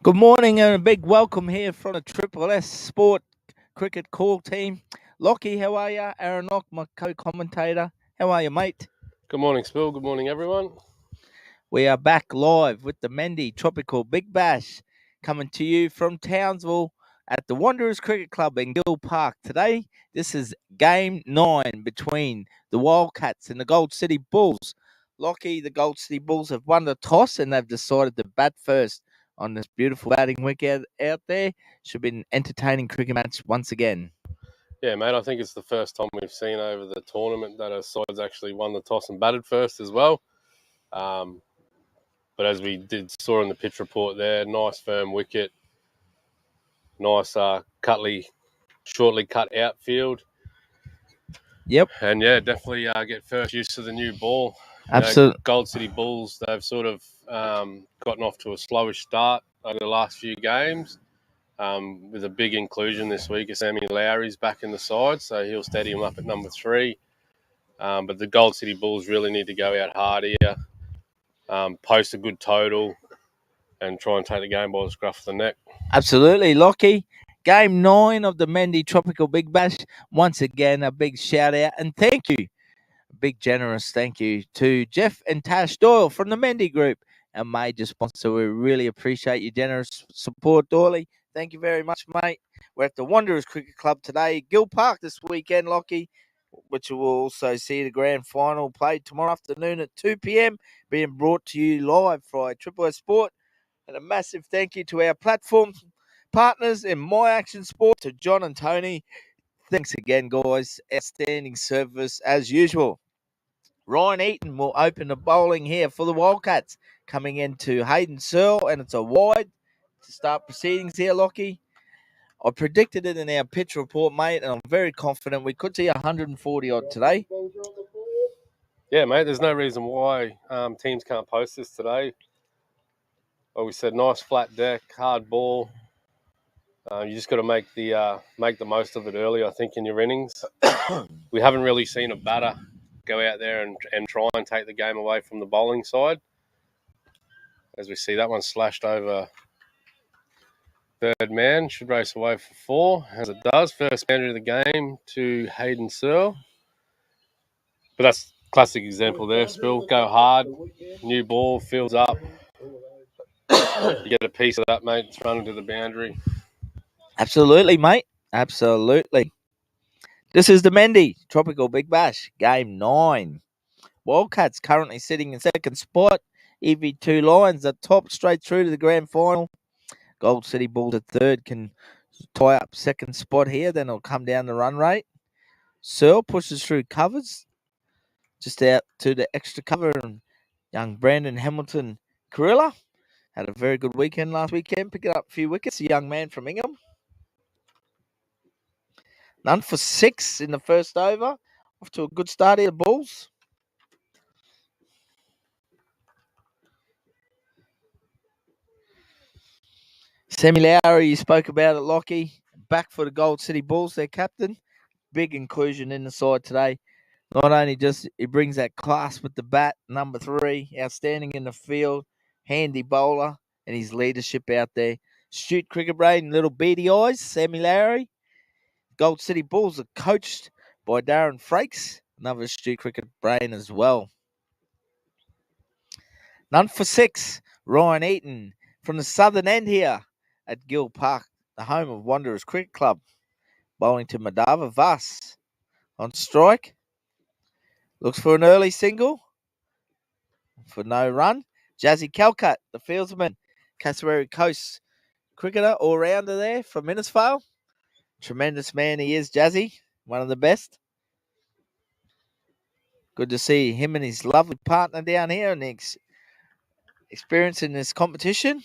Good morning and a big welcome here from the Triple S Sport Cricket Call team. Lockie, how are you? Aaron Lock, my co-commentator. How are you, mate? Good morning, Spill. Good morning, everyone. We are back live with the Mendi Tropical Big Bash coming to you from Townsville at the Wanderers Cricket Club in Gill Park. Today, this is game 9 between the Wildcats and the Gold City Bulls. Lockie, the Gold City Bulls have won the toss and they've decided to bat first on this beautiful batting wicket out there. Should be an entertaining cricket match once again. Yeah, mate, I think it's the first time we've seen over the tournament that a side's actually won the toss and batted first as well. But as we saw in the pitch report there, nice firm wicket, nice shortly cut outfield. Yep. And yeah, definitely get first use to the new ball. Absolutely. Gold City Bulls, they've sort of gotten off to a slowish start over the last few games. With a big inclusion this week, Sammy Lowry's back in the side, so he'll steady him up at number 3. But the Gold City Bulls really need to go out hard here, post a good total, and try and take the game by the scruff of the neck. Absolutely, Lockie. Game 9 of the Mendi Tropical Big Bash. Once again, a big shout out and thank you. A big generous thank you to Jeff and Tash Doyle from the Mendi Group, our major sponsor. We really appreciate your generous support, Doyley. Thank you very much, mate. We're at the Wanderers Cricket Club today, Gill Park this weekend, Lockie, which will also see the grand final played tomorrow afternoon at 2 p.m, being brought to you live by Triple S Sport. And a massive thank you to our platform partners in My Action Sport, to John and Tony. Thanks again, guys. Outstanding service as usual. Ryan Eaton will open the bowling here for the Wildcats, coming into Hayden Searle, and it's a wide to start proceedings here, Lockie. I predicted it in our pitch report, mate, and I'm very confident we could see 140 odd today. Yeah, mate, there's no reason why teams can't post this today. Like we said, nice flat deck, hard ball. You just got to make the most of it early, I think, in your innings. We haven't really seen a batter go out there and try and take the game away from the bowling side. As we see, that one slashed over third man, should race away for 4, as it does. First boundary of the game to Hayden Searle. But that's classic example there, Spill. Go hard, new ball, fields up. You get a piece of that, mate. It's running to the boundary. Absolutely, mate. Absolutely. This is the Mendi Tropical Big Bash, Game 9. Wildcats currently sitting in second spot. EV2 Lions are top, straight through to the grand final. Gold City Bulls at third can tie up second spot here. Then it'll come down the run rate. Searle pushes through covers, just out to the extra cover. And young Brandon Hamilton Carilla had a very good weekend last weekend, picking up a few wickets. A young man from Ingham. None for 6 in the first over. Off to a good start here, the Bulls. Sammy Lowry, you spoke about it, Lockie. Back for the Gold City Bulls, their captain. Big inclusion in the side today. Not only just he brings that class with the bat, number 3, outstanding in the field, handy bowler, and his leadership out there. Astute cricket brain, little beady eyes, Sammy Lowry. Gold City Bulls are coached by Darren Frakes, another astute cricket brain as well. None for 6, Ryan Eaton from the southern end here at Gill Park, the home of Wanderers Cricket Club. Bowling to Madava Vas on strike. Looks for an early single for no run. Jazzy Calcutt, the fieldsman, Cassowary Coast cricketer, all-rounder there from Innisfail. Tremendous man he is, Jazzy, one of the best. Good to see him and his lovely partner down here and experiencing this competition.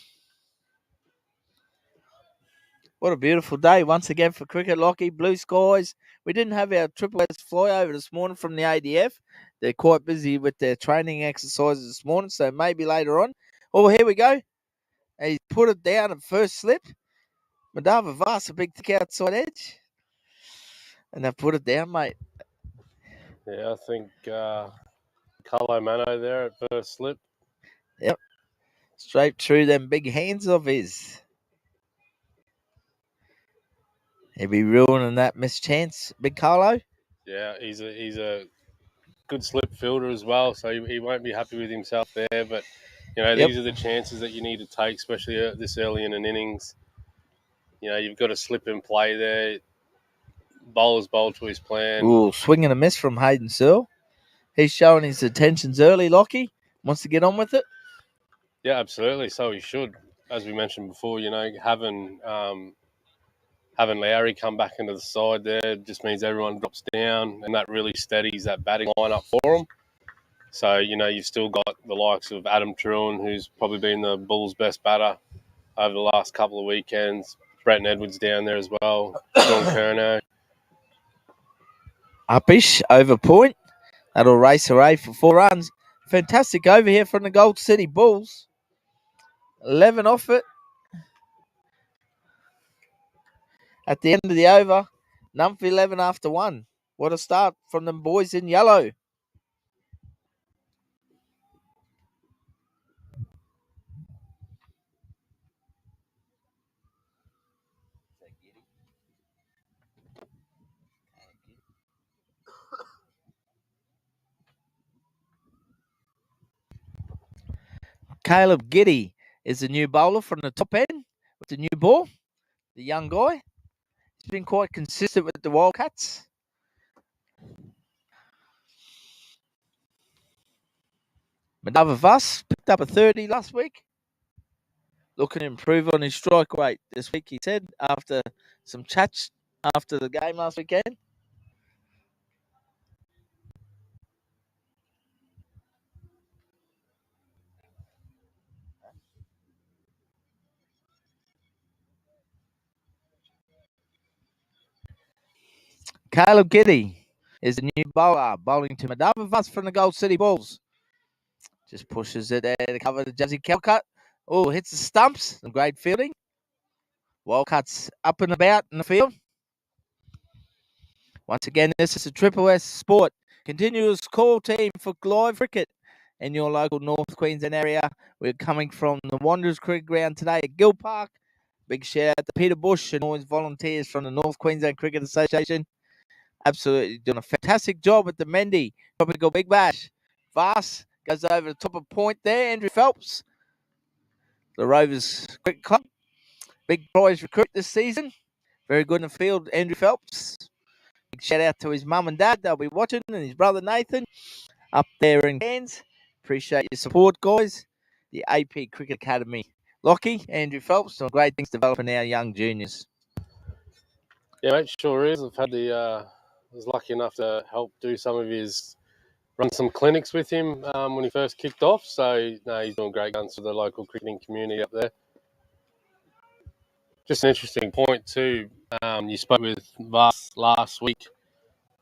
What a beautiful day once again for cricket, Lockie. Blue skies. We didn't have our Triple S flyover this morning from the ADF. They're quite busy with their training exercises this morning, so maybe later on. Oh, here we go. He put it down at first slip. Madava Vas, a big thick outside edge. And they've put it down, mate. Yeah, I think Carlo Mano there at first slip. Yep. Straight through them big hands of his. He'll be ruining that mischance, Big Carlo. Yeah, he's a good slip fielder as well, so he won't be happy with himself there. But these are the chances that you need to take, especially this early in an innings. You've got to slip and play there. Bowler's bowl to his plan. Ooh, swing and a miss from Hayden Searle. He's showing his intentions early, Lockie. Wants to get on with it. Yeah, absolutely. So he should. As we mentioned before, having Lowry come back into the side there just means everyone drops down, and that really steadies that batting lineup for them. So, you've still got the likes of Adam Truen, who's probably been the Bulls' best batter over the last couple of weekends. Bretton Edwards down there as well. John Curnow. Uppish, over point. That'll race away for 4 runs. Fantastic over here from the Gold City Bulls. 11 off it. At the end of the over, none for 11 after 1. What a start from the boys in yellow. Caleb Giddy is the new bowler from the top end with the new ball. The young guy. He's been quite consistent with the Wildcats. Madava Vas picked up a 30 last week. Looking to improve on his strike rate this week, he said, after some chats after the game last weekend. Caleb Giddy is the new bowler, bowling to Madava Vas from the Gold City Bulls. Just pushes it there to cover the Jazzy Calcut. Oh, hits the stumps. Some great fielding. Wildcats up and about in the field. Once again, this is a Triple S Sport continuous call team for live cricket in your local North Queensland area. We're coming from the Wanderers Cricket Ground today at Gill Park. Big shout out to Peter Bush and all his volunteers from the North Queensland Cricket Association. Absolutely doing a fantastic job at the Mendi Tropical Big Bash. Vas goes over the top of point there. Andrew Phelps, the Rovers Cricket Club. Big prize recruit this season. Very good in the field, Andrew Phelps. Big shout out to his mum and dad. They'll be watching, and his brother Nathan up there in Cairns. Appreciate your support, guys. The AP Cricket Academy. Lockie, Andrew Phelps, doing great things developing our young juniors. Yeah, mate, sure is. I've had I was lucky enough to help do run some clinics with him when he first kicked off. So, he's doing great guns for the local cricketing community up there. Just an interesting point too. You spoke with Vas last week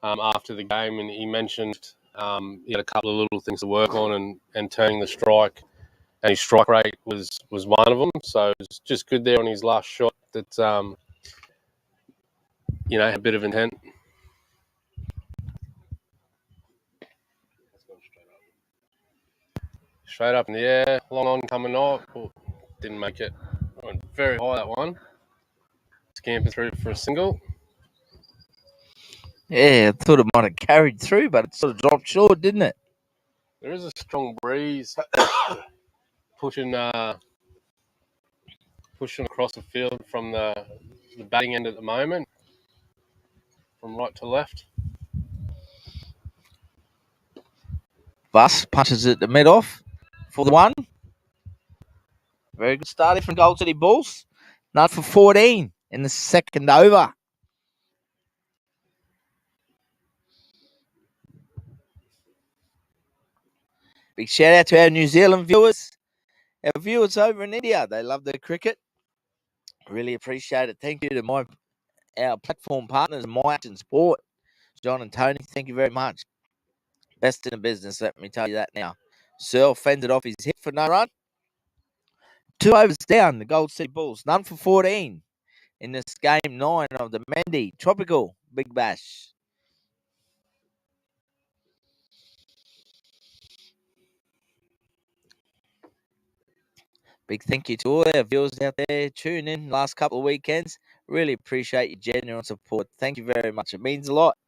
after the game, and he mentioned he had a couple of little things to work on and turning the strike, and his strike rate was one of them. So it's just good there on his last shot that had a bit of intent. Straight up in the air, long on coming off. Oh, didn't make it. Went very high, that one. Scampered through for a single. Yeah, I thought it might have carried through, but it sort of dropped short, didn't it? There is a strong breeze pushing across the field from the batting end at the moment, from right to left. Vas punches it to mid-off for the 1. Very good start from Gold City Bulls. Not for 14 in the second over. Big shout out to our New Zealand viewers. Our viewers over in India. They love their cricket. Really appreciate it. Thank you to our platform partners, My Action Sport, John and Tony. Thank you very much. Best in the business, let me tell you that now. Searle fended off his hit for no run. 2 overs down, the Gold City Bulls. None for 14 in this game 9 of the Mendi Tropical Big Bash. Big thank you to all our viewers out there tuning in last couple of weekends. Really appreciate your genuine support. Thank you very much. It means a lot.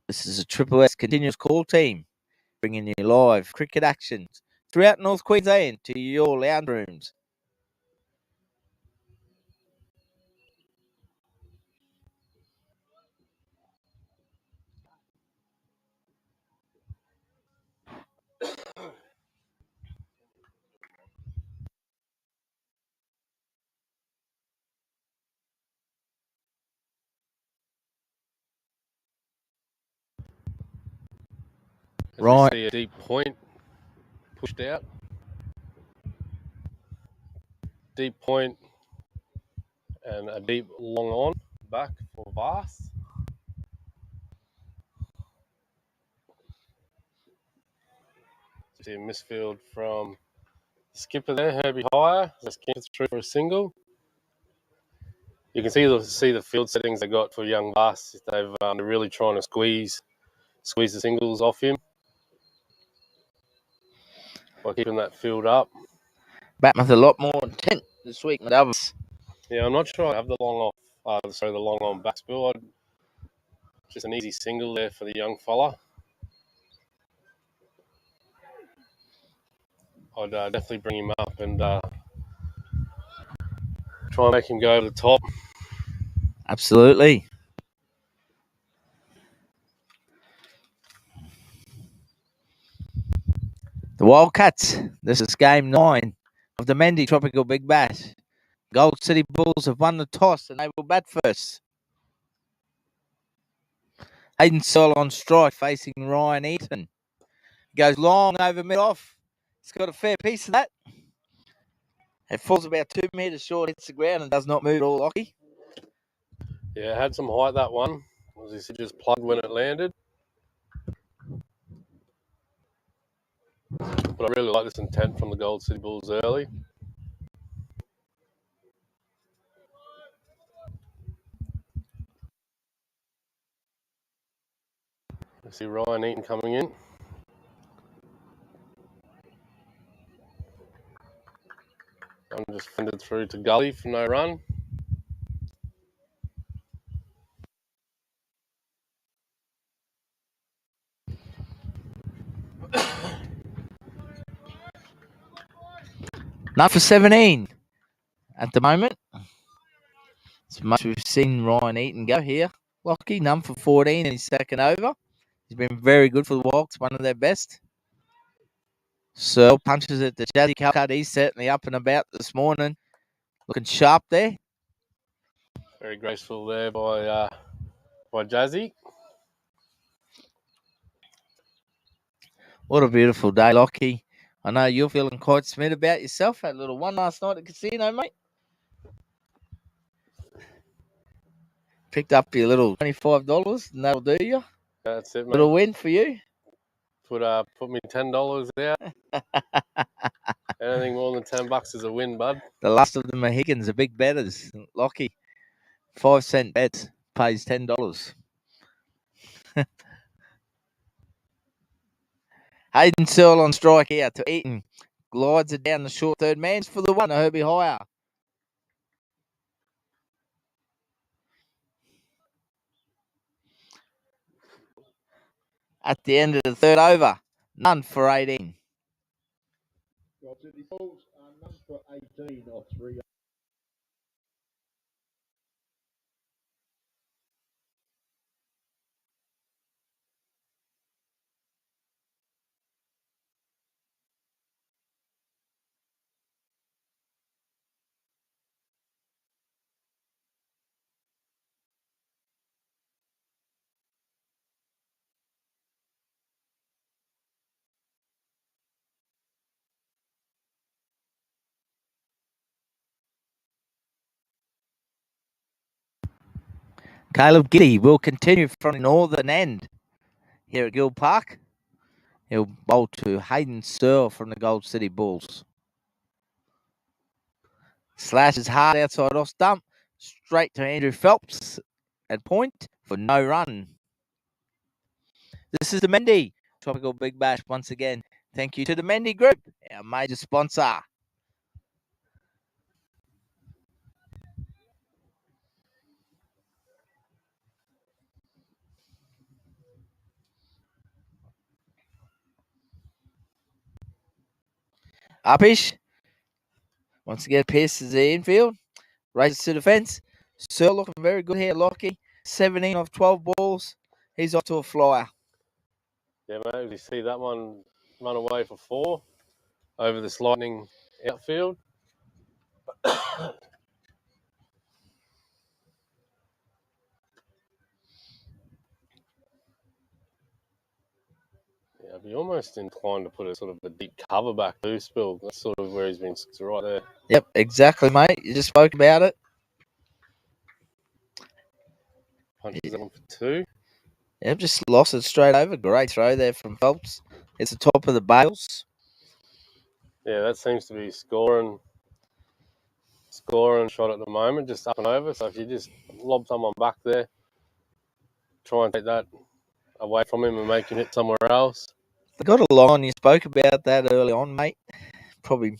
This is a Triple S continuous call team, bringing you live cricket actions throughout North Queensland to your lounge rooms. As Right. we see a deep point pushed out. Deep point and a deep long on back for Vass. See a misfield from skipper there, Herbie Hire. Skipper through for a single. You can see the field settings they got for young Vass. They're really trying to squeeze the singles off him by keeping that field up. Batman's a lot more intent this week than others. Yeah, I'm not sure I have the long on backspill. Just an easy single there for the young fella. I'd definitely bring him up and try and make him go to the top. Absolutely. The Wildcats. This is game 9 of the Mendi Tropical Big Bash. Gold City Bulls have won the toss and they will bat first. Hayden Searle on strike facing Ryan Eaton. Goes long over mid-off. He's got a fair piece of that. It falls about 2 metres short, hits the ground and does not move at all, Lockie. Yeah, it had some height, that one. As he just plugged when it landed. But I really like this intent from the Gold City Bulls early. I see Ryan Eaton coming in. I'm just fended through to Gully for no run. None for 17 at the moment. As much as we've seen Ryan Eaton go here. Lockie, none for 14 in his second over. He's been very good for the Walks, one of their best. Searle punches it to Jazzy Calcutta. He's certainly up and about this morning. Looking sharp there. Very graceful there by Jazzy. What a beautiful day, Lockie. I know you're feeling quite smitten about yourself. Had a little one last night at the casino, mate. Picked up your little $25, and that'll do you. That's it, mate. Little win for you. Put me $10 out. Anything more than $10 is a win, bud. The last of the Mohicans are big betters. Lockie, 5-cent bets pays $10. Hayden Searle on strike out to Eaton. Glides it down the short third. Man's for the one. Herbie Hire. At the end of the third over, none for 18. None for 18 or 3. Caleb Giddy will continue from the northern end here at Gill Park. He'll bowl to Hayden Searle from the Gold City Bulls. Slashes hard outside off stump. Straight to Andrew Phelps at point for no run. This is the Mendi Tropical Big Bash once again. Thank you to the Mendi Group, our major sponsor. Upish. Once again, pierces the infield. Races to the fence. Searle looking very good here, Lockie. 17 of 12 balls. He's off to a flyer. Yeah, mate, you see that one run away for 4 over this Lightning outfield. Yeah, I'd be almost inclined to put a sort of a deep cover back loose, Bill. That's sort of where he's been right there. Yep, exactly, mate. You just spoke about it. Punches that one for 2. Yep, just lost it straight over. Great throw there from Phelps. It's the top of the bales. Yeah, that seems to be scoring shot at the moment, just up and over. So if you just lob someone back there, try and take that away from him and make him hit somewhere else. They got a long on. You spoke about that early on, mate. Probably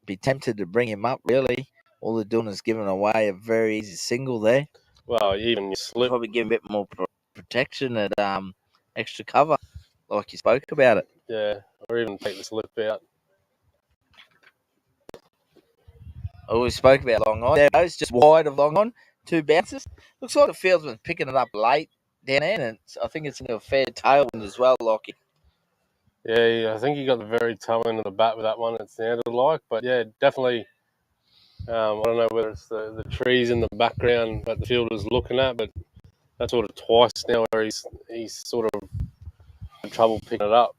be tempted to bring him up, really. All they're doing is giving away a very easy single there. Well, even you slip. Probably give a bit more protection at extra cover, like you spoke about it. Yeah, or even take the slip out. Oh, we spoke about long on. There it goes, just wide of long on. 2 bounces. Looks like the fieldsman's picking it up late down there, and I think it's into a fair tailwind as well, Lockie. Yeah, I think he got the very toe end of the bat with that one, it sounded like. But yeah, definitely, I don't know whether it's the trees in the background that the fielder's looking at, but that's sort of twice now where he's sort of in trouble picking it up.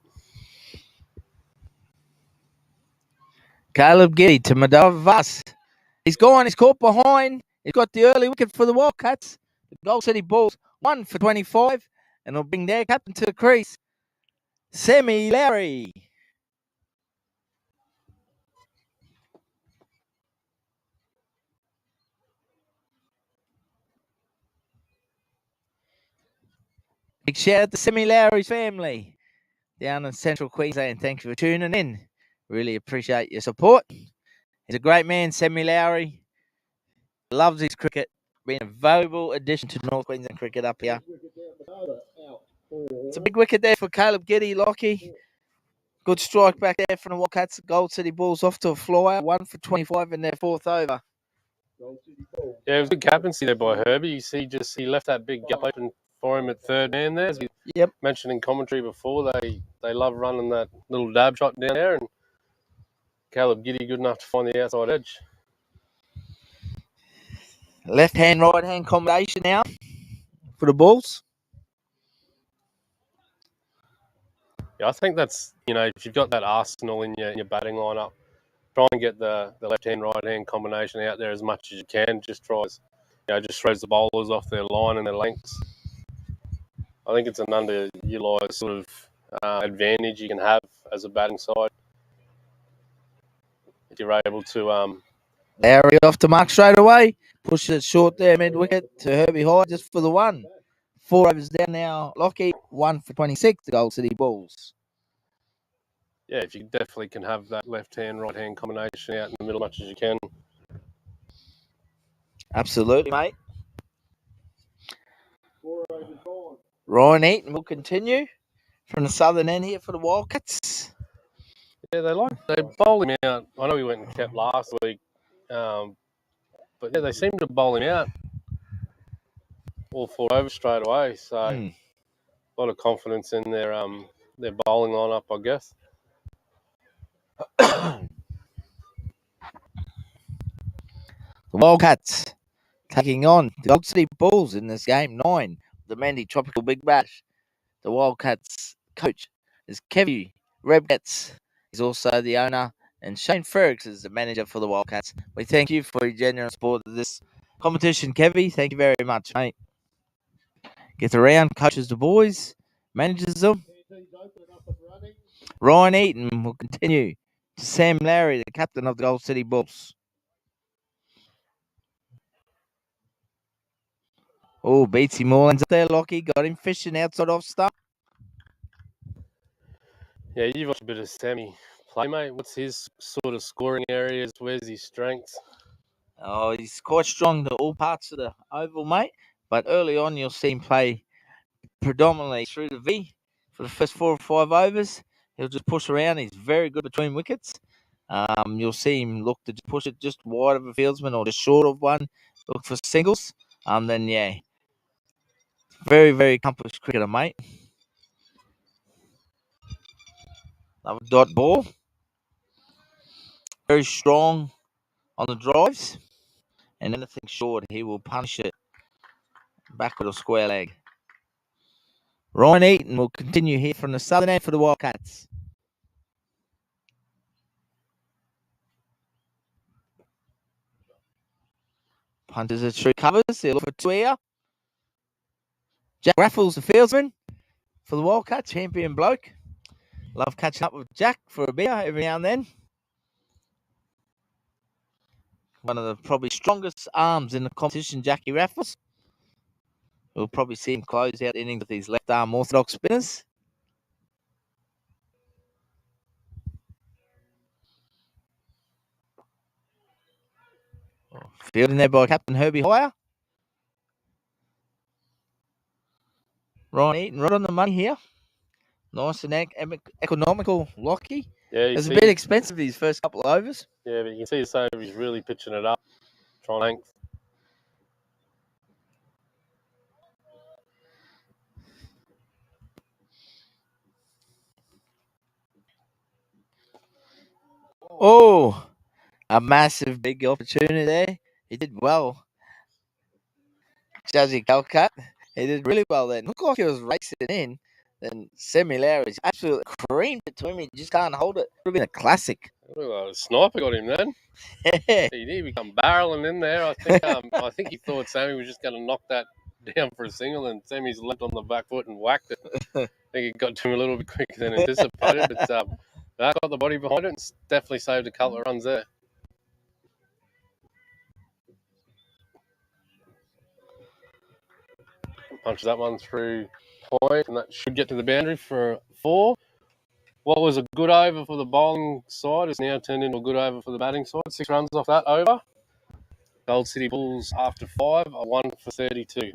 Caleb Giddy to Madavas. He's gone. He's caught behind. He's got the early wicket for the Wildcats. The Gold City Bulls 1 for 25, and will bring their captain to the crease, Sammy Lowry. Big shout out to Sammy Lowry's family down in Central Queensland. Thank you for tuning in. Really appreciate your support. He's a great man, Sammy Lowry. Loves his cricket. Been a valuable addition to North Queensland cricket up here. It's a big wicket there for Caleb Giddy, Lockie. Good strike back there from the Wildcats. Gold City Bulls off to a flyer. 1 for 25 in their 4th over. Yeah, it was good captaincy there by Herbie. You see, he left that big gap open for him at third man there. As we mentioned in commentary before, they love running that little dab shot down there, and Caleb Giddy good enough to find the outside edge. Left-hand, right-hand combination now for the Bulls. Yeah, I think that's, if you've got that arsenal in your batting lineup, try and get the left-hand, right-hand combination out there as much as you can. Just throws the bowlers off their line and their lengths. I think it's an underutilised sort of advantage you can have as a batting side if you're able to. Lowry off to mark straight away. Pushes it short there, mid-wicket to Herbie High just for the 1. 4 overs down now. Lockie, 1 for 26, the Gold City Bulls. Yeah, if you definitely can have that left-hand, right-hand combination out in the middle as much as you can. Absolutely, mate. Ryan Eaton will continue from the southern end here for the Wildcats. Yeah, they bowl him out. I know he went and kept last week, but yeah, they seem to bowl him out all 4 overs straight away. So a lot of confidence in their bowling lineup, I guess. The Wildcats taking on the Gold City Bulls in this game 9, the Mendi Tropical Big Bash. The Wildcats coach is Kevy Rebgetz. He's also the owner, and Shane Ferricks is the manager for the Wildcats. We thank you for your genuine support of this competition, Kevy. Thank you very much, mate. Gets around, coaches the boys, manages them. Ryan Eaton will continue to Sam Lowry, the captain of the Gold City Bulls. Oh, Beatsy Moreland's up there, Lockie. Got him fishing outside off stump. Yeah, you've watched a bit of Sammy play, mate. What's his sort of scoring areas? Where's his strengths? Oh, he's quite strong to all parts of the oval, mate. But early on, you'll see him play predominantly through the V for the first 4 or 5 overs. He'll just push around. He's very good between wickets. You'll see him look to push it just wide of a fieldsman or just short of one. Look for singles. Then yeah, very, very accomplished cricketer, mate. Love a dot ball. Very strong on the drives. And anything short, he will punish it back with a square leg. Ryan Eaton will continue here from the southern end for the Wildcats. Punters are true covers. He'll look for two here. Jack Raffles, the fieldsman for the Wildcats, champion bloke. Love catching up with Jack for a beer every now and then. One of the probably strongest arms in the competition, Jackie Raffles. We'll probably see him close out the innings with his left arm orthodox spinners. Fielding there by Captain Herbie Hoyer. Ryan Eaton right on the money here. Nice and economical, Lockie. Yeah, It's a bit expensive these first couple of overs. Yeah, but you can see this over, he's really pitching it up, trying length. Oh, a massive big opportunity there. He did well. Jazzy Calcat, he did really well then. Looked like he was racing in. Then Semi Lowry's absolutely creamed it to him. He just can't hold it. Would have been a classic. Look like a sniper got him then. He did become barreling in there. I think he thought Sammy was just going to knock that down for a single, and Sammy's leapt on the back foot and whacked it. I think it got to him a little bit quicker than anticipated, but that got the body behind it and definitely saved a couple of runs there. Punches that one through point, and that should get to the boundary for 4. What was a good over for the bowling side is now turned into a good over for the batting side. 6 runs off that over. Gold City Bulls after 5 are 1 for 32.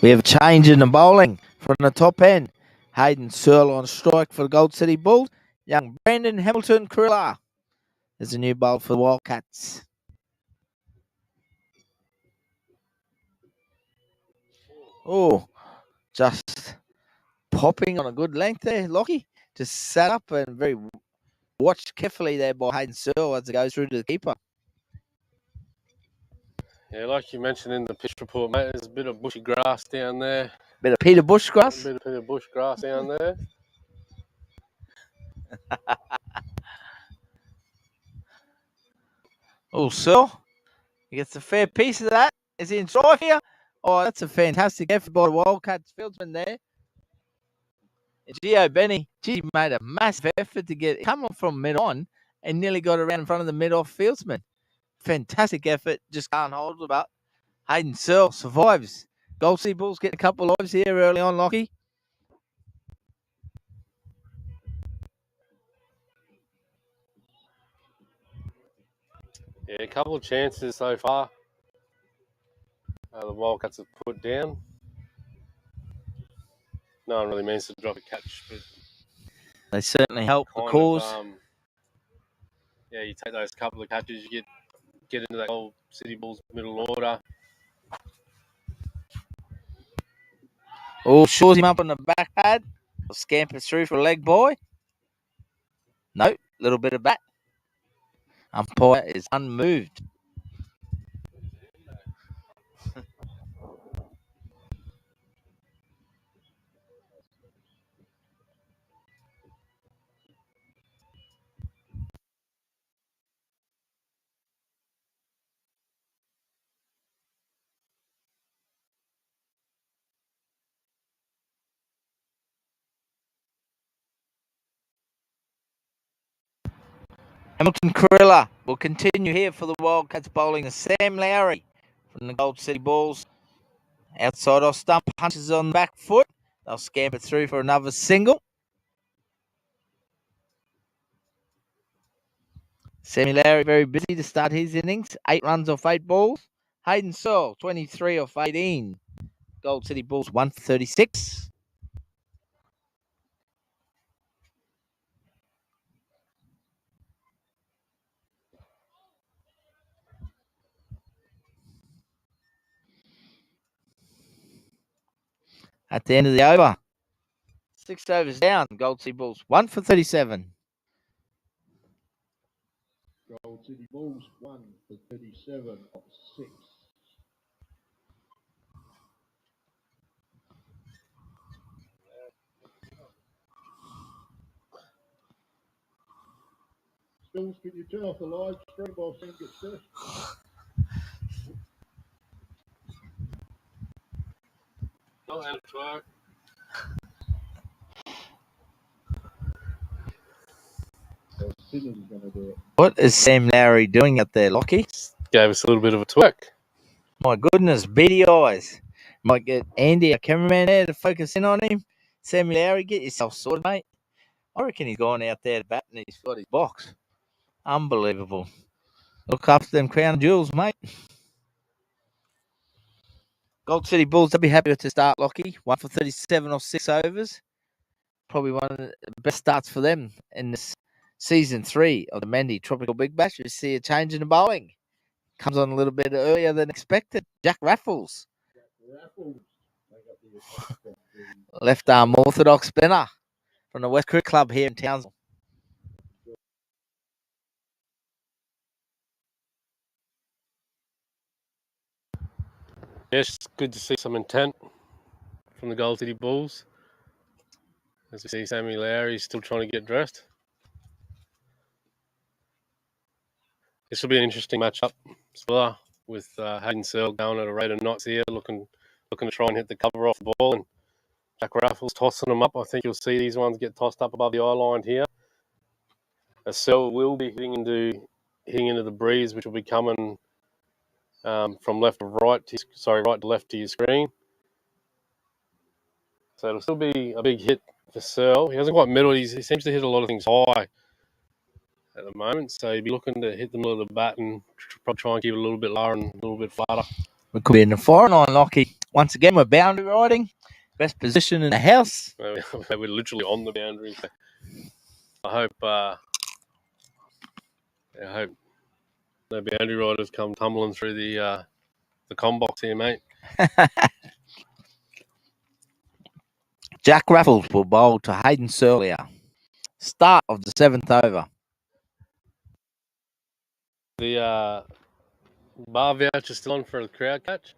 We have a change in the bowling from the top end. Hayden Searle on strike for the Gold City Bulls. Young Brandon Hamilton Krilla is a new bowl for the Wildcats. Oh, just popping on a good length there, Lockie. Just sat up and very watched carefully there by Hayden Searle as it goes through to the keeper. Yeah, like you mentioned in the pitch report, mate, there's a bit of bushy grass down there. Bit of Peter Bush grass. A bit of bush grass down there. Oh, Searle, he gets a fair piece of that. Is he in drive here? Oh, that's a fantastic effort by the Wildcats fieldsman there. Gio Benny, he made a massive effort to get coming from mid on and nearly got around in front of the mid off fieldsman. Fantastic effort, just can't hold it up. Hayden Searle survives. Gold City Bulls getting a couple of lives here early on, Lockie. Yeah, a couple of chances so far. The Wildcats have put down. No one really means to drop a catch, but they certainly help the cause. Yeah, you take those couple of catches, you get into that Gold City Bulls middle order. Oh, shores him up on the back pad. Scampers through for a leg boy. Nope, little bit of bat. Umpire is unmoved. Hamilton Carilla will continue here for the Wildcats, bowling a Sam Lowry from the Gold City Bulls. Outside off stump, punches on the back foot. They'll scamper through for another single. Sammy Lowry very busy to start his innings. 8 runs off 8 balls. Hayden Searle, 23 off 18. Gold City Bulls, 1 for 36. At the end of the over, 6 overs down. Gold City Bulls, 1 for 37. Gold City Bulls 1 for 37 off 6. Stills, can you turn off the live stream while Sam gets finished? Not out of try. So Simmons is going to do it. What is Sam Lowry doing up there, Lockie? Gave us a little bit of a twerk. My goodness, beady eyes. Might get Andy, our cameraman, there to focus in on him. Sammy Lowry, get yourself sorted, mate. I reckon he's gone out there to bat and he's got his box. Unbelievable. Look after them crown jewels, mate. Gold City Bulls, they'll be happy with the start, Lockie. 1 for 37 off 6 overs. Probably one of the best starts for them in this season 3 of the Mendi Tropical Big Bash. We see a change in the bowling. Comes on a little bit earlier than expected. Jack Raffles. Left arm orthodox spinner from the West Cricket Club here in Townsville. Yes, good to see some intent from the Gold City Bulls. As we see Sammy Lowry still trying to get dressed. This will be an interesting matchup with Hayden Searle going at a rate of knots here, looking to try and hit the cover off the ball, and Jack Raffles tossing them up. I think you'll see these ones get tossed up above the eye line here. As Searle will be hitting into the breeze, which will be coming from left to right, right to left to your screen. So it'll still be a big hit for Searle. He hasn't quite middled. He seems to hit a lot of things high at the moment, so he'd be looking to hit the middle of the bat and probably try and keep it a little bit lower and a little bit flatter. We could be in the 4-9, Lockie. Once again, we're boundary riding. Best position in the house. We're literally on the boundary. I hope no boundary riders come tumbling through the com box here, mate. Jack Raffles will bowl to Hayden Searle here. Start of the 7th over. The bar voucher still on for the crowd catch?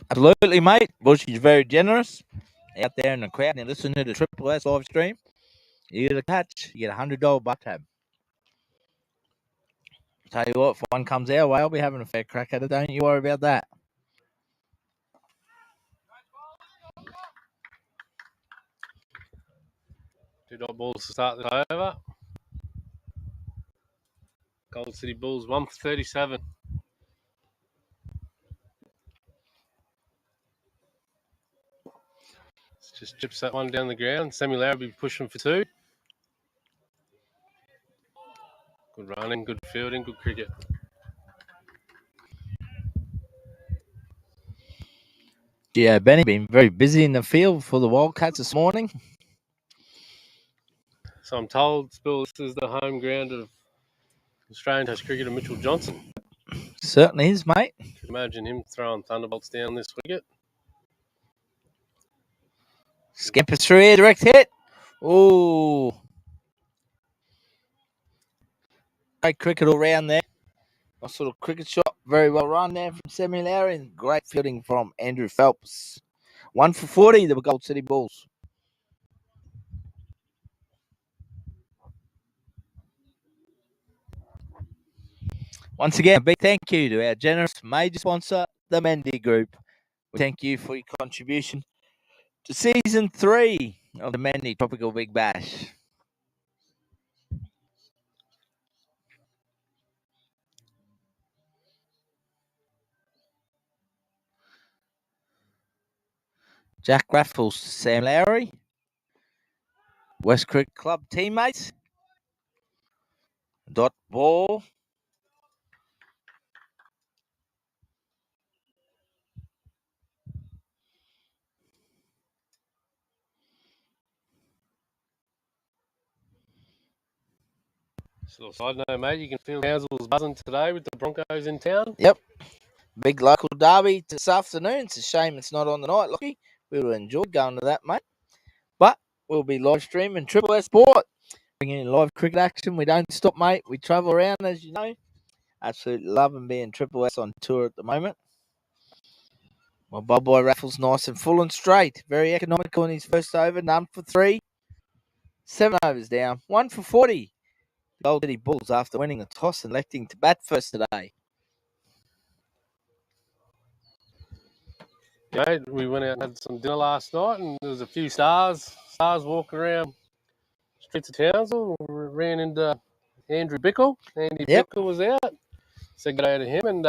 Absolutely, mate. Bush is very generous. Out there in the crowd and listen to the Triple S live stream. You get a catch, you get $100 butt tab. Tell you what, if one comes our way, I'll be having a fair crack at it. Don't you worry about that. Two dot balls to start this over. Gold City Bulls 1 for 37. Just chips that one down the ground. Sammy Lowry will be pushing for 2. Good running, good fielding, good cricket. Yeah, Benny been very busy in the field for the Wildcats this morning. So I'm told, Spill, this is the home ground of Australian Test cricketer Mitchell Johnson. Certainly is, mate. Could imagine him throwing thunderbolts down this wicket. Scampers through here, direct hit. Ooh. Great cricket all round there. Nice little cricket shot. Very well run there from Sammy Lowry. And great fielding from Andrew Phelps. 1 for 40, the Gold City Bulls. Once again, a big thank you to our generous major sponsor, the Mendi Group. We thank you for your contribution to Season 3 of the Mendi Tropical Big Bash. Jack Raffles, Sam Lowry. West Cricket Club teammates. Dot ball. So side note, mate, you can feel Townsville's buzzing today with the Broncos in town. Yep. Big local derby this afternoon. It's a shame it's not on the night, Lockie. We would have enjoyed going to that, mate. But we'll be live streaming Triple S Sport. Bringing in live cricket action. We don't stop, mate. We travel around, as you know. Absolutely loving being Triple S on tour at the moment. Well, Bob Boy Raffles nice and full and straight. Very economical in his first over. None for 3. 7 overs down. 1 for 40. The Gold City Bulls after winning the toss and electing to bat first today. Yeah, we went out and had some dinner last night, and there was a few stars walking around streets of Townsville. We ran into Andrew Bickle. Andy Bickle was out. Said good day to him, and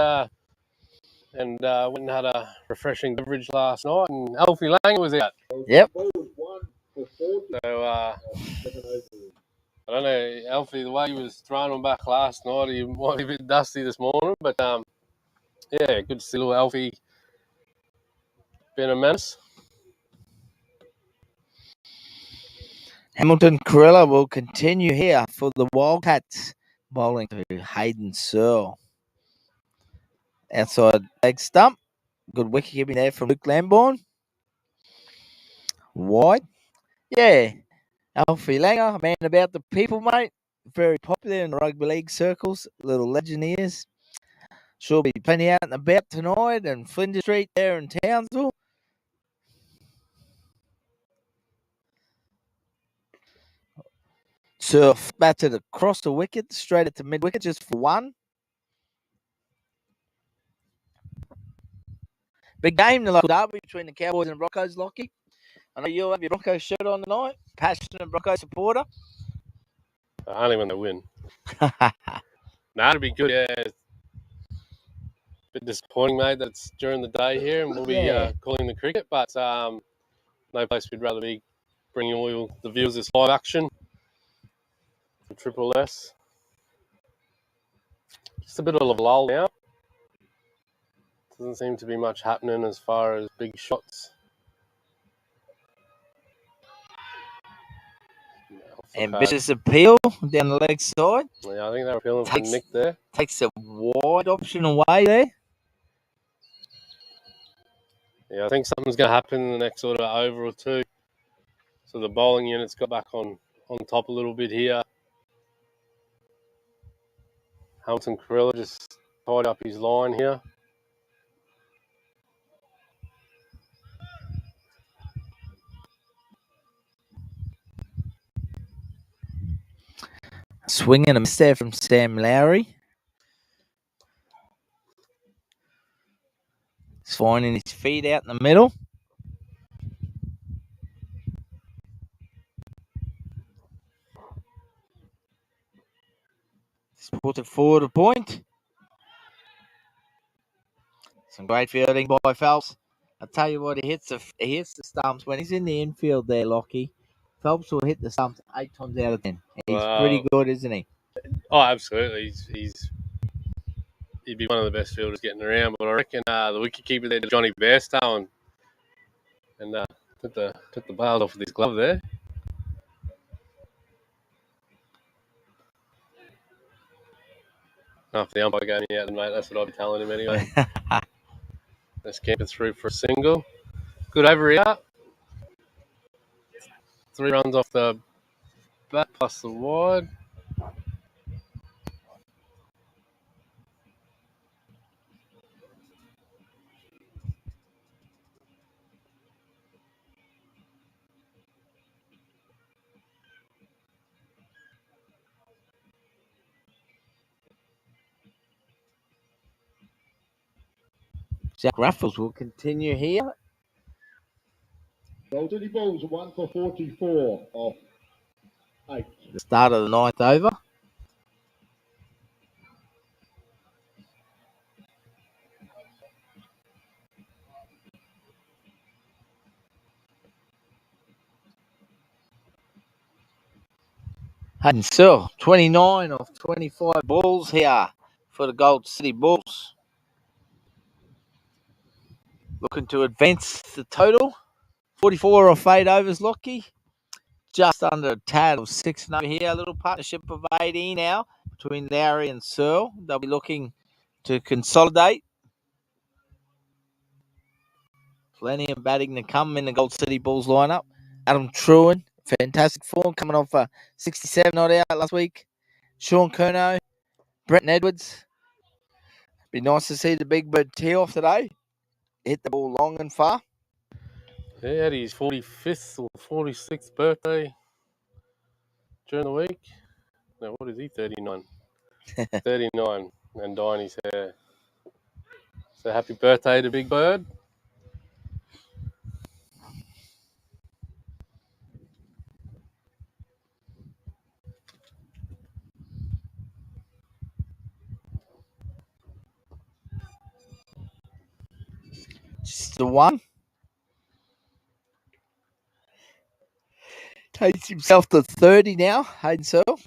went and had a refreshing beverage last night. And Alfie Langer was out. Yep. So I don't know, Alfie, the way he was throwing them back last night, he might be a bit dusty this morning, but yeah, good to see little Alfie being a menace. Hamilton Corella will continue here for the Wildcats, bowling to Hayden Searle. Outside leg stump. Good wicket keeping there from Luke Lambourne. Wide. Yeah. Alfie Langer, man about the people, mate. Very popular in the rugby league circles. Little legend he is. She'll be plenty out and about tonight and Flinders Street there in Townsville. Surf batted across the wicket, straight at the mid wicket, just for 1. Big game, the local derby between the Cowboys and Broncos, Lockie. I know you'll have your Broncos shirt on tonight. Passionate Broncos supporter. Only when they win. Nah, it'd be good. Yeah. Bit disappointing, mate, that it's during the day here and we'll be calling the cricket, but no place we'd rather be bringing all the viewers this live action for Triple S. Just a bit of a lull now. Doesn't seem to be much happening as far as big shots. Ambitious appeal down the leg side. Yeah, I think they're appealing for Nick there. Takes a wide option away there. Yeah, I think something's going to happen in the next sort of over or two. So the bowling unit's got back on top a little bit here. Hamilton Corella just tied up his line here. Swing and a miss there from Sam Lowry. He's finding his feet out in the middle. He's put it forward a point. Some great fielding by Phelps. I'll tell you what, he hits the stumps when he's in the infield there, Lockie. Phelps will hit the stumps 8 times out of 10. He's pretty good, isn't he? Oh, absolutely. He'd be one of the best fielders getting around. But I reckon the wicketkeeper there, Johnny Bairstow, and took the bail off with his glove there. After the umpire gave me out, mate, that's what I'd be telling him anyway. Let's keep it through for a single. Good over here. 3 runs off the bat plus the wide. Jack Raffles will continue here. Gold City Bulls 1 for 44 off 8. Start of the 9th over. Hayden Searle, 29 of 25 balls here for the Gold City Bulls. Looking to advance the total. 44 off 8 overs, Lockie. Just under a tad of 6 over here. A little partnership of 80 now between Lowry and Searle. They'll be looking to consolidate. Plenty of batting to come in the Gold City Bulls lineup. Adam Truen, fantastic form, coming off a 67 not out last week. Sean Curnow, Brenton Edwards. Be nice to see the big bird tee off today. Hit the ball long and far. He had his 45th or 46th birthday during the week. No, what is he? 39. 39 and dyeing his hair. So happy birthday to Big Bird. Just the one. Takes himself to 30 now, Hayden Searle.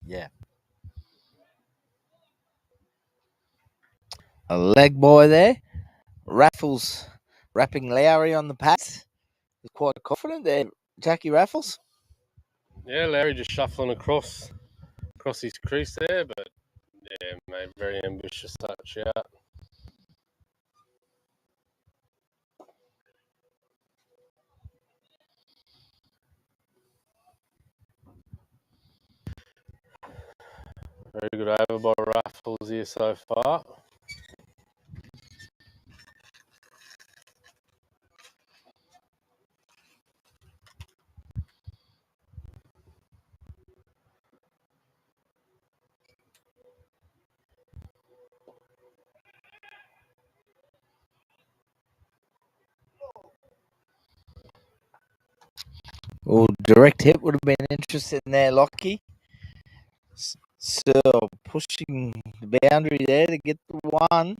Yeah. A leg boy there. Raffles wrapping Lowry on the pads. He's quite confident there, Jackie Raffles. Yeah, Larry just shuffling across his crease there, but yeah, mate, very ambitious touch out. Very good over by Raffles here so far. Well, direct hit would have been interesting there, Lockie. So pushing the boundary there to get the one.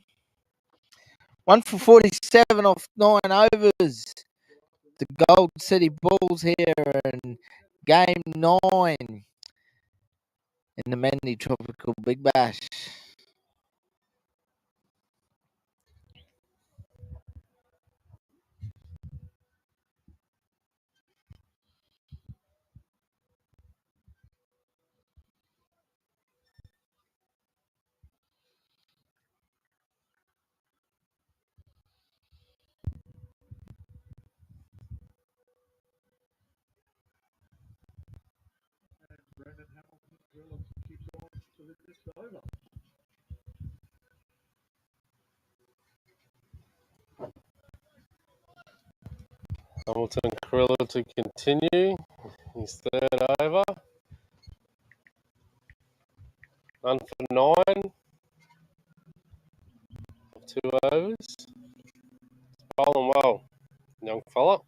1 for 47 off 9 overs. The Gold City Bulls here in game 9 in the Mendi Tropical Big Bash. Brendan Hamilton drills kicks on to the next over. Hamilton Carrillo to continue his third over. 1 for 9 of 2 overs. Bowling well, young fella.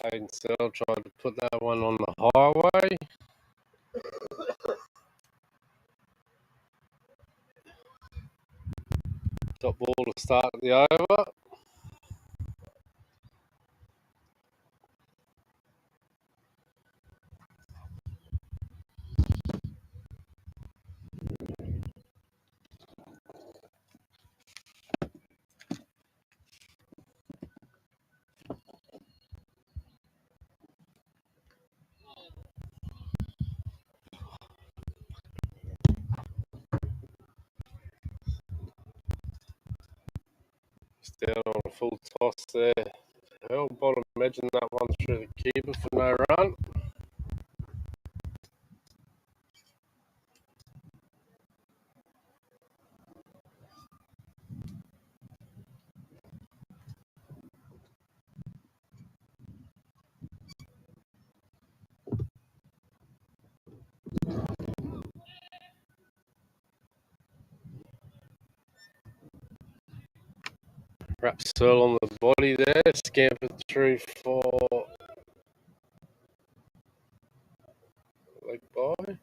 Hayden Searle tried to put that one on the highway. Top ball to start the over. full toss there. Hell, bottom edge and that one through the keeper for no run. Wrap Searle on the body there, scampered through for leg by.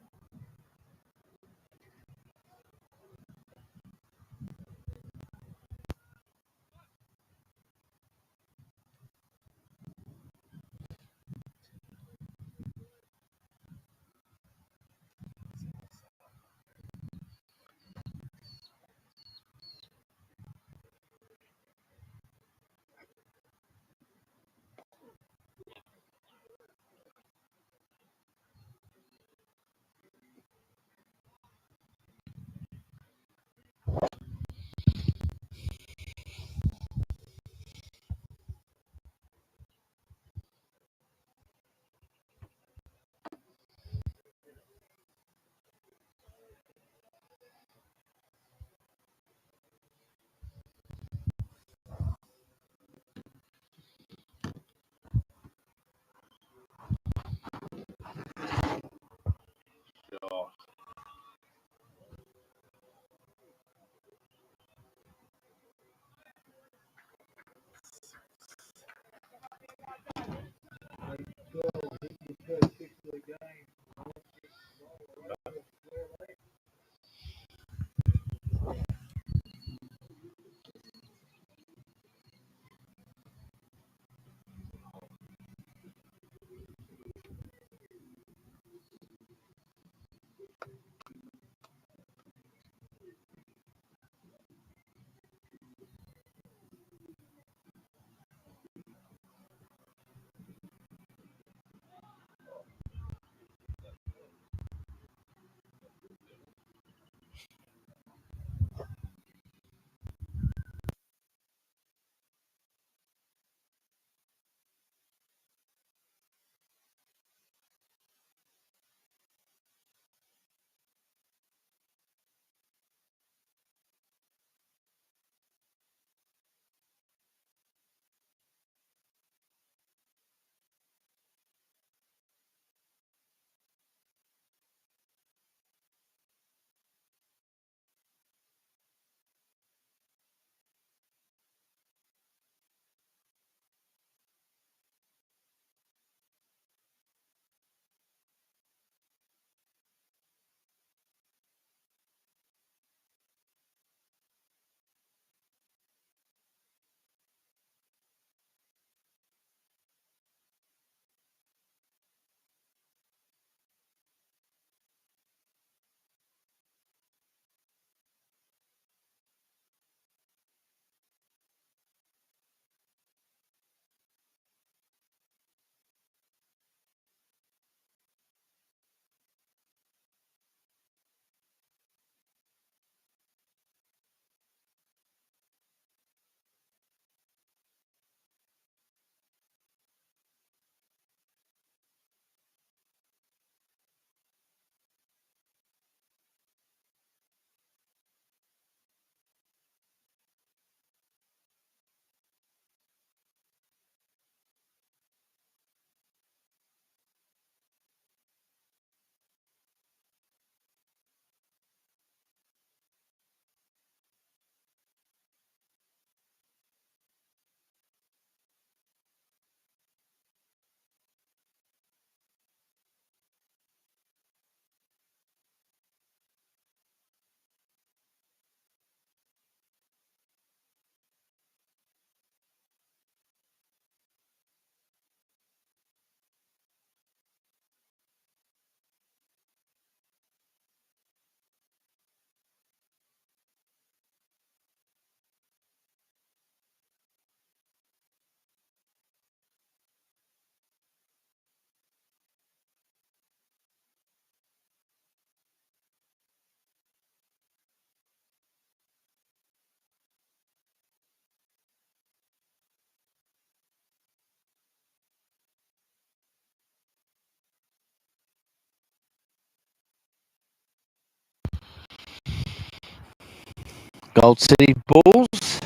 Gold City Bulls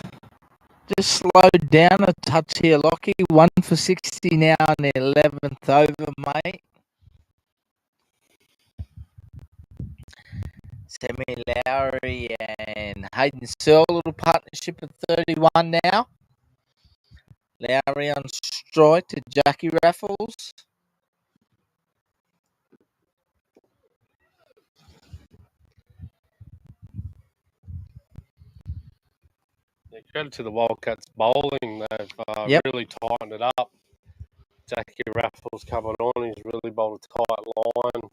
just slowed down a touch here, Lockie. 1 for 60 now in the 11th over, mate. Sammy Lowry and Hayden Searle, little partnership at 31 now. Lowry on strike to Jackie Raffles. Yeah, credit to the Wildcats bowling. They've really tightened it up. Jackie Raffles coming on. He's really bowled a tight line.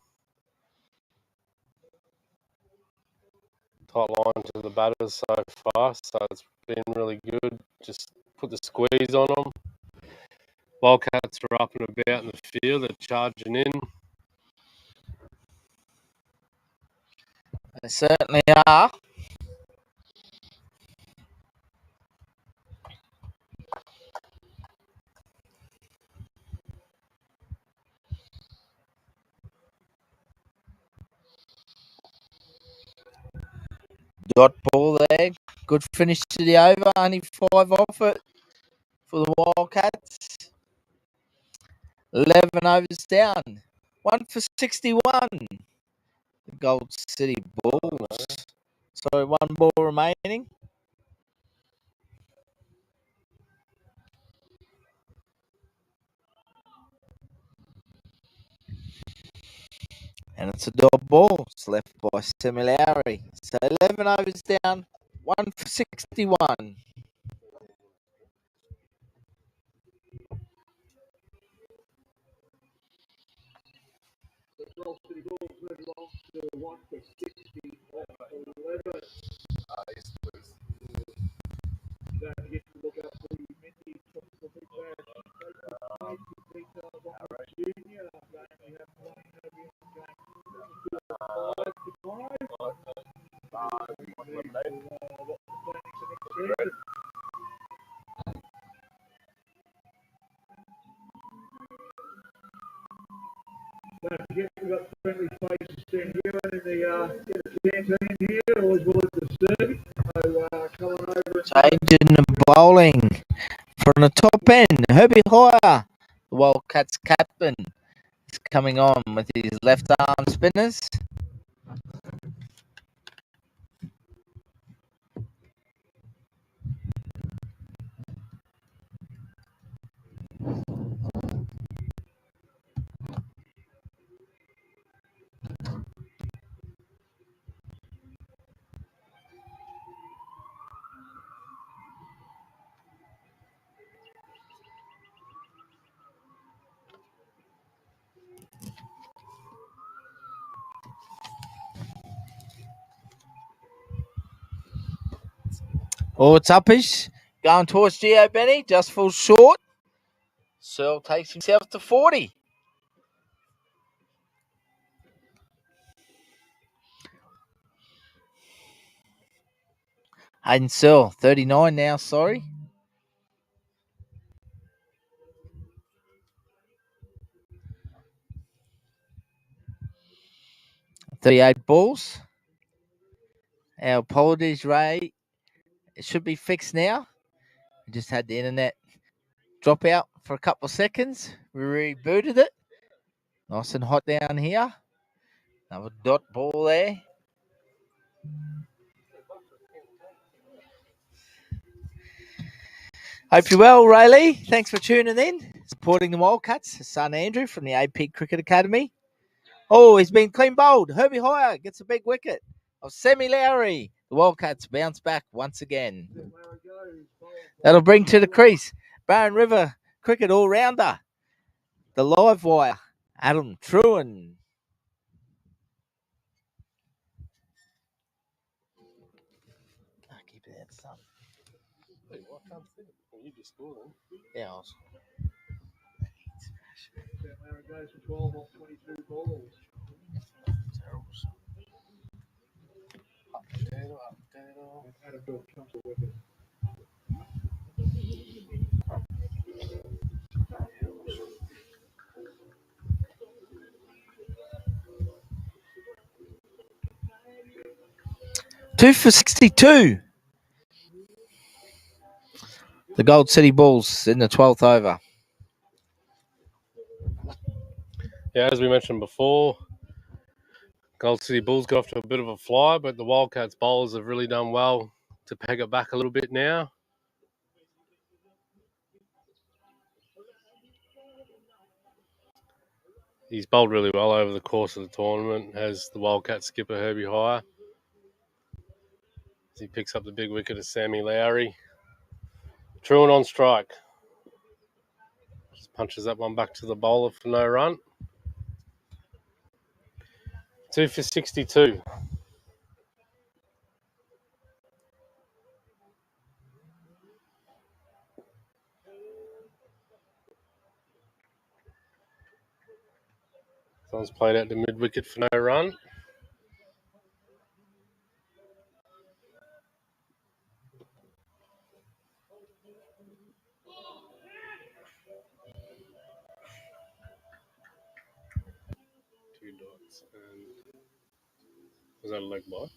Tight line to the batters so far. So it's been really good. Just put the squeeze on them. Wildcats are up and about in the field. They're charging in. They certainly are. Dot ball there. Good finish to the over. Only 5 off it for the Wildcats. 11 overs down. 1 for 61. The Gold City Bulls. Sorry, 1 ball remaining. And it's a dot ball. It's left by Sammy Lowry. So 11 overs down. 1 for 61. The Gold City Bulls move along to 1 for 60 off 11. Don't forget to look up the Mendi Tropical Big Bash. Details on the junior game we have playing over in game 5 tomorrow. What's the planning for next season? Don't forget we've got friendly faces down here in the canteen here, always willing to serve. So come on over. Changing the bowling from the top end. Herbie Hoyer, the Wildcats captain, is coming on with his left arm spinners. Oh, it's uppish. Going towards Gio Benny. Just falls short. Searle takes himself to 40. Hayden Searle, 39 now, sorry. $38 balls. Our apologies, Ray. It should be fixed now. We just had the internet drop out for a couple of seconds. We rebooted it. Nice and hot down here. Another dot ball there. Hope you're well, Rayleigh. Thanks for tuning in. Supporting the Wildcats. His son Andrew from the AP Cricket Academy. Oh, he's been clean bowled. Herbie Hoyer gets a big wicket of Sammy Lowry. The Wildcats bounce back once again. That'll bring to the crease Barron River Cricket all-rounder, the live wire, Adam Truen. Keep it out, son. Hey, I can't see it. Well, you just scored them. Yeah, I was... Aaron goes for 12 off 22 balls. Terrible. Adam Bill comes to wicket. Two for 62. the Gold City Bulls in the 12th over. Yeah, as we mentioned before, Gold City Bulls got off to a bit of a fly, but the Wildcats bowlers have really done well to peg it back a little bit now. He's bowled really well over the course of the tournament, has the Wildcat skipper Herbie Hire. As he picks up the big wicket of Sammy Lowry. Truant on strike. Just punches that one back to the bowler for no run. 2 for 62. Someone's played out to mid-wicket for no run. Two dots. And was that a leg bye?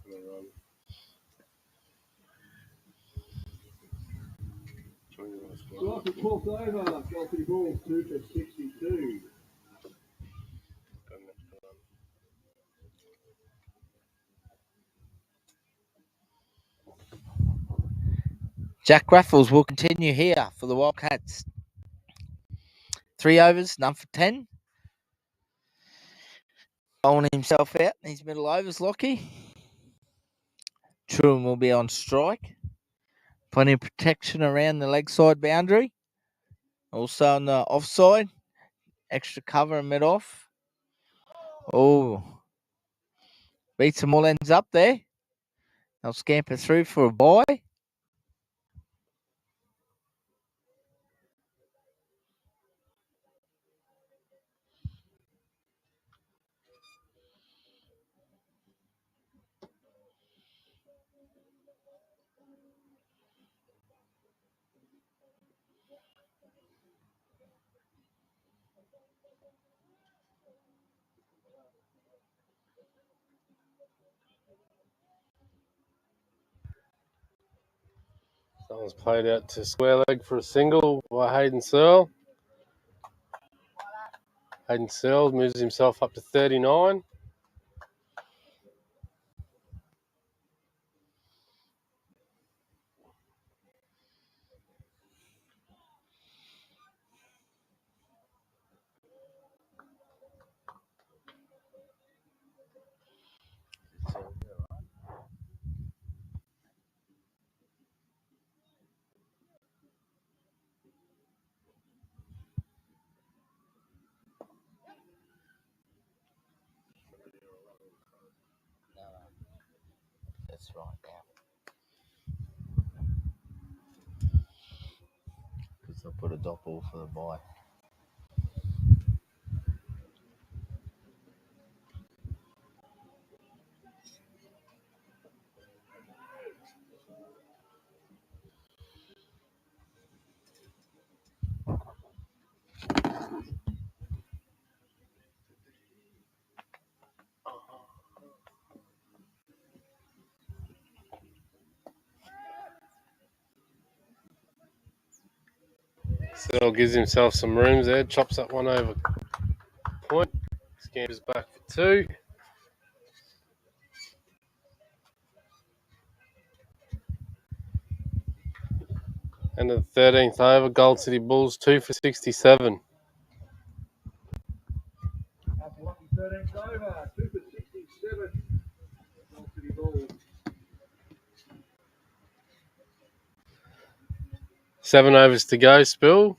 No run. Strike the 12th over. Gold City Bulls 2 for 62. Jack Raffles will continue here for the Wildcats. 3 overs, none for 10. Bowling himself out in his middle overs, Lockie. Truant will be on strike. Plenty of protection around the leg side boundary. Also on the offside. Extra cover and mid off. Oh. Beats them all ends up there. They'll scamper through for a bye. Someone's played out to square leg for a single by Hayden Searle. Hayden Searle moves himself up to 39. That's right now. Because they'll put a dot ball for the bye. Searle gives himself some rooms there, chops that one over point, scampers back for 2. And the 13th over, Gold City Bulls 2 for 67. Lucky 13th over. 2 for 67. Gold City Bulls. 7 overs to go, Spill.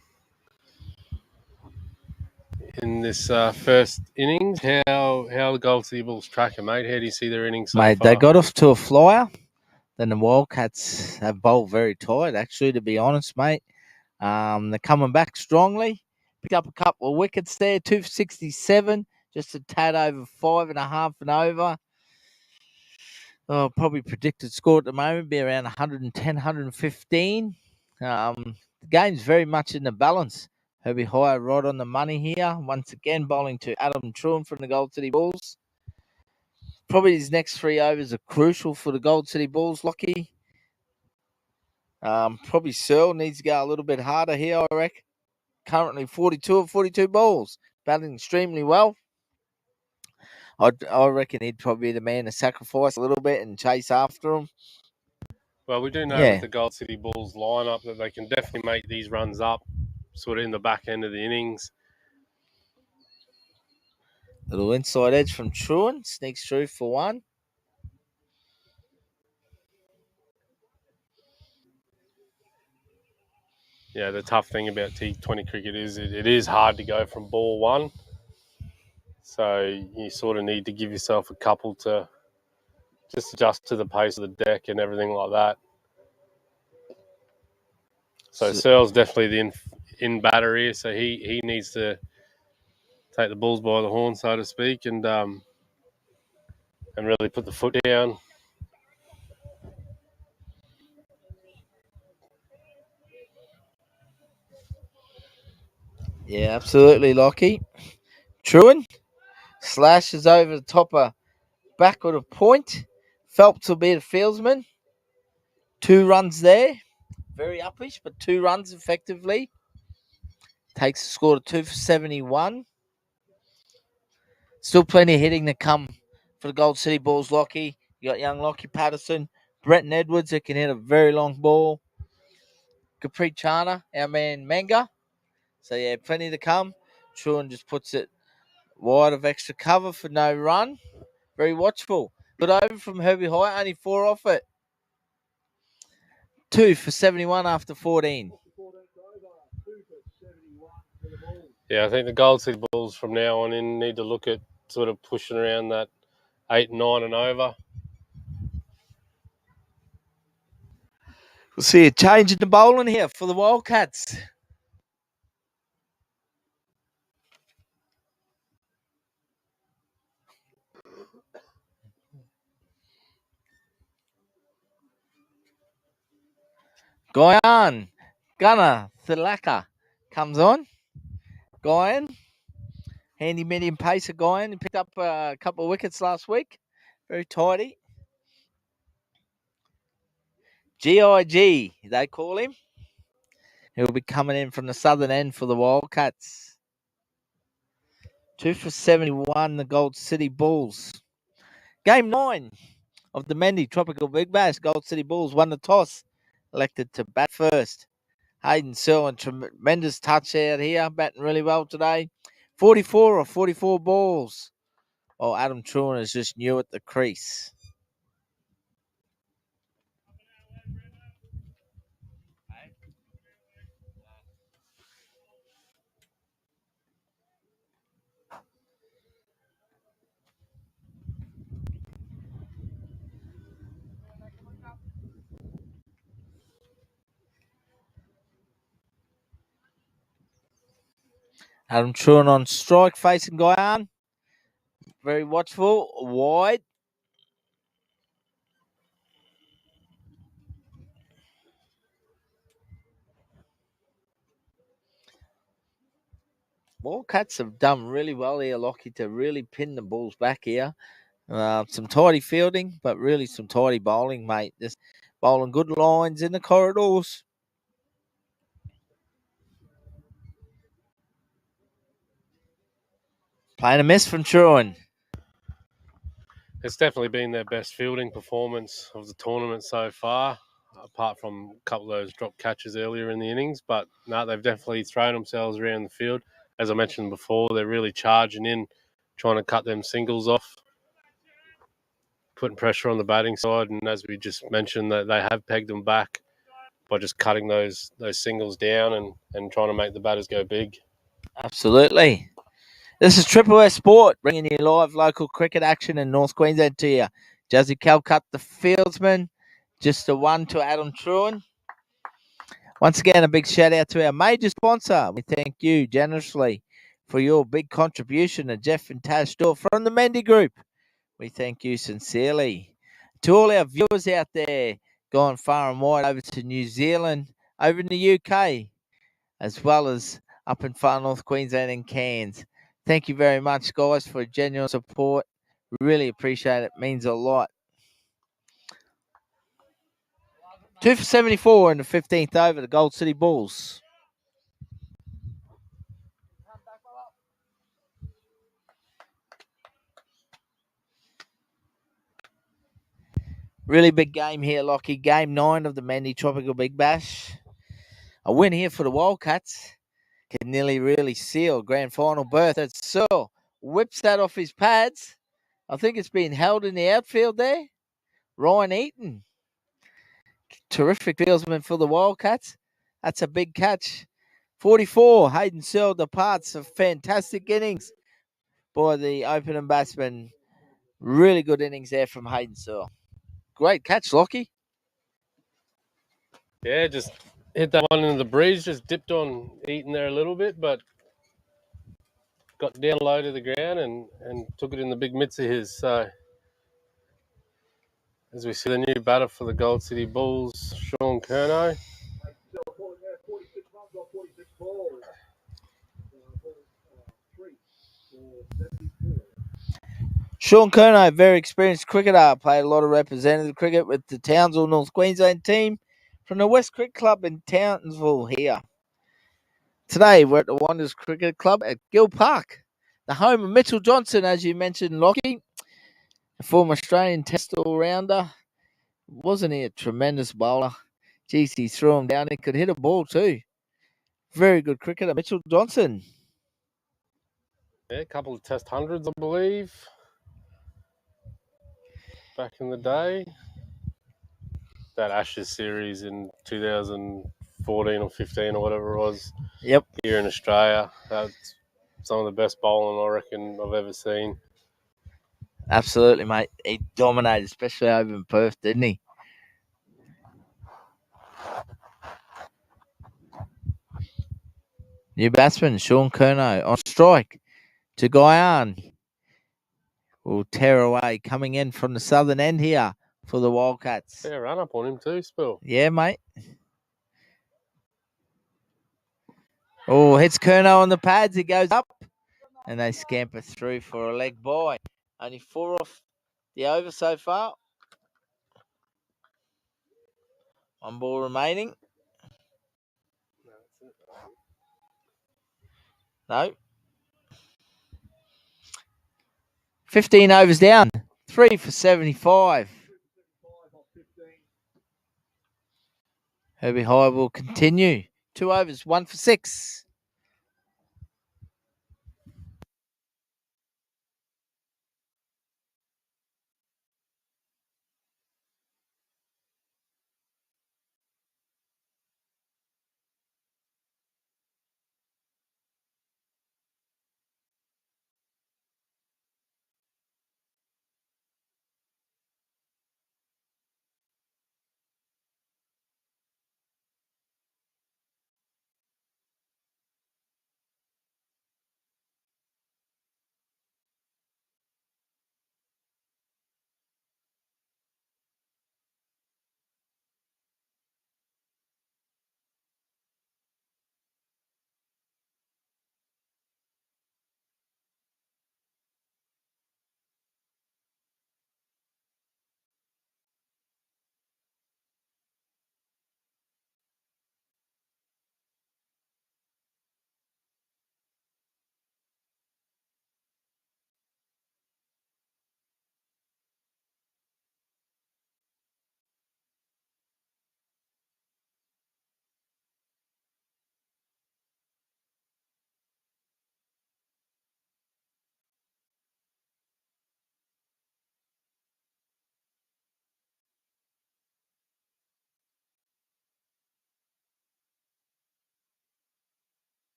In this first innings, how the Gold City Bulls tracking, mate? How do you see their innings so Mate, far? they got off to a flyer. Then the Wildcats have bowled very tight, actually, to be honest, mate. They're coming back strongly. Picked up a couple of wickets there, 2 for 67, just a tad over 5.5 and over. Oh, probably predicted score at the moment be around 110, 115. The game's very much in the balance. Herbie Hire right on the money here. Once again, bowling to Adam Truant from the Gold City Bulls. Probably his next 3 overs are crucial for the Gold City Bulls, Lockie. Probably Searle needs to go a little bit harder here, I reckon. Currently 42 of 42 balls, batting extremely well. I reckon he'd probably be the man to sacrifice a little bit and chase after him. Well, we do know with the Gold City Bulls lineup that they can definitely make these runs up, sort of in the back end of the innings. Little inside edge from Truan, sneaks through for one. Yeah, the tough thing about T20 cricket is it is hard to go from ball one. So you sort of need to give yourself a couple to just adjust to the pace of the deck and everything like that. So Searle's definitely the in batter here, so he needs to take the Bulls by the horn, so to speak, and really put the foot down. Yeah, absolutely, Lockie. Truan slashes over the top of backward of point. Phelps will be the fieldsman. 2 runs there. Very uppish, but 2 runs effectively. Takes the score to 2 for 71. Still plenty of hitting to come for the Gold City Bulls, Lockie. You got young Lockie Patterson, Bretton Edwards that can hit a very long ball. Capri Chana, our man Manga. So yeah, plenty to come. Truan just puts it wide of extra cover for no run. Very watchful. Good over from Herbie High, only 4 off it. 2 for 71 after 14. Yeah, I think the Gold City Bulls from now on in need to look at sort of pushing around that 8, 9 and over. We'll see a change in the bowling here for the Wildcats. Guyan, Gunner, Thilaka comes on. Guyan, handy medium pacer Guyan. He picked up a couple of wickets last week. Very tidy. GIG, they call him. He'll be coming in from the southern end for the Wildcats. 2 for 71, the Gold City Bulls. Game 9 of the Mendi Tropical Big Bash. Gold City Bulls won the toss, elected to bat first. Hayden Searle, a tremendous touch out here, batting really well today. 44 of 44 balls. Oh, Adam Truan is just new at the crease. Adam Truan on strike, facing Guyan. Very watchful, wide. Wildcats have done really well here, Lockie, to really pin the Bulls back here. Some tidy fielding, but really some tidy bowling, mate. Just bowling good lines in the corridors. Playing a miss from Truan. It's definitely been their best fielding performance of the tournament so far, apart from a couple of those drop catches earlier in the innings. But no, they've definitely thrown themselves around the field. As I mentioned before, they're really charging in, trying to cut them singles off, putting pressure on the batting side. And as we just mentioned, that they have pegged them back by just cutting those singles down and trying to make the batters go big. Absolutely. This is Triple S Sport, bringing you live local cricket action in North Queensland to you. Jazzy Calcutt, the fieldsman, just a 1 to Adam Truan. Once again, a big shout out to our major sponsor. We thank you generously for your big contribution to Jeff and Taz Store from the Mendi Group. We thank you sincerely. To all our viewers out there, going far and wide over to New Zealand, over in the UK, as well as up in far North Queensland and Cairns. Thank you very much, guys, for genuine support. We really appreciate it. It means a lot. 2 for 74 in the 15th over, the Gold City Bulls. Really big game here, Lockie. Game 9 of the Mendi Tropical Big Bash. A win here for the Wildcats can nearly really seal grand final berth. It's Searle whips that off his pads. I think it's been held in the outfield there. Ryan Eaton. Terrific fieldsman for the Wildcats. That's a big catch. 44, Hayden Searle departs. A fantastic innings by the opening batsman. Really good innings there from Hayden Searle. Great catch, Lockie. Yeah, just hit that one into the breeze, just dipped on Eaton there a little bit, but got down low to the ground and took it in the big mitts of his. So, as we see the new batter for the Gold City Bulls, Sean Curnow. 46 runs off 46 balls. Three for 74. Sean Curnow, very experienced cricketer, played a lot of representative cricket with the Townsville North Queensland team from the West Cricket Club in Townsville here. Today, we're at the Wanderers Cricket Club at Gill Park, the home of Mitchell Johnson, as you mentioned, Lockie, a former Australian Test all-rounder. Wasn't he a tremendous bowler? Geez, he threw him down. He could hit a ball too. Very good cricketer, Mitchell Johnson. Yeah, a couple of Test hundreds, I believe, back in the day. That Ashes series in 2014 or 15 or whatever it was. Yep. Here in Australia. That's some of the best bowling I reckon I've ever seen. Absolutely, mate. He dominated, especially over in Perth, didn't he? New batsman, Sean Curnow on strike to Guyan. Will tear away, coming in from the southern end here for the Wildcats. Fair run up on him too, Spill. Yeah, mate. Oh, hits Curnow on the pads. He goes up, and they scamper through for a leg bye. Only 4 off the over so far. 1 ball remaining. No. 15 overs down. 3 for 75. Herbie High will continue. 2 overs, 1 for 6.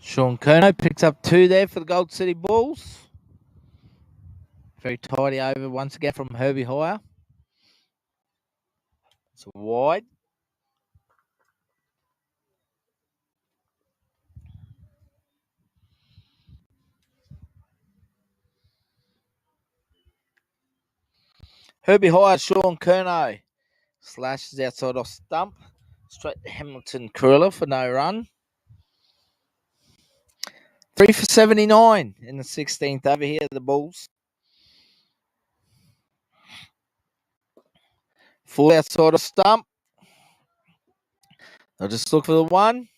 Sean Curnow picks up 2 there for the Gold City Bulls. Very tidy over once again from Herbie Hoyer. It's wide. Herbie Hoyer, Sean Curnow. Slashes outside off stump. Straight to Hamilton Kurilla for no run. 3 for 79 in the 16th over here, the Bulls. Full outside of stump. I'll just look for the one.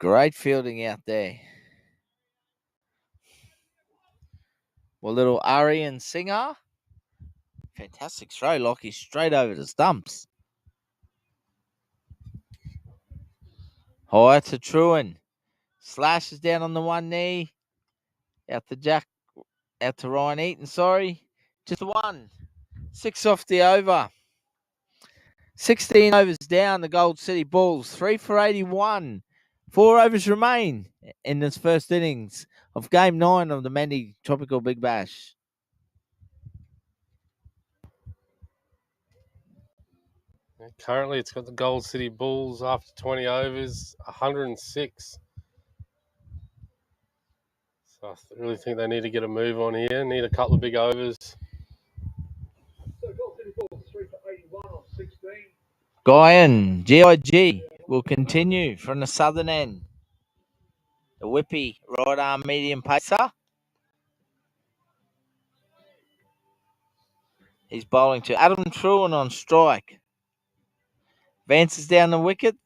Great fielding out there. Well, little Ari and Singer. Fantastic throw, Lockie, straight over the stumps. High to Truan. Slashes down on the one knee. Out to Ryan Eaton, sorry. Just one. 6 off the over. 16 overs down, the Gold City Bulls. 3 for 81. 4 overs remain in this first innings of Game 9 of the Mendi Tropical Big Bash. Currently, it's got the Gold City Bulls after 20 overs, 106. So I really think they need to get a move on here. Need a couple of big overs. So Gold City Bulls 3 for 81 on 16. Guyan, GIG will continue from the southern end. The whippy right arm medium pacer. He's bowling to Adam Truan on strike. Vances down the wicket.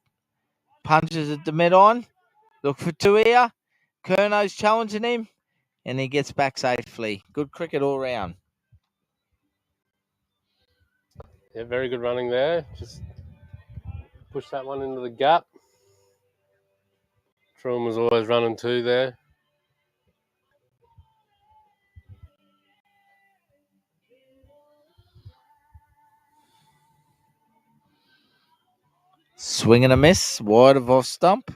Punches at the mid-on. Look for two here. Kerno's challenging him. And he gets back safely. Good cricket all round. Yeah, very good running there. Just push that one into the gap. Truman was always running too there. Swing and a miss. Wide of off stump.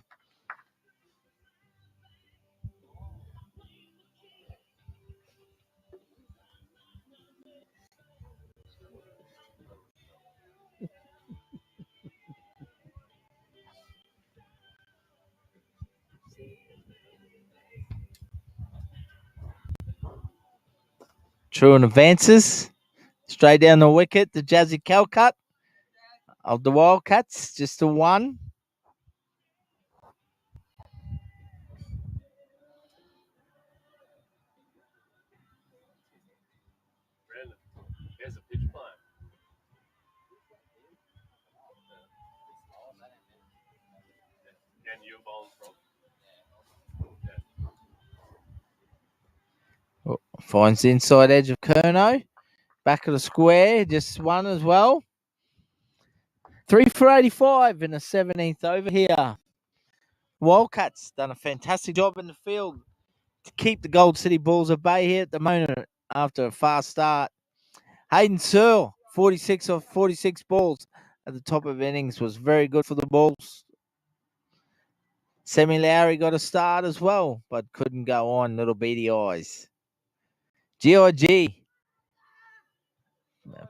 Truan advances. Straight down the wicket. The Jazzy Calcut of the Wildcats. Just a one. There's a pitch plan. And you're bowling from. Finds the inside edge of Kerno. Back of the square. Just one as well. 3 for 85 in the 17th over here. Wildcats done a fantastic job in the field to keep the Gold City Bulls at bay here at the moment after a fast start. Hayden Searle, 46 of 46 balls at the top of innings, was very good for the Bulls. Semi Lowry got a start as well, but couldn't go on. Little beady eyes. GIG.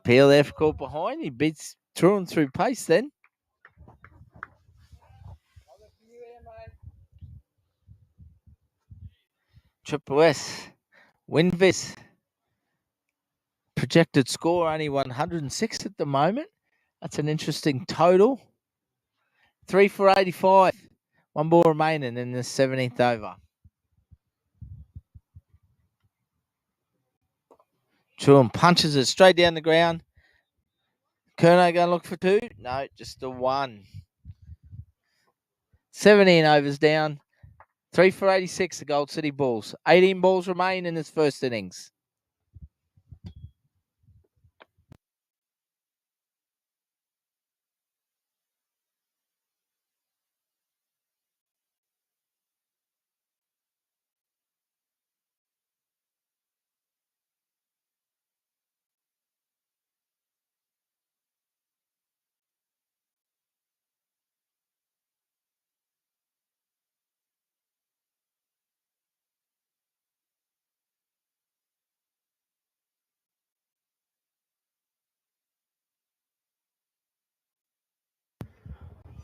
Peel there for caught behind. He beats Truan through pace then. Triple S. Winvis. Projected score only 106 at the moment. That's an interesting total. 3 for 85. One ball remaining in the 17th over. Truan punches it straight down the ground. Kerno going to look for two? No, just a one. 17 overs down. 3 for 86, the Gold City Bulls. 18 balls remain in this first innings.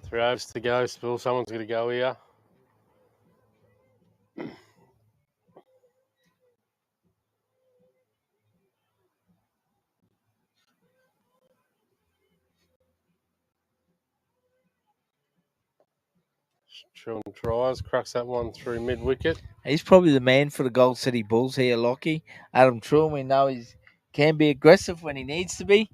Three overs to go still. Someone's going to go here. Truman tries, cracks that one through mid-wicket. He's probably the man for the Gold City Bulls here, Lockie. Adam Truan, we know he can be aggressive when he needs to be.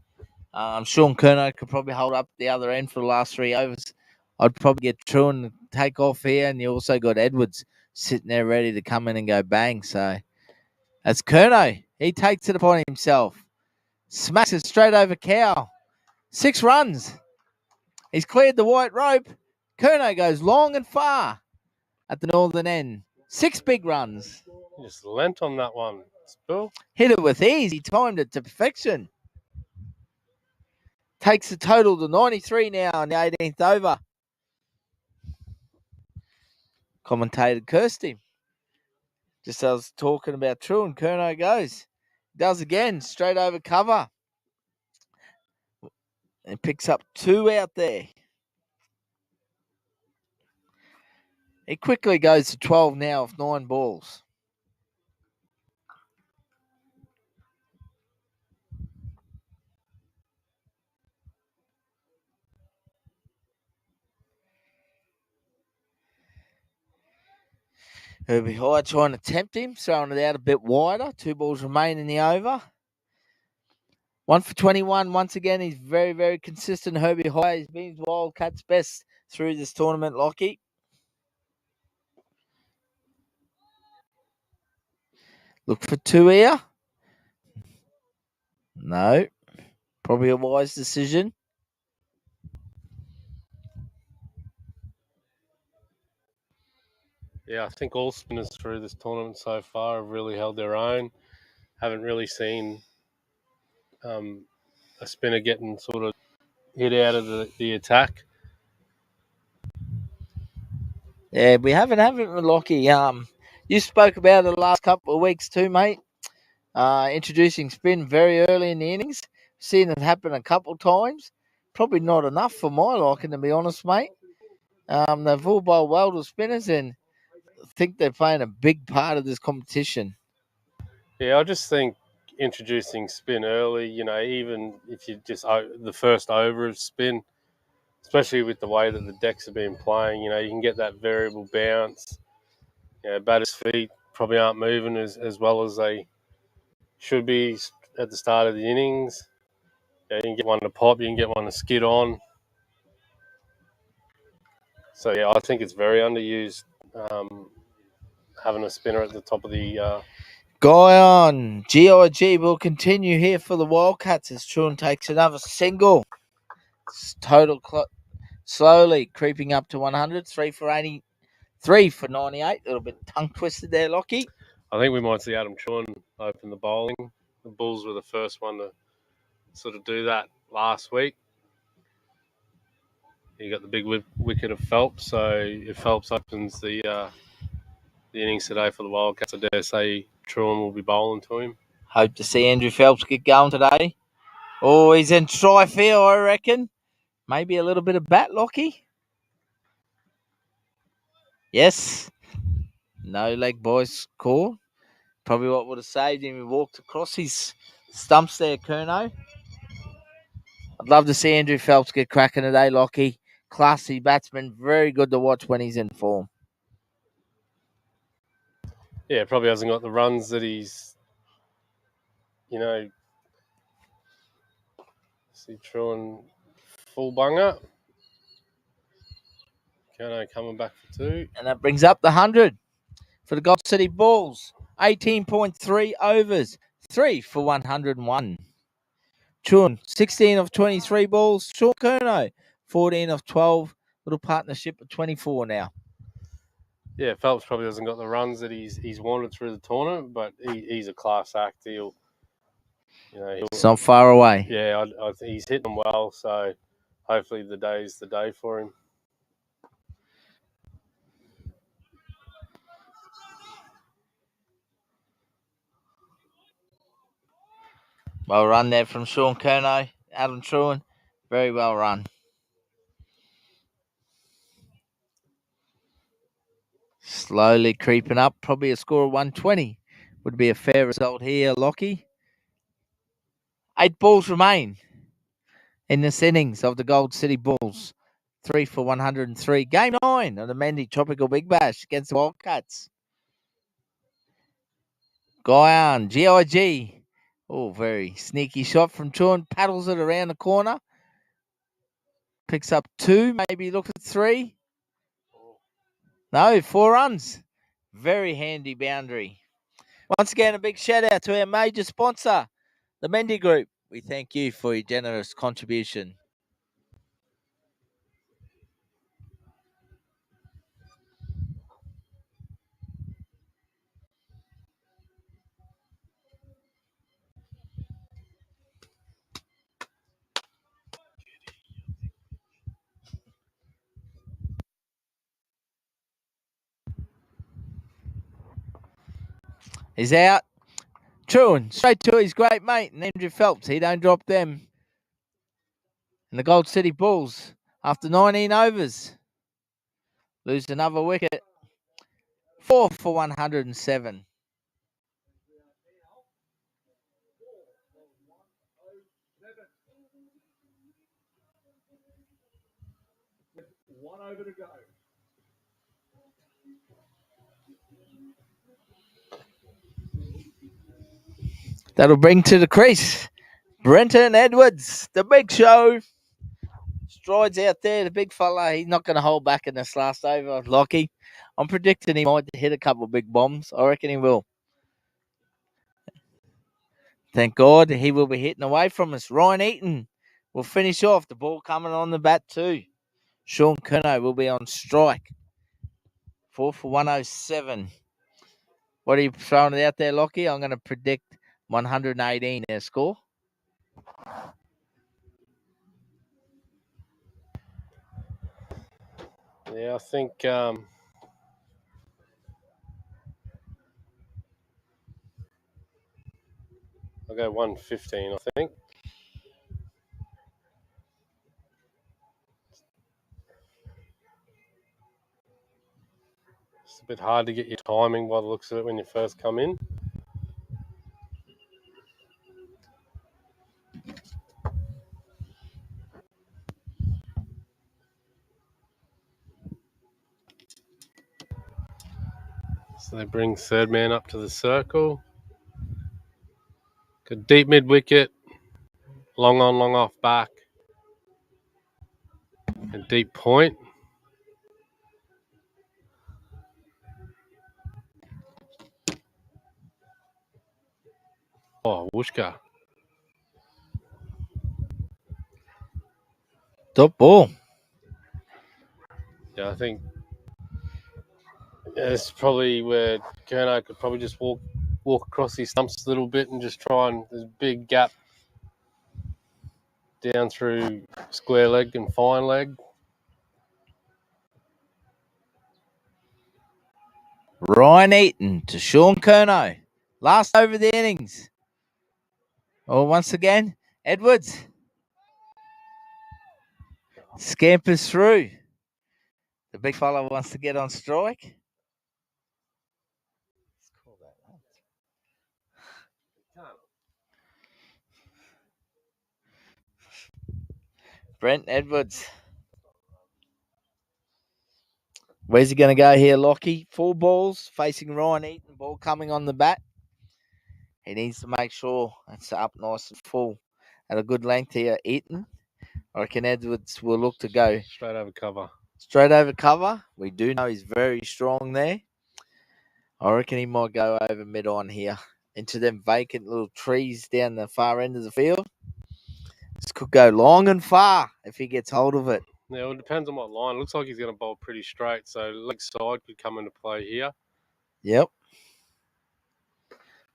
Sean Kerno could probably hold up the other end for the last 3 overs. I'd probably get Truan to take off here, and you also got Edwards sitting there ready to come in and go bang. So that's Kerno. He takes it upon himself. Smacks it straight over Cow. 6 runs. He's cleared the white rope. Kerno goes long and far at the northern end. 6 big runs. He just lent on that one. Spill. Hit it with ease. He timed it to perfection. Takes the total to 93 now in the 18th over. Commentator cursed him. Just as I was talking about True, and Kerno goes. Does again, straight over cover. And picks up 2 out there. He quickly goes to 12 now with 9 balls. Herbie High trying to tempt him, throwing it out a bit wider. 2 balls remain in the over. 1 for 21. Once again, he's very, very consistent. Herbie High has been Wildcats' best through this tournament, Lockie. Look for 2 here. No. Probably a wise decision. Yeah, I think all spinners through this tournament so far have really held their own. Haven't really seen a spinner getting sort of hit out of the attack. Yeah, we haven't we, Lockie? You spoke about it the last couple of weeks too, mate. Introducing spin very early in the innings. Seen it happen a couple of times. Probably not enough for my liking, to be honest, mate. They've all bowled well to spinners, and I think they're playing a big part of this competition. Yeah, I just think introducing spin early, even if you just the first over of spin, especially with the way that the decks have been playing, you can get that variable bounce. Batters' feet probably aren't moving as well as they should be at the start of the innings. You can get one to pop, you can get one to skid on. So, I think it's very underused having a spinner at the top of the... Guy on. GIG will continue here for the Wildcats as Truan takes another single. Total slowly creeping up to 100. 3 for 80. 3 for 98. A little bit tongue twisted there, Lockie. I think we might see Adam Truan open the bowling. The Bulls were the first one to sort of do that last week. He got the big wicket of Phelps, so if Phelps opens the innings today for the Wildcats, I dare say Truan will be bowling to him. Hope to see Andrew Phelps get going today. Oh, he's in try field, I reckon. Maybe a little bit of bat, Lockie. Yes. No leg boys call. Probably what would have saved him. He walked across his stumps there, Kerno. I'd love to see Andrew Phelps get cracking today, Lockie. Classy batsman. Very good to watch when he's in form. Yeah, probably hasn't got the runs that he's, see Truan full bunger. Kerno coming back for 2. And that brings up the 100 for the Gold City Bulls. 18.3 overs. 3 for 101. Truan, 16 of 23 balls. Sean Kerno, 14 of 12. Little partnership of 24 now. Yeah, Phelps probably hasn't got the runs that he's wanted through the tournament, but he's a class act. He'll it's not far away. Yeah, I think he's hitting them well, so hopefully the day's the day for him. Well run there from Sean Kerno. Adam Truan, very well run. Slowly creeping up. Probably a score of 120 would be a fair result here, Lockie. 8 balls remain in this innings of the Gold City Bulls. 3 for 103. Game 9 of the Mendi Tropical Big Bash against the Wildcats. Guyan, GIG Oh, very sneaky shot from Chun. Paddles it around the corner. Picks up 2, maybe look at 3. No, 4 runs. Very handy boundary. Once again, a big shout out to our major sponsor, the Mendi Group. We thank you for your generous contribution. He's out. Truant straight to his great mate, Andrew Phelps. He don't drop them. And the Gold City Bulls, after 19 overs, lose another wicket. 4 for 107. One over to go. That'll bring to the crease Brenton Edwards, the big show. Strides out there, the big fella. He's not going to hold back in this last over, Lockie. I'm predicting he might hit a couple of big bombs. I reckon he will. Thank God he will be hitting away from us. Ryan Eaton will finish off. The ball coming on the bat too. Sean Curnow will be on strike. 4 for 107. What are you throwing it out there, Lockie? I'm going to predict 118 their score. Yeah, I think I'll go 115, I think. It's a bit hard to get your timing by the looks of it when you first come in. So they bring third man up to the circle. Good deep mid wicket. Long on, long off back. And deep point. Oh, Wooshka. Top ball. Yeah, I think it's probably where Kerno could probably just walk across his stumps a little bit and just try and there's a big gap down through square leg and fine leg. Ryan Eaton to Sean Curnow. Last over the innings. Oh, once again, Edwards scampers through. The big fella wants to get on strike. Brent Edwards. Where's he going to go here, Lockie? 4 balls facing Ryan Eaton. Ball coming on the bat. He needs to make sure it's up nice and full at a good length here. Eaton. I reckon Edwards will look to go Straight over cover. Straight over cover. We do know he's very strong there. I reckon he might go over mid-on here into them vacant little trees down the far end of the field. This could go long and far if he gets hold of it. Yeah, well, it depends on what line. It looks like he's going to bowl pretty straight, so leg side could come into play here. Yep.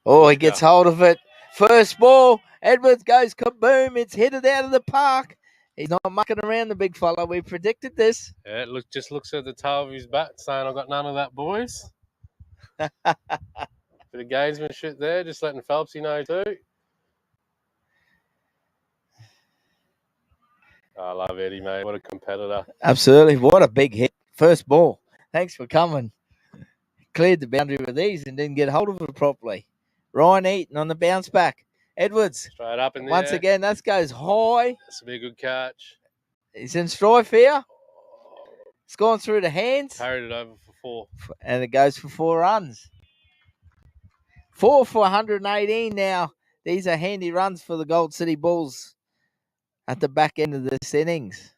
Oh, he gets hold of it. First ball. Edwards goes kaboom. It's hit it out of the park. He's not mucking around, the big fella. We predicted this. Yeah, it just looks at the tail of his bat saying, I've got none of that, boys. Bit of gamesmanship there, just letting Phelpsy know too. I love Eddie, mate. What a competitor. Absolutely. What a big hit. First ball. Thanks for coming. Cleared the boundary with these and didn't get hold of it properly. Ryan Eaton on the bounce back. Edwards. Straight up in there. Once again, that goes high. That's a big good catch. He's in strife here. It's gone through the hands. Carried it over for 4. And it goes for 4 runs. 4 for 118 now. These are handy runs for the Gold City Bulls at the back end of this innings.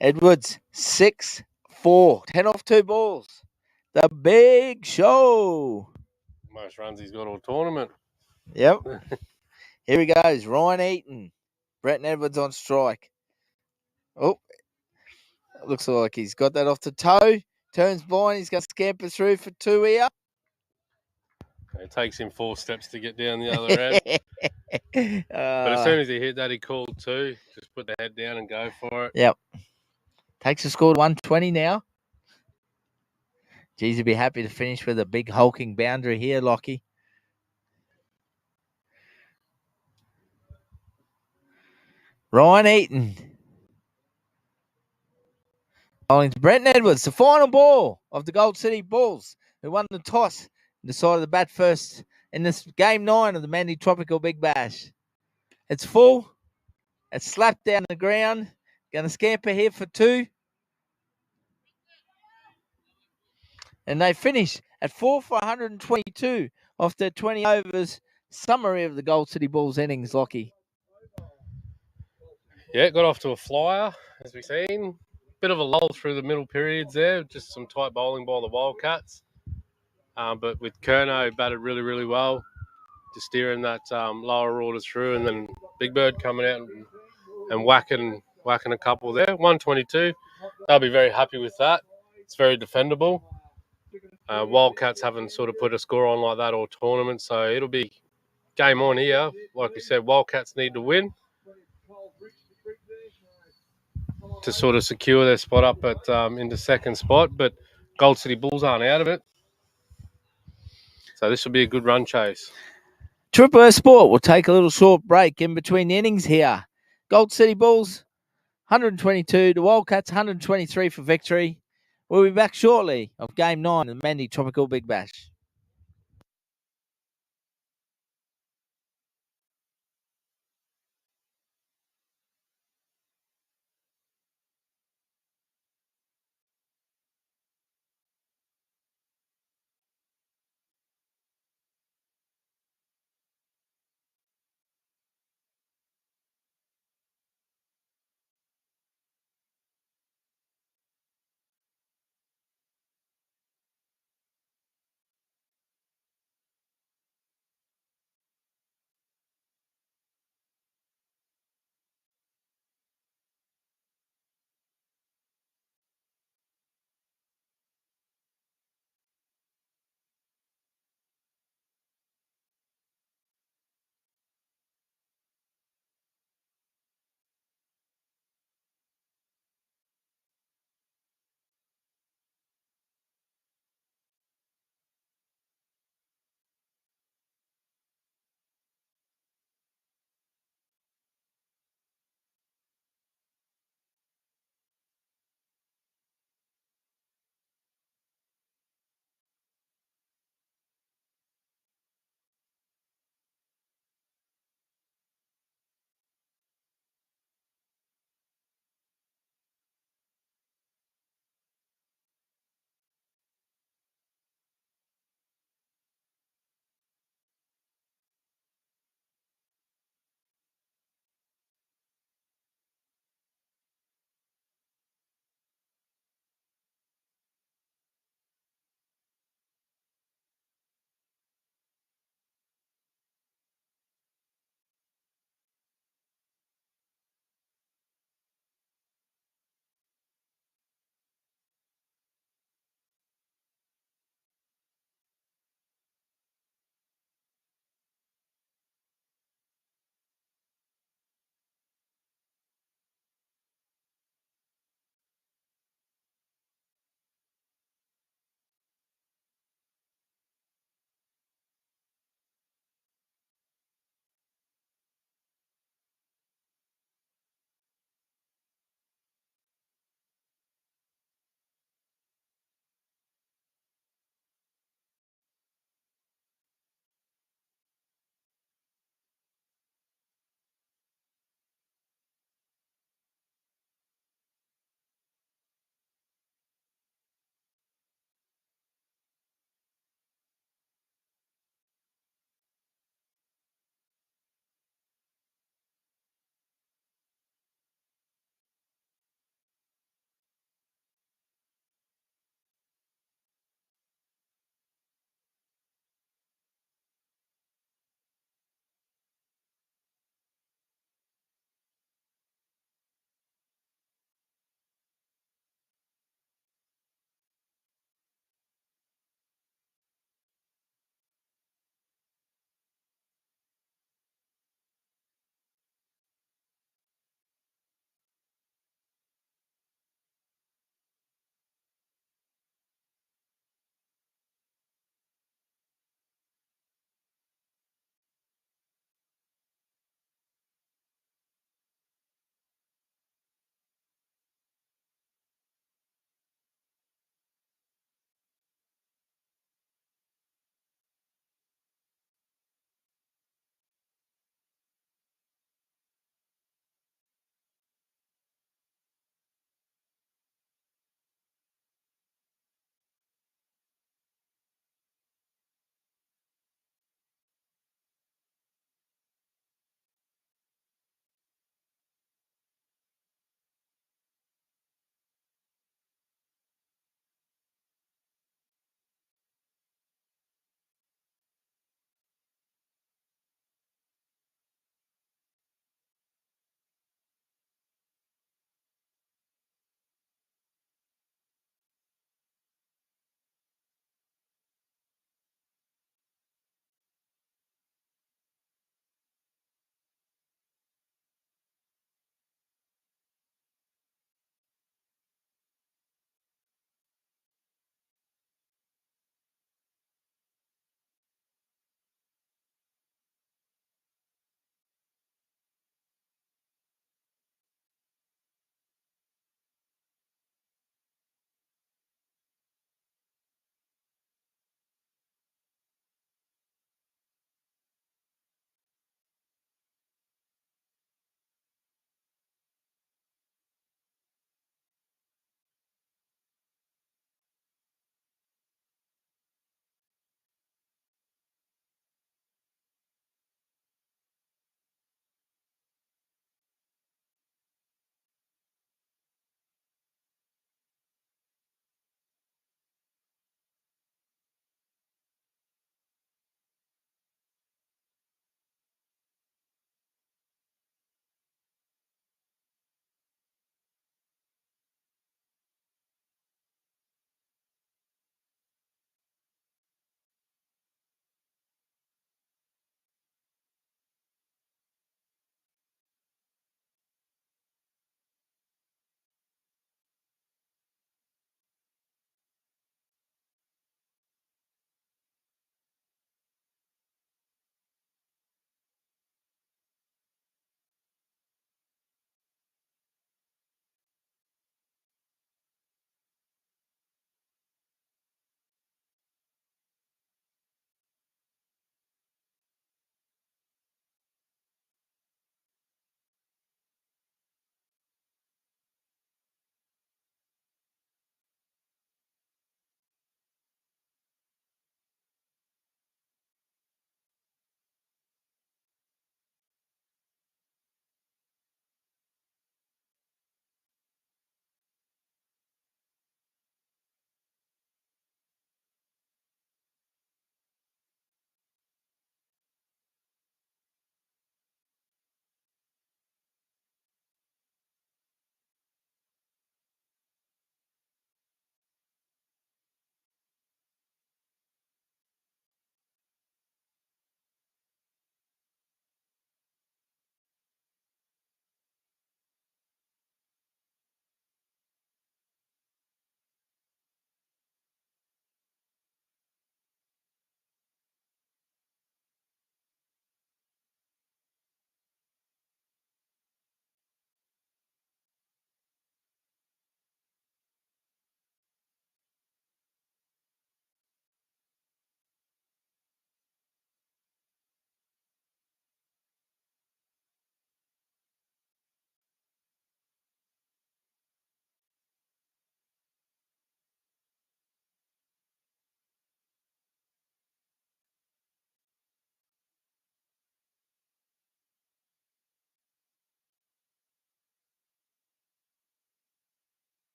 Edwards, 6-4. 10 off 2 balls. The big show. Most runs he's got all tournament. Yep. Here he goes. Ryan Eaton. Brett Edwards on strike. Oh, looks like he's got that off the toe. Turns blind. He's going to scamper through for 2 here. It takes him 4 steps to get down the other end. But as soon as he hit that, he called 2. Just put the head down and go for it. Yep. Takes the score to 120 now. Geez, he'd be happy to finish with a big hulking boundary here, Lockie. Ryan Eaton. Bowling to Brett Edwards, the final ball of the Gold City Bulls, who won the toss and decided to bat first in this game 9 of the Mendi Tropical Big Bash. It's full. It's slapped down the ground. Going to scamper here for 2. And they finish at 4 for 122 after 20 overs. Summary of the Gold City Bulls innings, Lockie. Yeah, got off to a flyer, as we've seen. Bit of a lull through the middle periods there, just some tight bowling by the Wildcats. But with Kerno batted really, really well, just steering that lower order through, and then Big Bird coming out and whacking a couple there. 122. They'll be very happy with that. It's very defendable. Wildcats haven't sort of put a score on like that all tournament, so it'll be game on here. Like we said, Wildcats need to win to sort of secure their spot up at into second spot, but Gold City Bulls aren't out of it. So this will be a good run chase. Triple S Sport will take a little short break in between the innings here. Gold City Bulls, 122. The Wildcats, 123 for victory. We'll be back shortly of Game 9 of the Mendi Tropical Big Bash.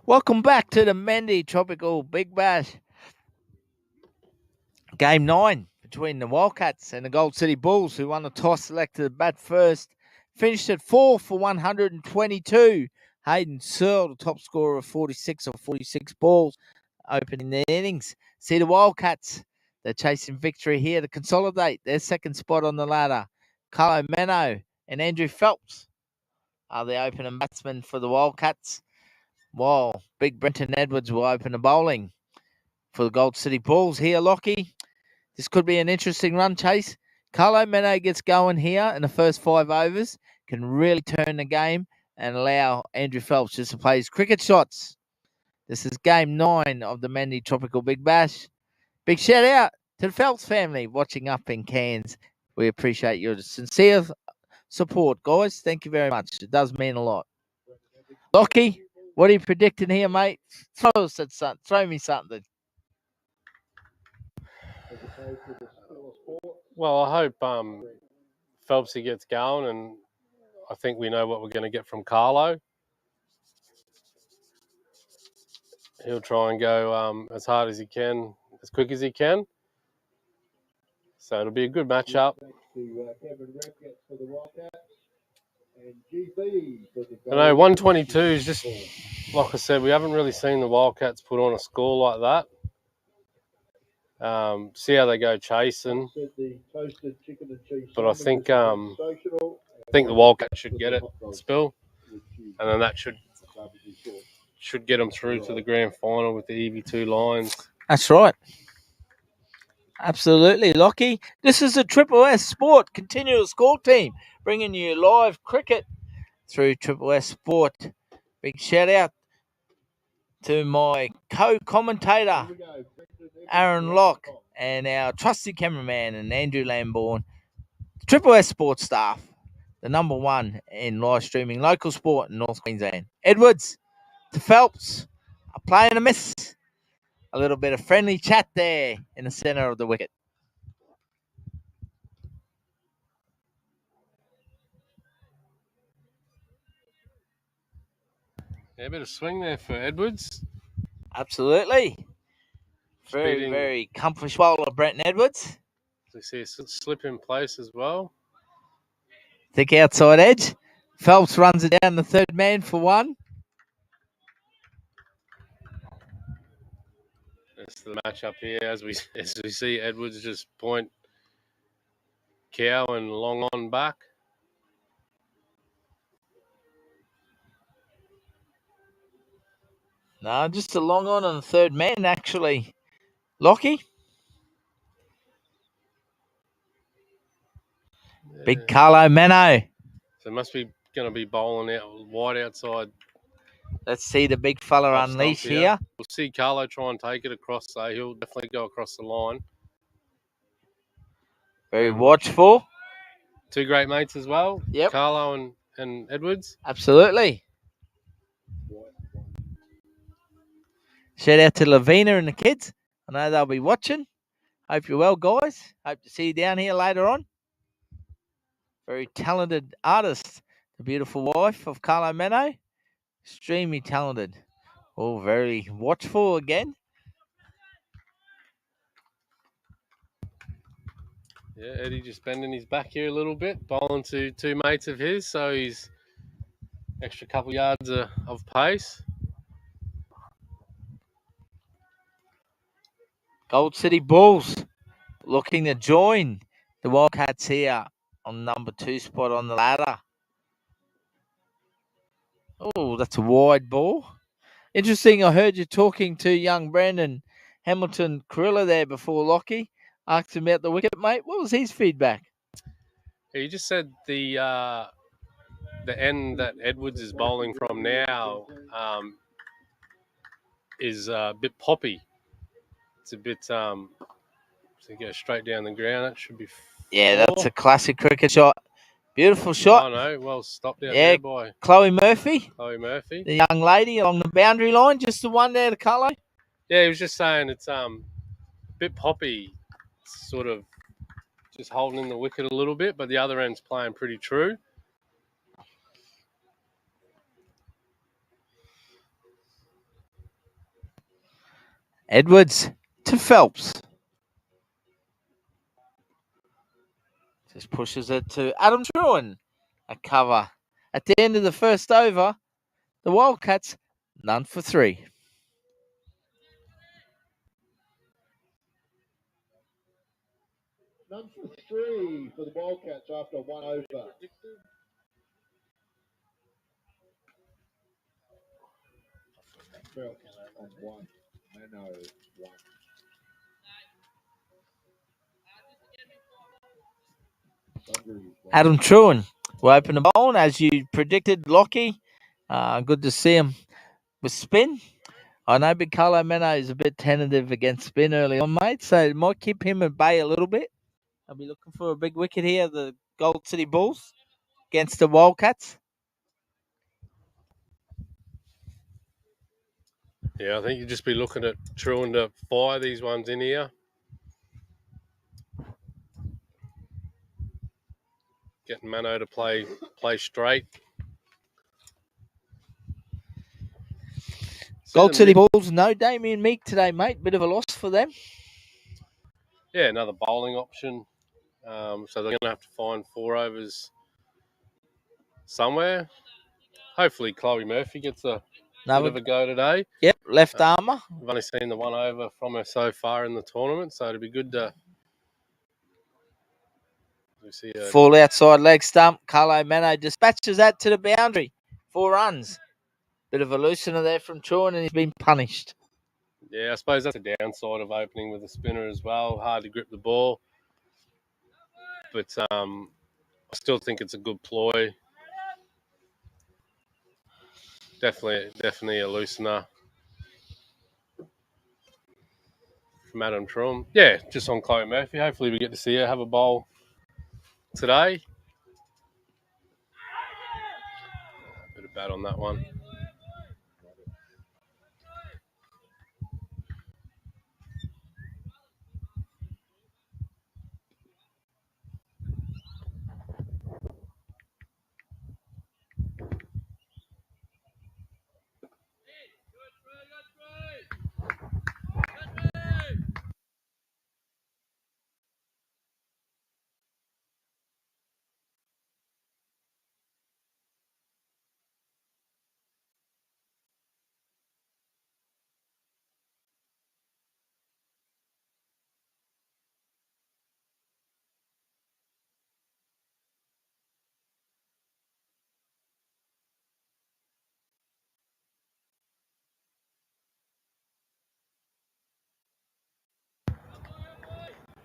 Welcome back to the Mendi Tropical Big Bash. Game 9 between the Wildcats and the Gold City Bulls, who won the toss, selected to bat first. Finished at 4 for 122. Hayden Searle, the top scorer of 46 balls, opening their innings. See the Wildcats, they're chasing victory here to consolidate their second spot on the ladder. Carlo Meno and Andrew Phelps are the opening batsmen for the Wildcats, while Big Brenton Edwards will open the bowling for the Gold City Bulls here, Lockie. This could be an interesting run chase. Carlo Meno gets going here in the first 5 overs, can really turn the game and allow Andrew Phelps just to play his cricket shots. This is game 9 of the Mendi Tropical Big Bash. Big shout out to the Phelps family watching up in Cairns. We appreciate your sincere support, guys. Thank you very much. It does mean a lot. Lockie, what are you predicting here, mate? Throw me something. Well, I hope Phelpsy gets going, and I think we know what we're going to get from Carlo. He'll try and go as hard as he can, as quick as he can. So it'll be a good matchup. I know 122 is just, like I said, we haven't really seen the Wildcats put on a score like that. See how they go chasing. But I think the Wildcats should get it, Spill, and then that should get them through to the grand final with the EV2 Lions. That's right. Absolutely, Lockie. This is a Triple S Sport continuous call team, bringing you live cricket through Triple S Sport. Big shout out to my co-commentator, Aaron Locke, and our trusty cameraman, and Andrew Lambourne. Triple S Sport staff, the number 1 in live streaming local sport in North Queensland. Edwards to Phelps, a play and a miss. A little bit of friendly chat there in the centre of the wicket. Yeah, a bit of swing there for Edwards. Absolutely. Very comfy swallow, Brenton Edwards. We see a slip in place as well. Thick outside edge. Phelps runs it down the third man for 1. That's the matchup here as we see Edwards just point cow and long on back. No, just a long on the third man, actually. Lockie. Yeah. Big Carlo Meno. So it must be going to be bowling out wide outside. Let's see the big fella unleash here. We'll see Carlo try and take it across. So he'll definitely go across the line. Very watchful. 2 great mates as well. Yep. Carlo and Edwards. Absolutely. Shout out to Lavina and the kids. I know they'll be watching. Hope you're well, guys. Hope to see you down here later on. Very talented artist. The beautiful wife of Carlo Meno. Extremely talented. Oh, very watchful again. Yeah, Eddie just bending his back here a little bit, bowling to 2 mates of his, so he's extra couple yards of pace. Gold City Bulls looking to join the Wildcats here on number 2 spot on the ladder. Oh, that's a wide ball. Interesting, I heard you talking to young Brandon Hamilton Carilla there before, Lockie. Asked him about the wicket, mate. What was his feedback? He just said the end that Edwards is bowling from now is a bit poppy. It's a bit to go straight down the ground. That should be 4. Yeah, that's a classic cricket shot. Beautiful shot. Oh, no. Well stopped out there by Chloe Murphy. The young lady along the boundary line. Just the one there to Carlo. Yeah, he was just saying it's a bit poppy. It's sort of just holding in the wicket a little bit, but the other end's playing pretty true. Edwards to Phelps. Just pushes it to Adam Truan. A cover. At the end of the first over, the Wildcats, none for 3. None for 3 for the Wildcats after 1 over. Phelps on 1. Meno 1. Adam Truan will open the bowl, and as you predicted, Lockie. Good to see him with spin. I know Big Carlo Meno is a bit tentative against spin early on, mate, so it might keep him at bay a little bit. I'll be looking for a big wicket here, the Gold City Bulls against the Wildcats. Yeah, I think you'd just be looking at Truan to fire these ones in here. Getting Mano to play straight. Gold City Bulls, no Damien Meek today, mate. Bit of a loss for them. Yeah, another bowling option. So they're going to have to find 4 overs somewhere. Hopefully Chloe Murphy gets a bit of a go today. Yep, left armour. We've only seen the 1 over from her so far in the tournament, so it'd be good to see her. Full outside leg stump. Carlo Mano dispatches that to the boundary. 4 runs. Bit of a loosener there from Truan, and he's been punished. Yeah, I suppose that's a downside of opening with a spinner as well. Hard to grip the ball. But I still think it's a good ploy. Definitely a loosener from Adam Truan. Yeah, just on Chloe Murphy. Hopefully we get to see her have a bowl today. Bit of bat on that one.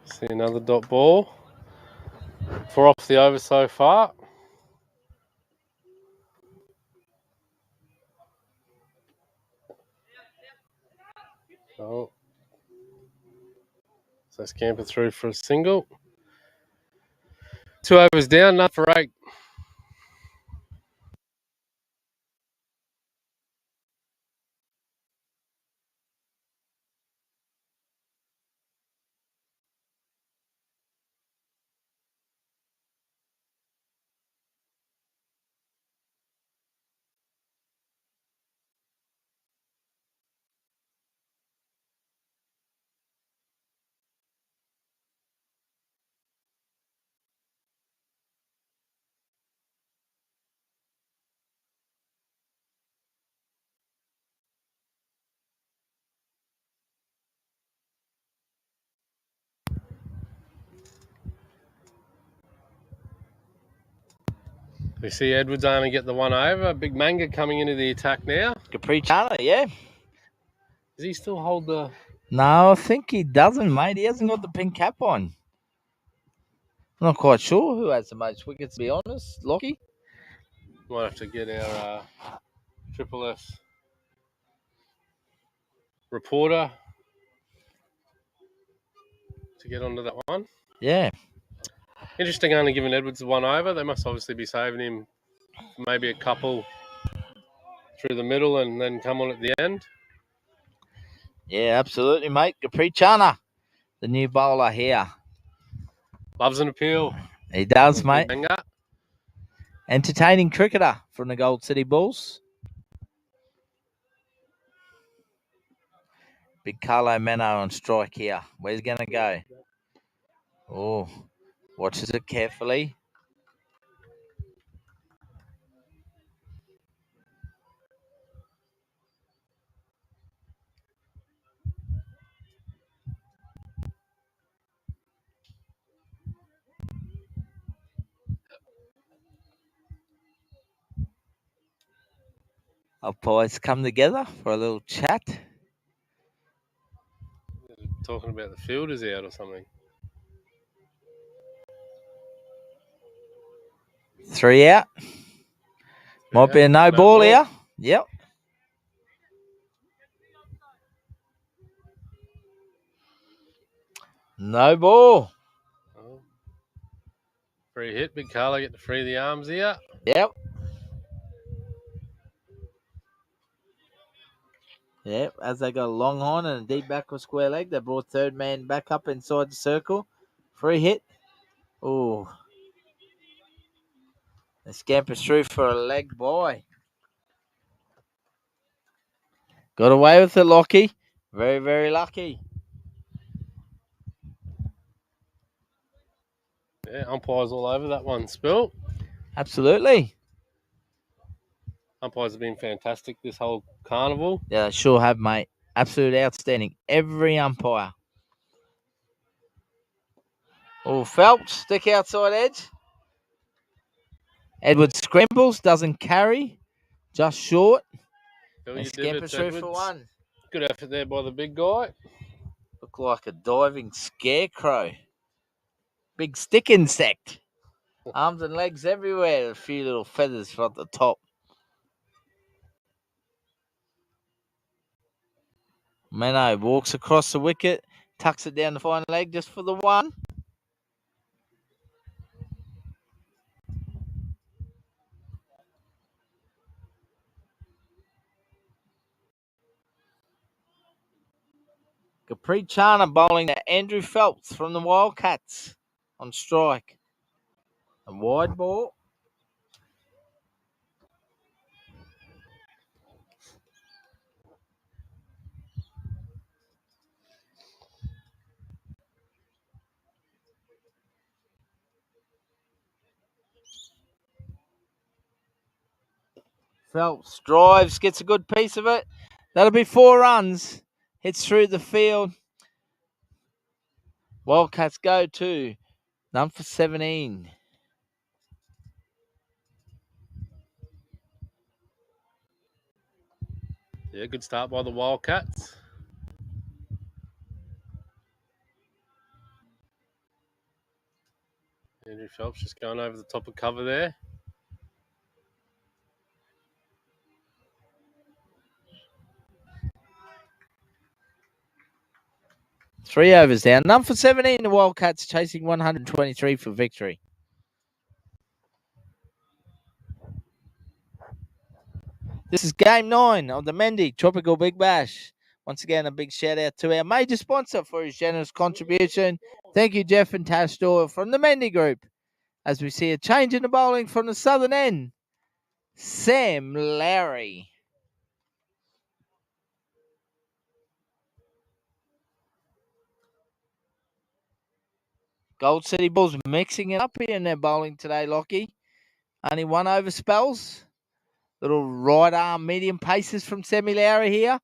See another dot ball. 4 off the over so far. Oh. So Scamper through for a single. 2 overs down, none for 8. We see Edwards only get the 1 over. Big Manga coming into the attack now. Capricciano, yeah. Does he still hold the... No, I think he doesn't, mate. He hasn't got the pink cap on. I'm not quite sure who has the most wickets, to be honest. Lockie? Might have to get our Triple S reporter to get onto that one. Yeah. Interesting, only giving Edwards the 1 over. They must obviously be saving him maybe a couple through the middle and then come on at the end. Yeah, absolutely, mate. Capricciano, the new bowler here. Loves an appeal. He does, mate. Manga. Entertaining cricketer from the Gold City Bulls. Big Carlo Mano on strike here. Where's he going to go? Oh, watches it carefully. Umpires come together for a little chat. Talking about the fielders out or something. 3 out. Might be a no ball here. Yep. No ball. Oh. Free hit. Big Carlo get to free the arms here. Yep. Yep. As they got a long on and a deep backward square leg, they brought third man back up inside the circle. Free hit. Oh. They scampers through for a leg by. Got away with it, Lockie. Very, very lucky. Yeah, umpires all over that one, Spill. Absolutely. Umpires have been fantastic this whole carnival. Yeah, they sure have, mate. Absolute outstanding. Every umpire. Oh, Phelps, stick outside edge. Edwards scrambles, doesn't carry. Just short. Fill And your scampers divots, through Edwards. for one. Good effort there by the big guy. Look like a diving scarecrow. Big stick insect. Arms and legs everywhere. A few little feathers from the top. Mano walks across the wicket, tucks it down the fine leg just for the one. Capri Chana bowling to Andrew Phelps from the Wildcats on strike. A wide ball. Phelps drives, gets a good piece of it. That'll be 4 runs. Hits through the field. Wildcats go to none for 17. Yeah, good start by the Wildcats. Andrew Phelps just going over the top of cover there. Three overs down. None for 17. The Wildcats chasing 123 for victory. This is game 9 of the Mendi Tropical Big Bash. Once again, a big shout out to our major sponsor for his generous contribution. Thank you, Jeff and Tash Doyle from the Mendi Group. As we see a change in the bowling from the southern end, Sam Lowry. Gold City Bulls mixing it up here in their bowling today, Lockie. Only 1 over spells. Little right arm medium paces from Sammy Lowry here.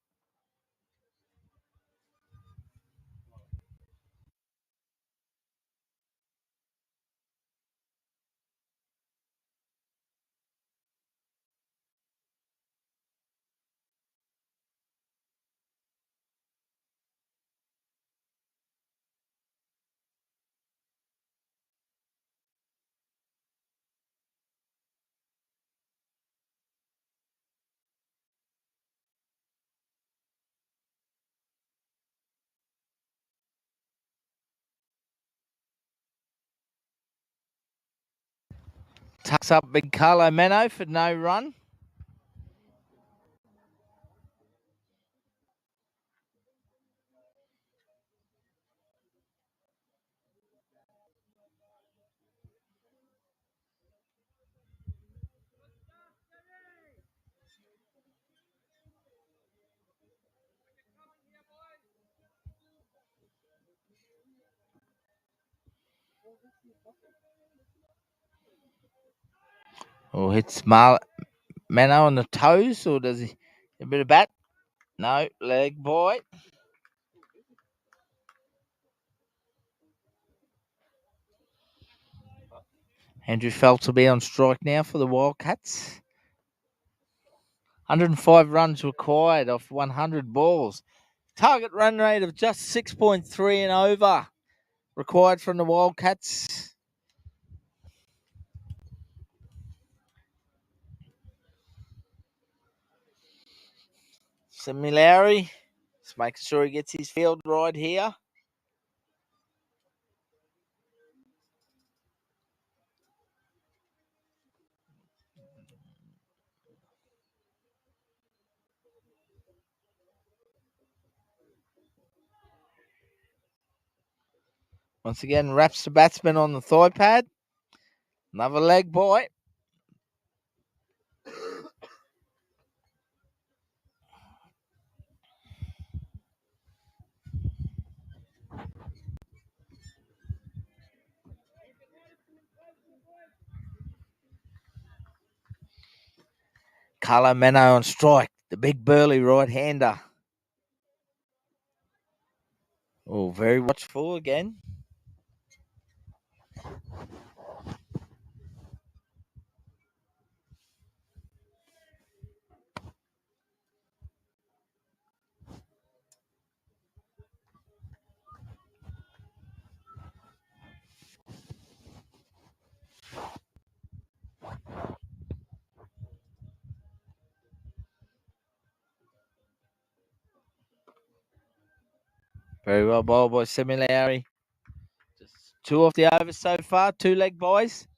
Tucks up big Carlo Mano for no run. Or hits Mano on the toes, or does he a bit of bat? No, leg boy. Andrew Phelps will be on strike now for the Wildcats. 105 runs required off 100 balls. Target run rate of just 6.3 and over required from the Wildcats. Similarity. Just making sure he gets his field right here. Once again, wraps the batsman on the thigh pad. Another leg boy. Carlo Mano on strike. The big burly right-hander. Oh, very watchful again. Very well bowled by Similarity. Just 2 off the over so far. 2 leg boys.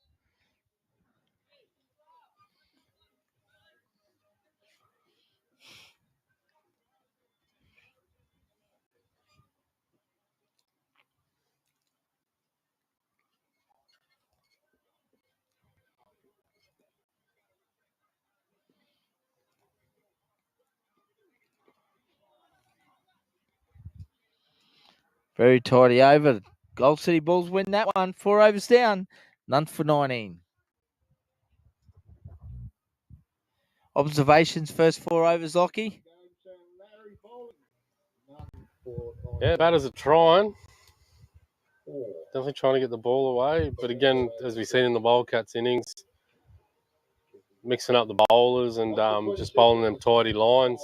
Very tidy over. Gold City Bulls win that one. 4 overs down. None for 19. Observations, first 4 overs, Lockie. Yeah, batters are trying. Definitely trying to get the ball away. But again, as we've seen in the Wildcats innings, mixing up the bowlers and just bowling them tidy lines.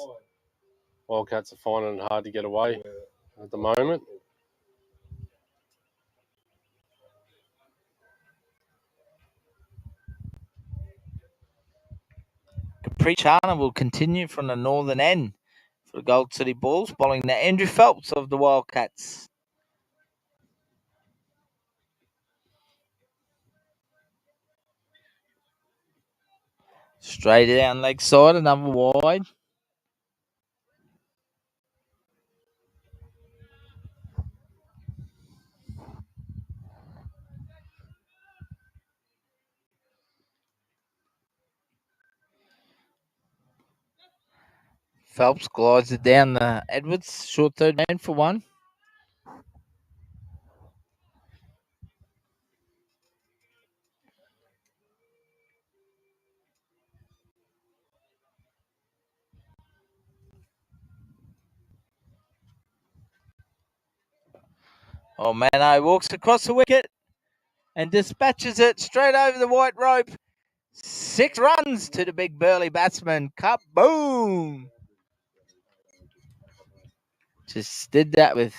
Wildcats are finding it hard to get away at the moment. Caprichana will continue from the northern end for the Gold City Bulls, bowling the Andrew Phelps of the Wildcats. Straight down leg side, another wide. Phelps glides it down the Edwards, short third man for 1. Oh, Mano walks across the wicket and dispatches it straight over the white rope. 6 runs to the big burly batsman. Kaboom! Just did that with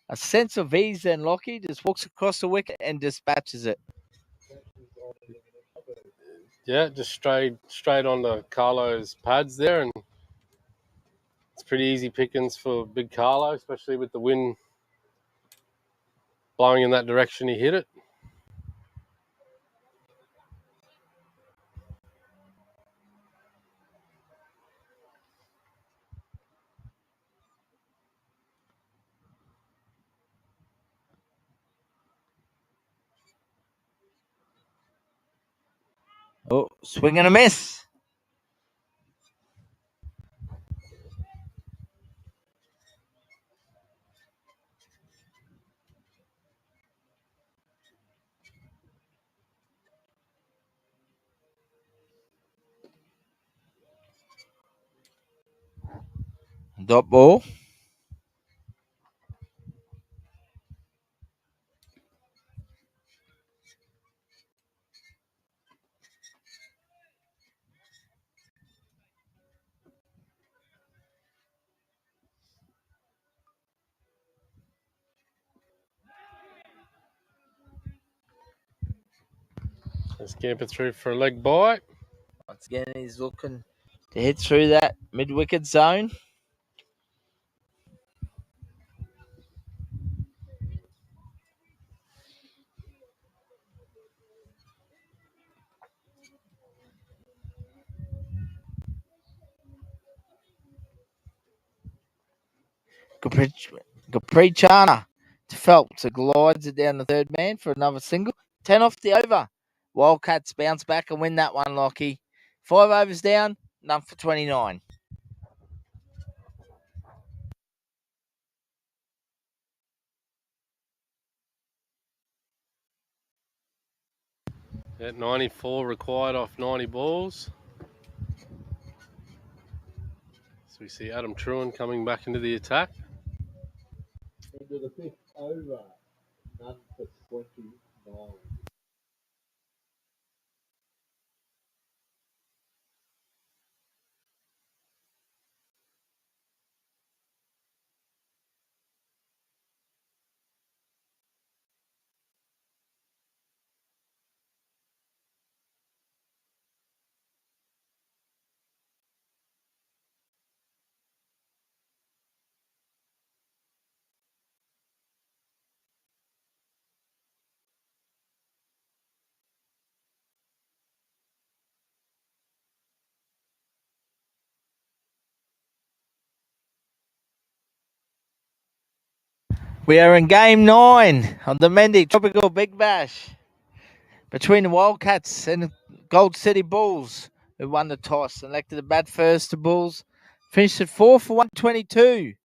a sense of ease then, Lockie. Just walks across the wicket and dispatches it. Yeah, just straight onto Carlo's pads there, and it's pretty easy pickings for big Carlo, especially with the wind blowing in that direction he hit it. Oh, swing and a miss. dot ball. Let's scamper through for a leg bite. Once again, he's looking to hit through that mid-wicket zone. Caprichana to Phelps. It glides it down the third man for another single. 10 off the over. Wildcats bounce back and win that one, Lockie. 5 overs down, none for 29. At 94 required off 90 balls. So we see Adam Truan coming back into the attack. Into the fifth over, none for 29. We are in game 9 of the Mendi Tropical Big Bash between the Wildcats and the Gold City Bulls, who won the toss, elected to bat first. The Bulls finished at 4 for 122.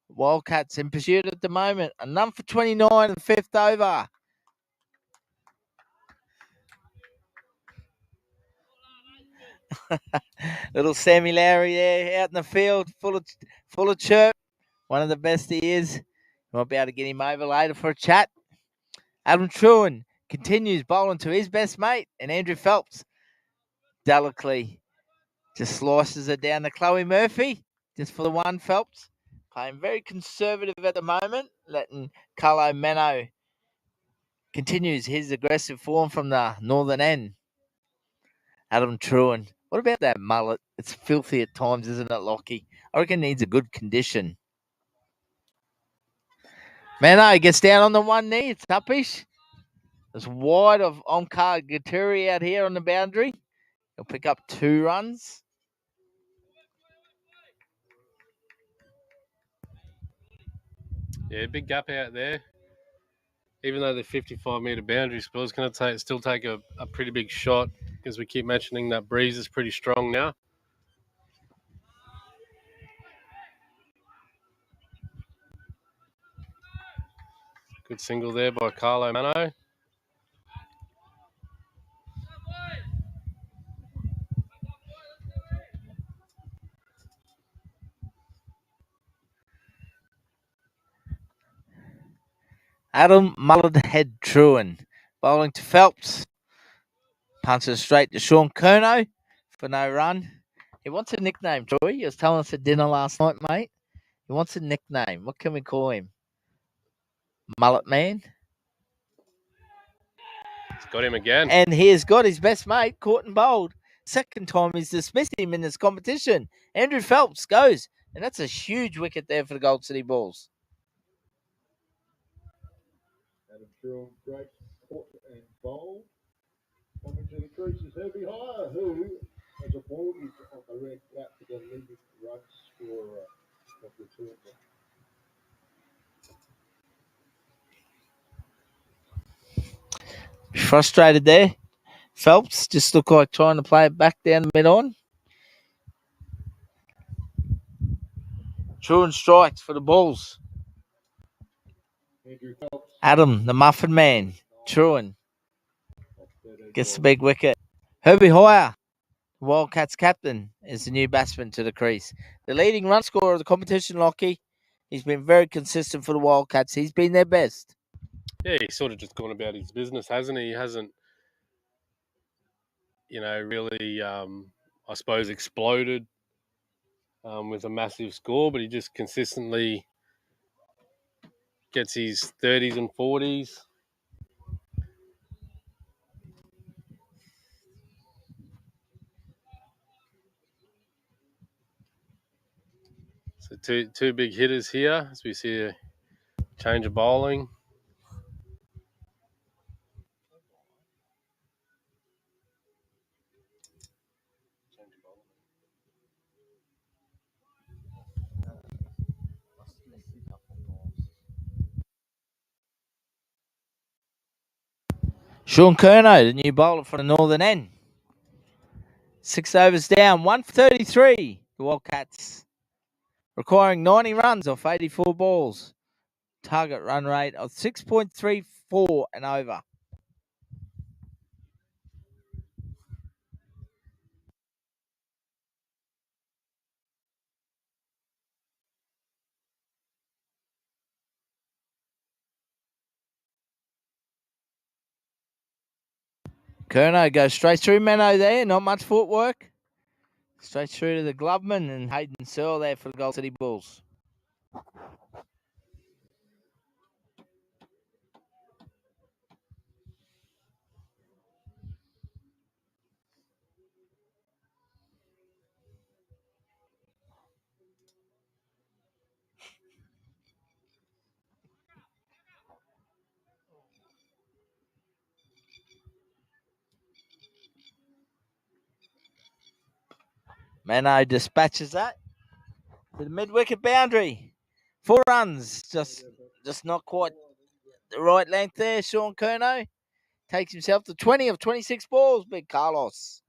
Wildcats in pursuit at the moment, a none for 29 in the fifth over. Little Sammy Lowry there out in the field, full of chirp. One of the best he is. Might be able to get him over later for a chat. Adam Truan continues bowling to his best mate, and Andrew Phelps delicately just slices it down to Chloe Murphy, just for the one. Phelps playing very conservative at the moment, letting Carlo Mano continues his aggressive form from the northern end. Adam Truan. What about that mullet? It's filthy at times, isn't it, Lockie? I reckon it needs a good condition. Mano gets down on the one knee. It's uppish. It's wide of Omkar Gaturi out here on the boundary. He'll pick up 2 runs. Yeah, big gap out there. Even though the 55-metre boundary spell is going to still take a pretty big shot, because we keep mentioning that breeze is pretty strong now. Good single there by Carlo Mano. Adam Mullethead Truan bowling to Phelps. Punches straight to Sean Kerno for no run. He wants a nickname, Troy. He was telling us at dinner last night, mate. He wants a nickname. What can we call him? Mullet Man? It's got him again. And he has got his best mate, caught and bowled. Second time he's dismissed him in this competition. Andrew Phelps goes. And that's a huge wicket there for the Gold City Bulls. Adam Truan breaks caught and bowl. Coming to the crease is Herbie Hire, who has a mortgage on the red cap for the leading run scorer of the tournament. Frustrated there. Phelps just looked like trying to play it back down the mid-on. Truan strikes for the Bulls. Andrew Phelps. Adam, the Muffin Man. Truan gets the big wicket. Herbie Hoyer Wildcats captain is the new batsman to the crease. The leading run scorer of the competition, Lockie. He's been very consistent for the Wildcats. He's been their best. Yeah, he's sort of just gone about his business, hasn't he? He hasn't, really, I suppose, exploded with a massive score, but he just consistently gets his 30s and 40s. So two big hitters here as we see a change of bowling. Sean Curnow, the new bowler from the northern end. 6 overs down, 1 for 33. The Wildcats requiring 90 runs off 84 balls. Target run rate of 6.34 and over. Curnow goes straight through Menno there, not much footwork. Straight through to the Gloveman and Hayden Searle there for the Gold City Bulls. Menno dispatches that to the mid-wicket boundary. 4 runs, just not quite the right length there. Sean Curnow takes himself to 20 of 26 balls, big Carlos.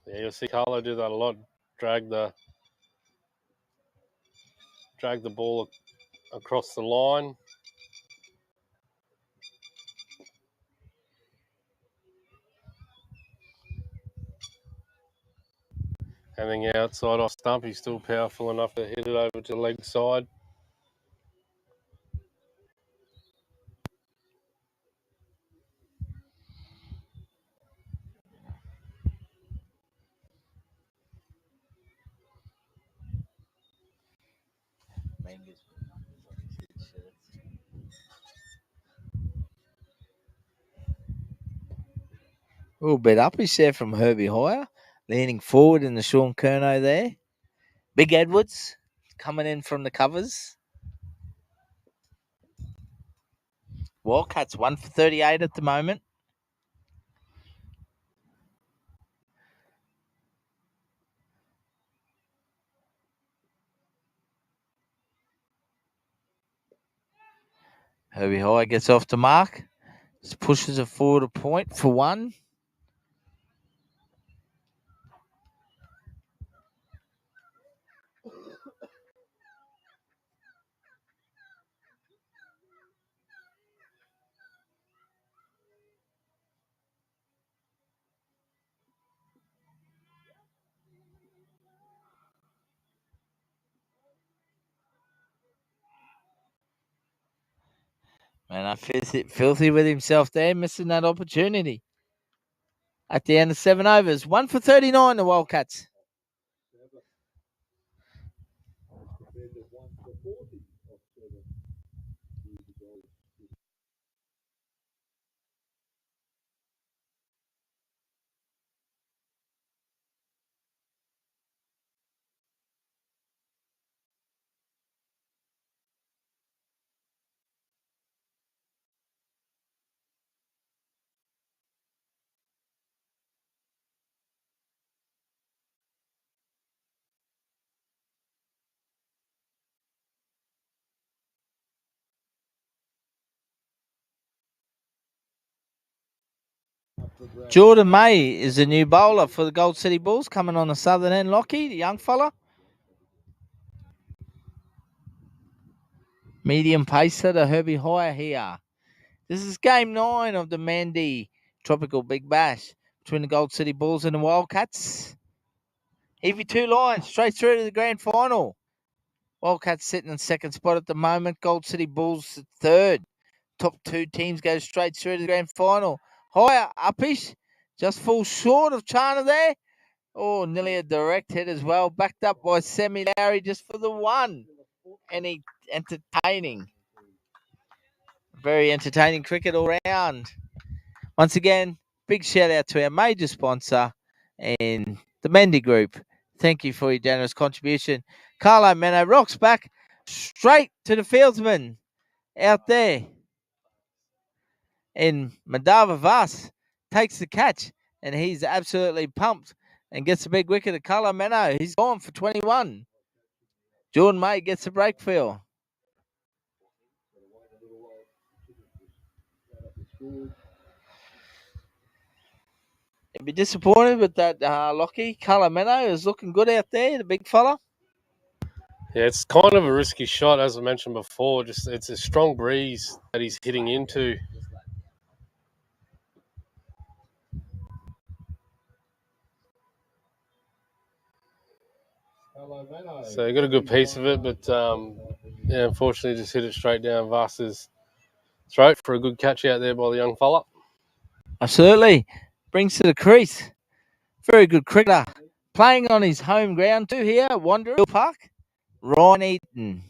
Yeah, you'll see Carlo do that a lot. Drag the ball across the line. Having outside off stump, he's still powerful enough to hit it over to the leg side. A little bit uppish there from Herbie Hoyer, leaning forward in the Sean Curnow there. Big Edwards coming in from the covers. Wildcats 1 for 38 at the moment. Herbie Hoyer gets off the mark. Just pushes it forward a point for 1. Man, I filthy with himself there, missing that opportunity. At the end of 7 overs, 1 for 39, the Wildcats. Jordan May is the new bowler for the Gold City Bulls, coming on the southern end. Lockie, the young fella. Medium pacer to Herbie Hoyer here. This is game 9 of the Mendi Tropical Big Bash between the Gold City Bulls and the Wildcats. Evie 2 Lions straight through to the grand final. Wildcats sitting in second spot at the moment. Gold City Bulls third. Top 2 teams go straight through to the grand final. Hoyer, uppish, just falls short of Chana there. Oh, nearly a direct hit as well. Backed up by Semi Lowry just for the one. Any entertaining. Very entertaining cricket all round. Once again, big shout out to our major sponsor and the Mendi Group. Thank you for your generous contribution. Carlo Meno rocks back straight to the fieldsman out there. And Madava Vas takes the catch, and he's absolutely pumped and gets a big wicket at Carlo Meno. He's gone for 21. Jordan May gets the break field. You'd be disappointed with that, Lockie. Carlo Meno is looking good out there, the big fella. Yeah, it's kind of a risky shot, as I mentioned before. Just it's a strong breeze that he's hitting into. So he got a good piece of it, but yeah, unfortunately just hit it straight down Vass's throat for a good catch out there by the young fella. Absolutely. Brings to the crease. Very good cricketer. Playing on his home ground too here, Wanderers Park. Ryan Eaton.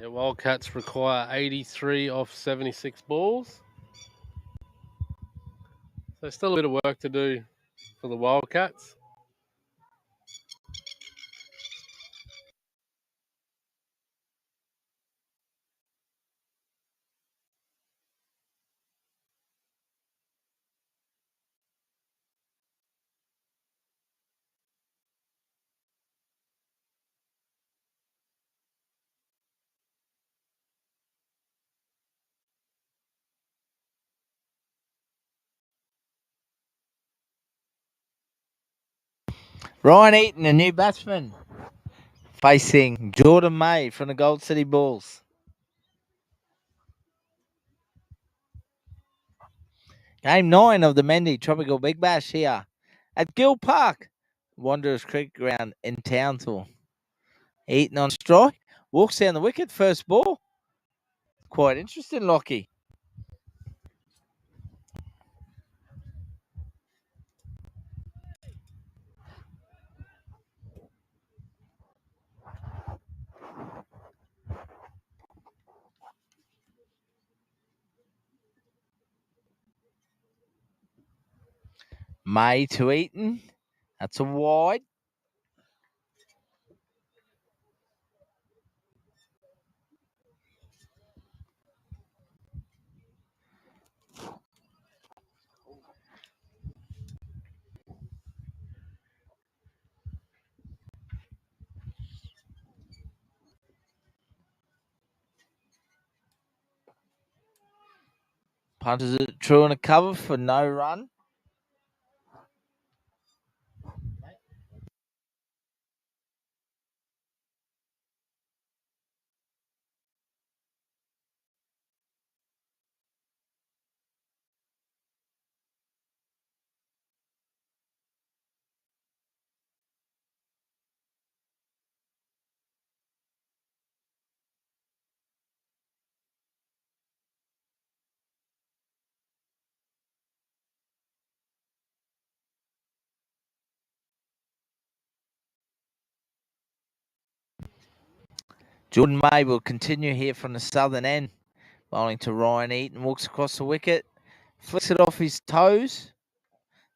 Yeah, Wildcats require 83 off 76 balls. So still a bit of work to do for the Wildcats. Ryan Eaton, a new batsman. Facing Jordan May from the Gold City Bulls. Game 9 of the Mendi Tropical Big Bash here at Gill Park, Wanderers Cricket Ground in Townsville. Eaton on strike, walks down the wicket, first ball. Quite interesting, Lockie. May to Eaton. That's a wide. Punches it true in a cover for no run. Jordan May will continue here from the southern end. Bowling to Ryan Eaton, walks across the wicket, flicks it off his toes.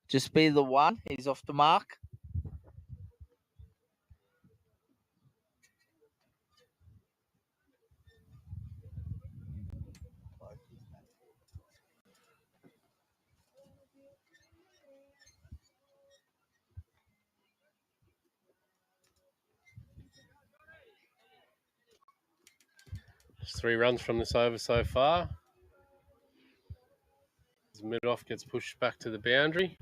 Just be the one. He's off the mark. Just 3 runs from this over so far. As mid-off gets pushed back to the boundary.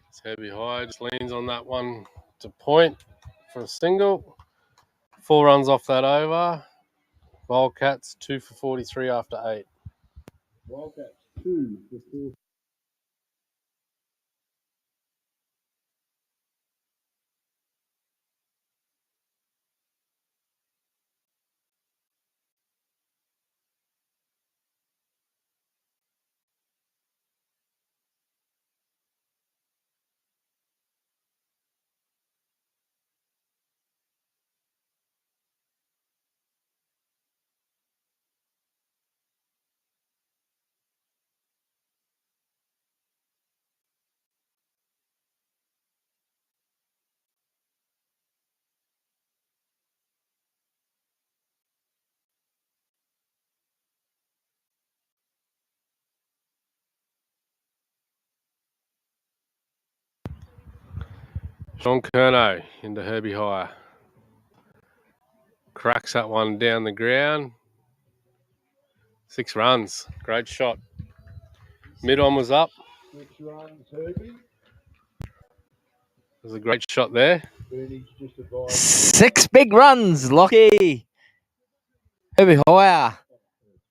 It's Herbie high, just leans on that one to point for a single. 4 runs off that over. Wildcats 2 for 43 after 8. Wildcats 2 for 4. Sean Curnow into Herbie high. Cracks that one down the ground. 6 runs. Great shot. Mid-on was up. 6 runs, Herbie. There's a great shot there. Bernie's just advised. 6 big runs, Lockie. Herbie Hoyer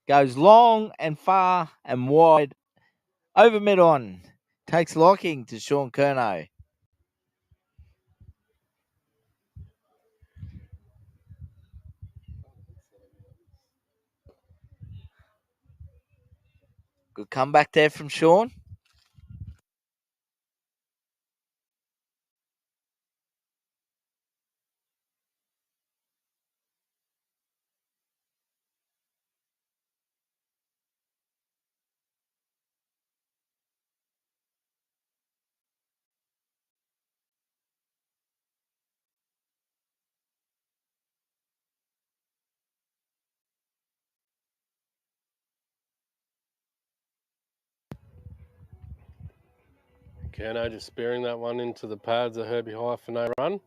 goes long and far and wide over mid-on. Takes locking to Sean Curnow. Good comeback there from Sean. Curnow just spearing that one into the pads of Herbie high for no run.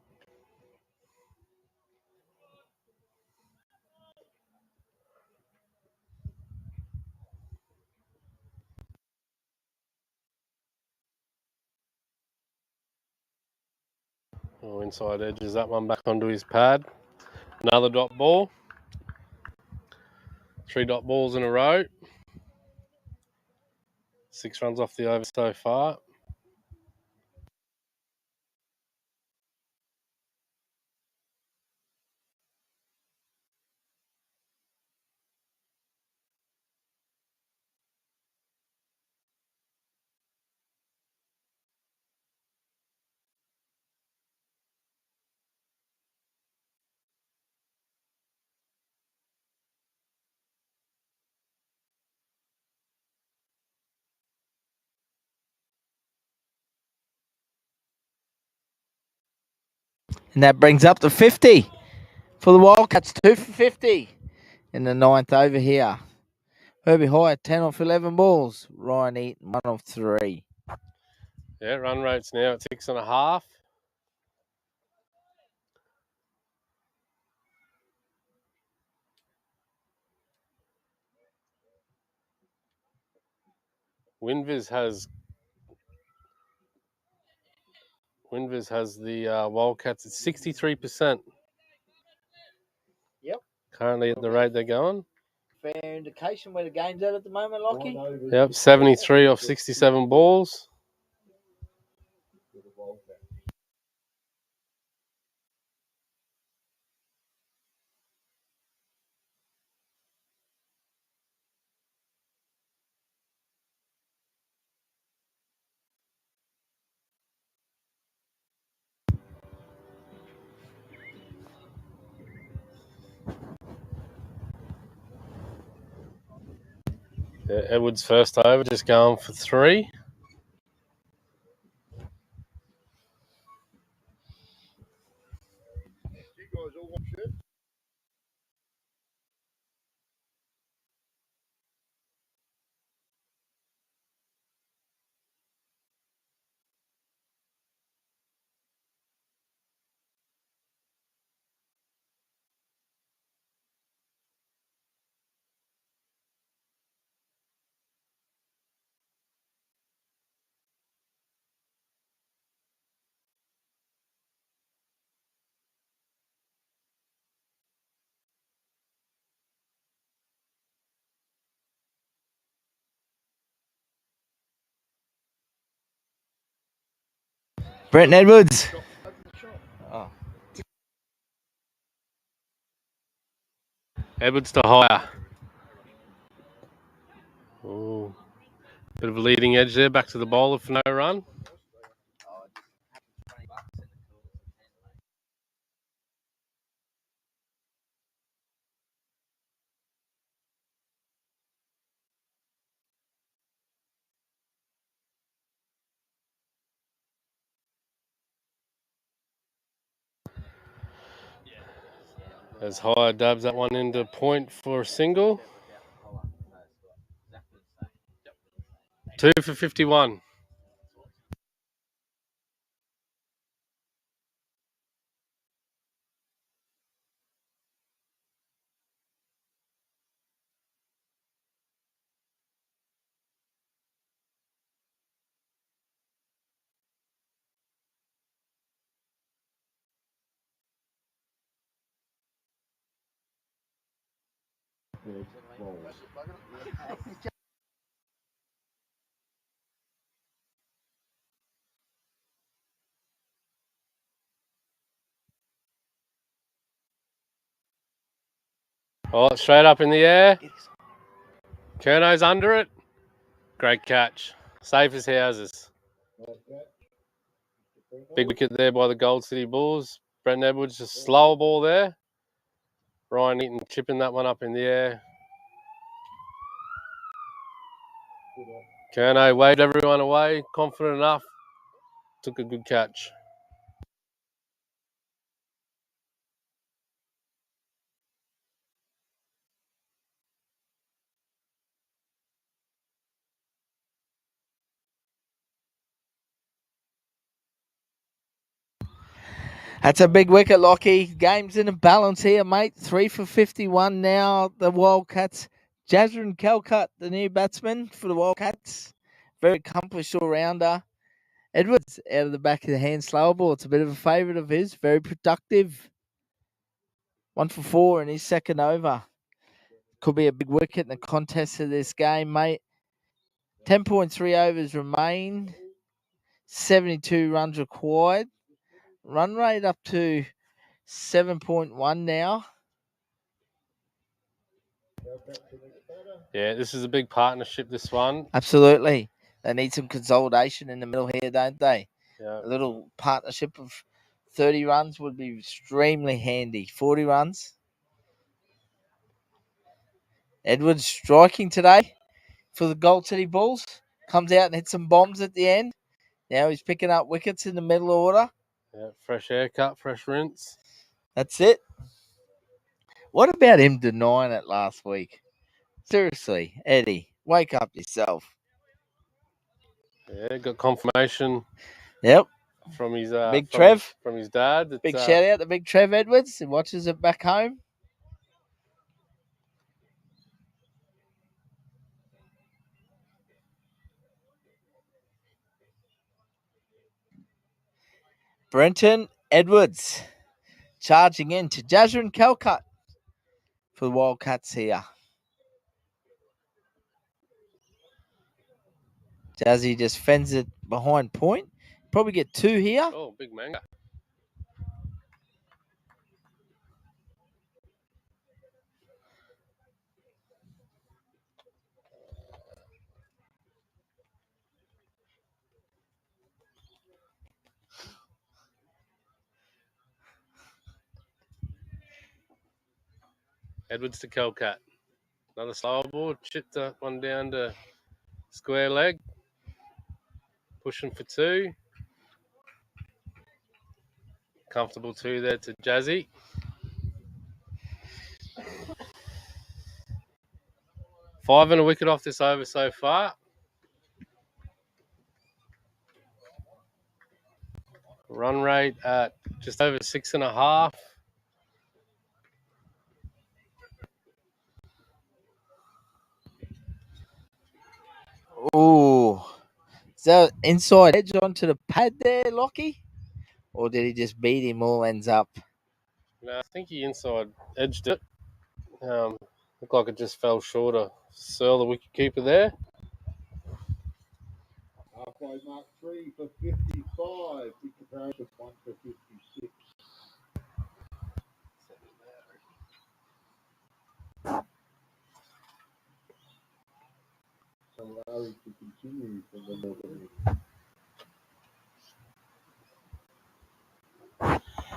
Oh, inside edges that one back onto his pad. Another dot ball. 3 dot balls in a row. 6 runs off the over so far. And that brings up to 50 for the Wildcats. 2 for 50 in the 9th over here. Herbie High, 10 off 11 balls. Ryan Eaton, 1 off 3. Yeah, run rate's now at 6.5. Winviz has the Wildcats at 63%. Yep. Currently at the rate they're going. Fair indication where the game's at the moment, Lockie. Yep, 73 off 67 balls. Yeah, Edwards first over, just going for 3. Brenton Edwards. Oh. Edwards to higher. Ooh. Bit of a leading edge there, back to the bowler for no run. As high dabs that one into point for a single. 2 for 51. Oh, straight up in the air. Kerno's under it. Great catch. Safe as houses. Big wicket there by the Gold City Bulls. Brenton Edwards, just slower ball there. Ryan Eaton chipping that one up in the air. Kerno waved everyone away, confident enough. Took a good catch. That's a big wicket, Lockie. Game's in a balance here, mate. 3 for 51 now. The Wildcats. Jasmine Calcutt, the new batsman for the Wildcats. Very accomplished all-rounder. Edwards out of the back of the hand, slower ball. It's a bit of a favourite of his. Very productive. 1 for 4 in his second over. Could be a big wicket in the contest of this game, mate. 10.3 overs remain. 72 runs required. Run rate up to 7.1 now. Yeah, this is a big partnership, this one. Absolutely. They need some consolidation in the middle here, don't they? Yeah. A little partnership of 30 runs would be extremely handy. 40 runs. Edwards striking today for the Gold City Bulls. Comes out and hits some bombs at the end. Now he's picking up wickets in the middle order. Yeah, fresh haircut, fresh rinse. That's it. What about him denying it last week? Seriously, Eddie, wake up yourself. Yeah, got confirmation. Yep. From his Big Trev. from his dad. That, big shout out to Big Trev Edwards, who watches it back home. Brenton Edwards charging in to Jasmine Calcutt for the Wildcats here. Jazzy just fends it behind point. Probably get 2 here. Oh, big manga. Edwards to Calcutt. Another slower ball. Chipped that one down to square leg. Pushing for 2. Comfortable 2 there to Jazzy. Five and a wicket off this over so far. Run rate at just over 6.5. Oh, is that inside edge onto the pad there, Lockie? Or did he just beat him all ends up? No, I think he inside edged it. Looked like it just fell short of Searle, the wicket keeper there. Halfway mark 3 for 50. 55 in comparison, 1 for 56. So Larry to continue from the Melbourne.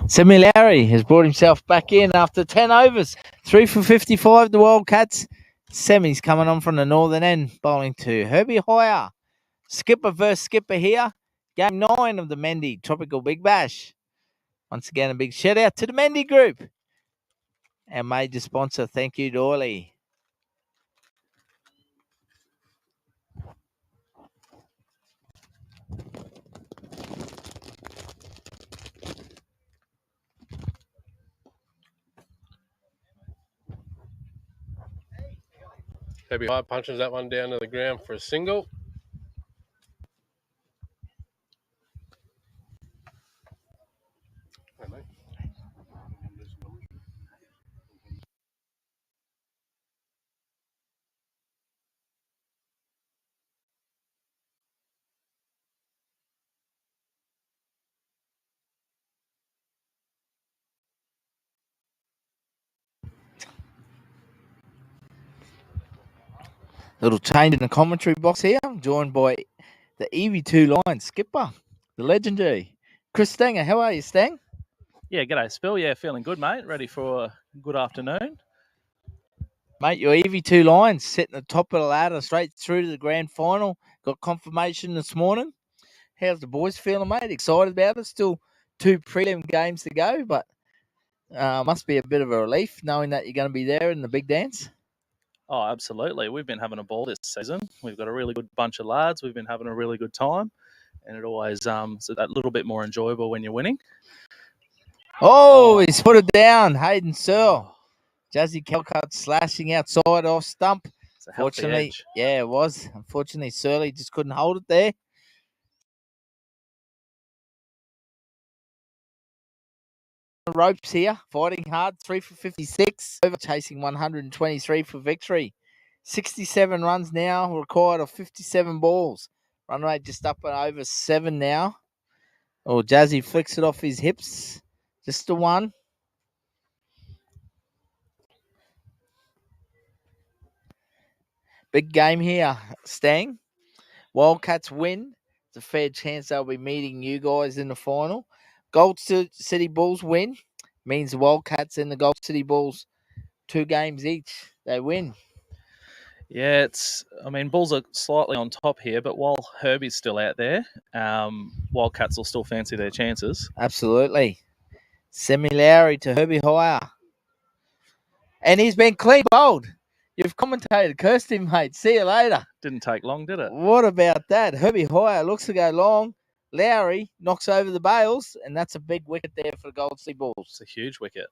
Semilari has brought himself back in after 10 overs. 3 for 55, the Wildcats. Semi's coming on from the northern end, bowling to Herbie Hoyer. Skipper versus skipper here. Game 9 of the Mendi Tropical Big Bash. Once again, a big shout out to the Mendi Group. Our major sponsor, thank you, Doyley. Herbie High punches that one down to the ground for a single. Hey, mate. Little change in the commentary box here. I'm joined by the EV2 line skipper, the legendary Chris Stanger. How are you, Stang? Yeah, g'day, Spill. Yeah, feeling good, mate. Ready for a good afternoon. Mate, your EV2 line's sitting at the top of the ladder straight through to the grand final. Got confirmation this morning. How's the boys feeling, mate? Excited about it? Still 2 prelim games to go, but must be a bit of a relief knowing that you're going to be there in the big dance. Oh, absolutely. We've been having a ball this season. We've got a really good bunch of lads. We've been having a really good time. And it always is that little bit more enjoyable when you're winning. Oh, he's put it down. Hayden Searle. Jazzy Calcutt slashing outside off stump. It's a healthy edge. Yeah, it was. Unfortunately, Searle just couldn't hold it there. Ropes here, fighting hard, 3 for 56, over chasing 123 for victory. 67 runs now, required of 57 balls. Run rate just up and over 7 now. Oh, Jazzy flicks it off his hips. Just the one. Big game here, Stang. Wildcats win. It's a fair chance they'll be meeting you guys in the final. Gold City Bulls win. Means the Wildcats and the Gold City Bulls 2 games each. They win. Yeah, Bulls are slightly on top here, but while Herbie's still out there, Wildcats will still fancy their chances. Absolutely. Semilari to Herbie Hoyer. And he's been clean bowled. You've commentated. Cursed him, mate. See you later. Didn't take long, did it? What about that? Herbie Hoyer looks to go long. Lowry knocks over the bails, and that's a big wicket there for the Gold Sea Bulls. It's a huge wicket.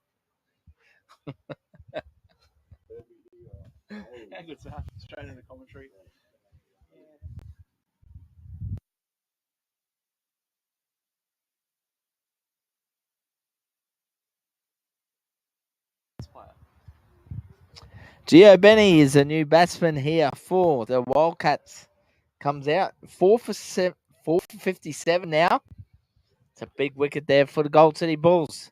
Good stuff. Straight into commentary. Gio Benny is a new batsman here for the Wildcats. Comes out 4 for 57 now. It's a big wicket there for the Gold City Bulls.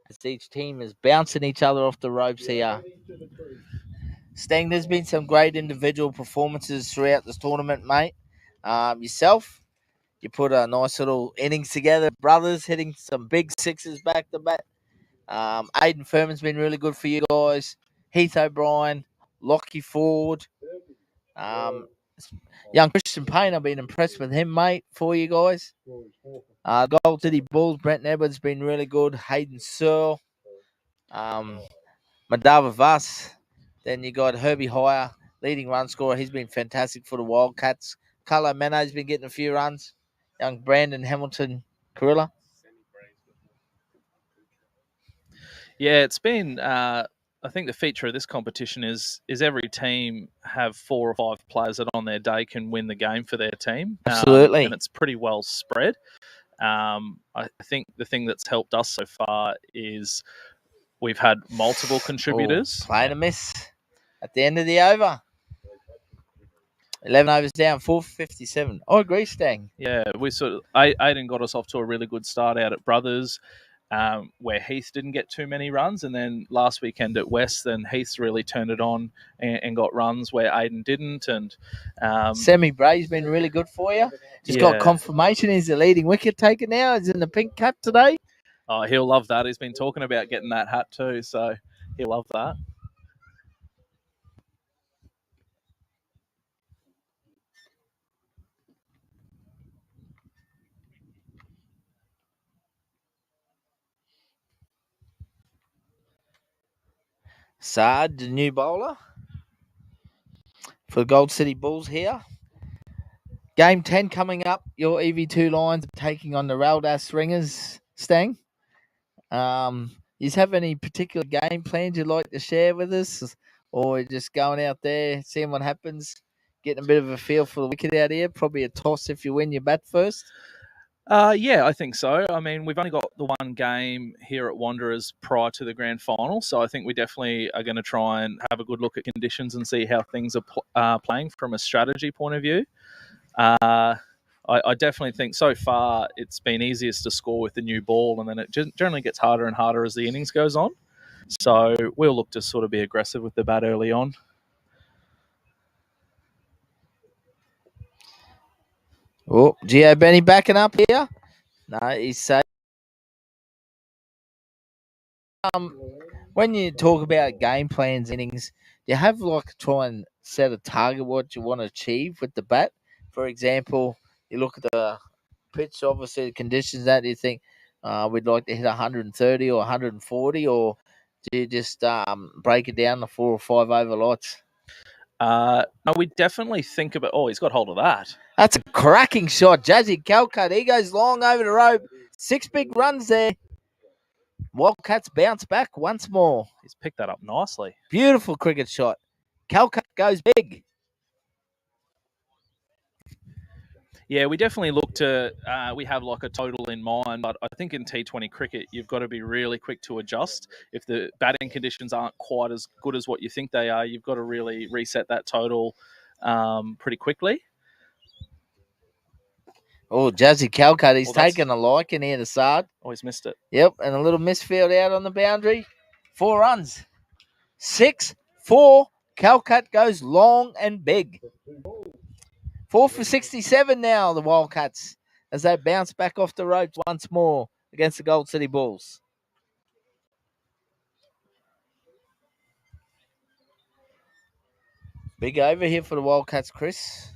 As each team is bouncing each other off the ropes here. Stang, there's been some great individual performances throughout this tournament, mate. Yourself, you put a nice little innings together. Brothers hitting some big sixes back to back. Aiden Furman's been really good for you guys. Heath O'Brien, Lockie Ford. Young Christian Payne, I've been impressed with him, mate, for you guys. Gold City Bulls, Brent Edwards been really good. Hayden Searle. Madava Vass. Then you got Herbie Hoyer, leading run scorer. He's been fantastic for the Wildcats. Carlo Mano's been getting a few runs. Young Brandon Hamilton Carilla. Yeah, it's been. I think the feature of this competition is every team have 4 or 5 players that on their day can win the game for their team. Absolutely, and it's pretty well spread. I think the thing that's helped us so far is we've had multiple contributors. Playing a miss at the end of the over. 11 overs down, 457. I agree, Stang. Yeah, we sort of Aiden got us off to a really good start out at Brothers, where Heath didn't get too many runs, and then last weekend at West, then Heath really turned it on and got runs where Aiden didn't. And Sammy Bray's been really good for you. Just got confirmation he's the leading wicket taker now. He's in the pink cap today. Oh, he'll love that. He's been talking about getting that hat too, so he'll love that. Saad, the new bowler for the Gold City Bulls here. Game 10 coming up. Your EV2 Lions are taking on the Raldas Ringers, Stang. You have any particular game plans you'd like to share with us? Or just going out there, seeing what happens, getting a bit of a feel for the wicket out here? Probably a toss if you win your bat first. Yeah, I think so. I mean, we've only got the one game here at Wanderers prior to the grand final, so I think we definitely are going to try and have a good look at conditions and see how things are playing from a strategy point of view. I definitely think so far it's been easiest to score with the new ball, and then it generally gets harder and harder as the innings goes on. So we'll look to sort of be aggressive with the bat early on. Oh, Gio Benny backing up here. No, he's safe. When you talk about game plans, innings, do you have like try and set a target what you want to achieve with the bat? For example, you look at the pitch, obviously the conditions that you think we'd like to hit 130 or 140, or do you just break it down to 4 or 5 over lots? No, we definitely think about. Oh, he's got hold of that. That's a cracking shot. Jazzy Calcutt, he goes long over the rope. 6 big runs there. Wildcats bounce back once more. He's picked that up nicely. Beautiful cricket shot. Calcutt goes big. Yeah, we definitely look to, we have like a total in mind, but I think in T20 cricket, you've got to be really quick to adjust. If the batting conditions aren't quite as good as what you think they are, you've got to really reset that total pretty quickly. Oh, Jazzy Calcutt, he's taken a liking here to Sard. Oh, he's missed it. Yep, and a little misfield out on the boundary. 4 runs. 6-4. Calcutt goes long and big. 4 for 67 now, the Wildcats, as they bounce back off the ropes once more against the Gold City Bulls. Big over here for the Wildcats, Chris.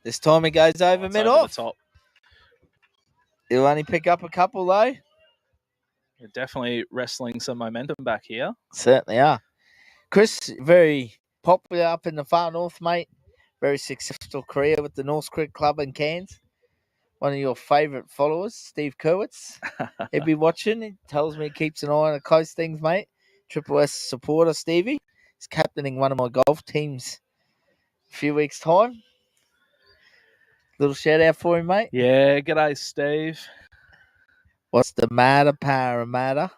This time he goes over mid-off. Top. He'll only pick up a couple, though. You're definitely wrestling some momentum back here. Certainly are. Chris, very popular up in the far north, mate. Very successful career with the North Cricket Club in Cairns. One of your favourite followers, Steve Kerwitz. He'll be watching. He tells me he keeps an eye on the close things, mate. Triple S supporter, Stevie. He's captaining one of my golf teams a few weeks' time. Little shout out for him, mate. Yeah, g'day, Steve. What's the matter, Parramatta?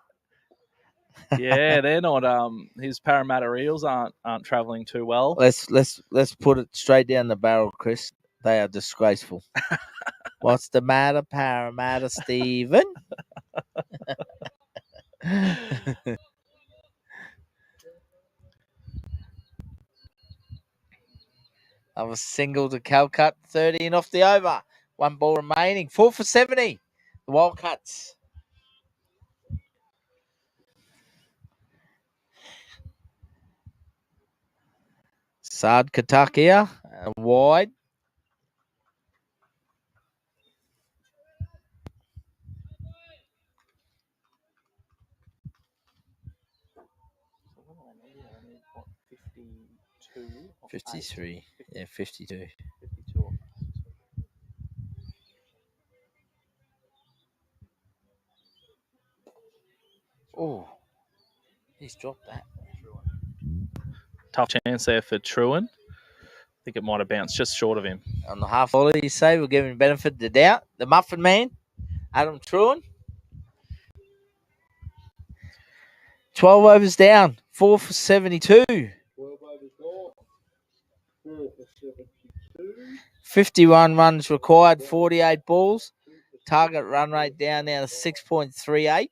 Yeah, they're not. His Parramatta Eels aren't travelling too well. Let's put it straight down the barrel, Chris. They are disgraceful. What's the matter, Parramatta, Stephen? Another single to Calcutt, 30 and off the over. 1 ball remaining. 4 for 70. The Wildcats. Saad Katakia, wide. What, 52? 53. Yeah, 52. 52. Oh, he's dropped that. Tough chance there for Truan. I think it might have bounced just short of him. On the half volley, you say, we'll give him benefit of the doubt. The Muffin Man, Adam Truan. 12 overs down, 4 for 72. 12 overs gone. 4 for 72. 51 runs required, 48 balls. Target run rate down now to 6.38.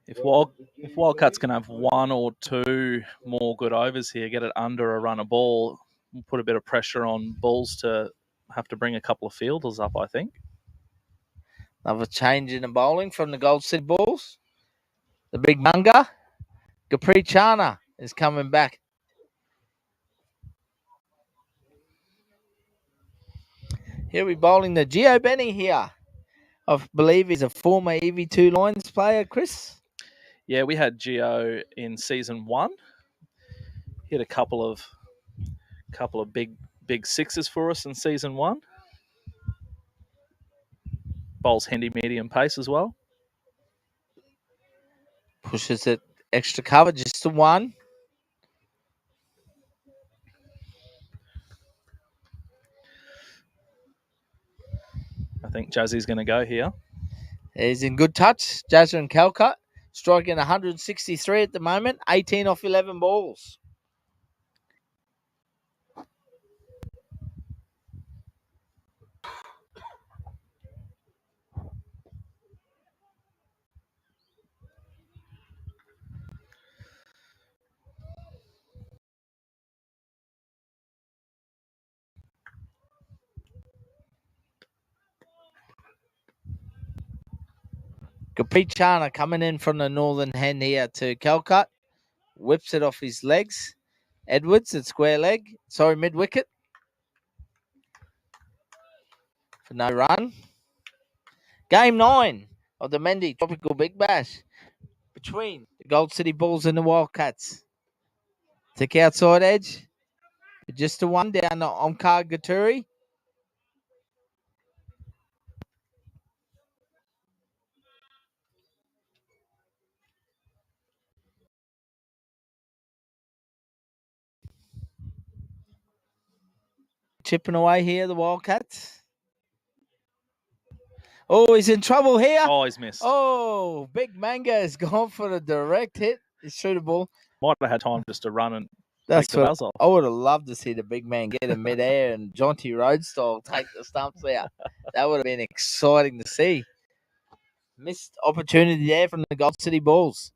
If Wildcats can have one or two more good overs here, get it under a run of ball, we'll put a bit of pressure on Bulls to have to bring a couple of fielders up, I think. Another change in the bowling from the Gold City Bulls. The big Munga, Chana is coming back. Here we bowling the Gio Benny here. I believe he's a former EV2 Lions player, Chris. Yeah, we had Gio in season 1. Hit a couple of big sixes for us in season 1. Bowls handy medium pace as well. Pushes it extra cover, just to 1. I think Jazzy's going to go here. He's in good touch. Jazza and Calcutt striking 163 at the moment, 18 off 11 balls. Chana coming in from the northern hand here to Calcutt. Whips it off his legs. Edwards at square leg. Sorry, mid wicket. For no run. Game 9 of the Mendi Tropical Big Bash between the Gold City Bulls and the Wildcats. Thick outside edge. Just to 1 down to Omkar Gaturi. Chipping away here, the Wildcats. Oh, he's in trouble here. Oh, he's missed. Oh, Big Manga has gone for the direct hit. It's shootable. Might have had time just to run and That's take the what buzz off. I would have loved to see the big man get in midair and Jaunty Road style take the stumps out. That would have been exciting to see. Missed opportunity there from the Gold City Bulls.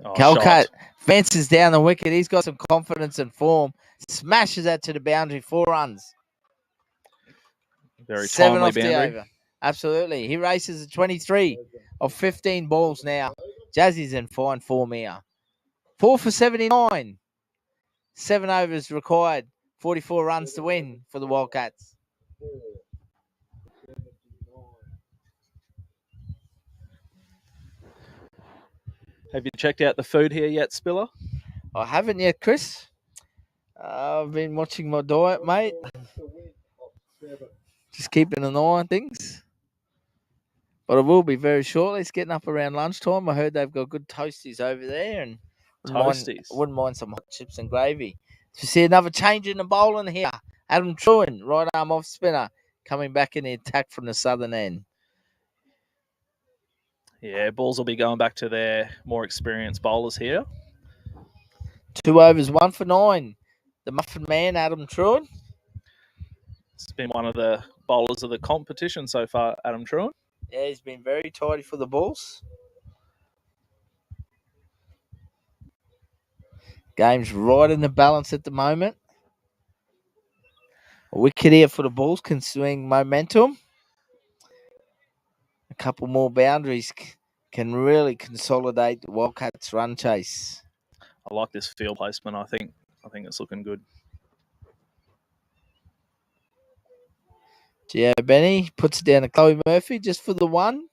Oh, Calcutt shot. fences down the wicket. He's got some confidence and form. Smashes that to the boundary. 4 runs. Very 7 timely off the boundary. over. Absolutely. He races at 23 of 15 balls now. Jazzy's in fine form here. 4 for 79. 7 overs required. 44 runs to win for the Wildcats. Have you checked out the food here yet, Spiller? I haven't yet, Chris. I've been watching my diet, mate. Just keeping an eye on things. But it will be very shortly. It's getting up around lunchtime. I heard they've got good toasties over there, and wouldn't mind some hot chips and gravy. To see another change in the bowling here. Adam Truin, right arm off spinner, coming back in the attack from the southern end. Yeah, Bulls will be going back to their more experienced bowlers here. 2 overs, 1 for 9. The Muffin Man, Adam Truin. It's been one of the bowlers of the competition so far, Adam Truin. Yeah, he's been very tidy for the Bulls. Game's right in the balance at the moment. A wicket here for the Bulls can swing momentum. A couple more boundaries can really consolidate the Wildcats' run chase. I like this field placement. I think it's looking good. Gio Benny puts it down to Chloe Murphy just for the 1.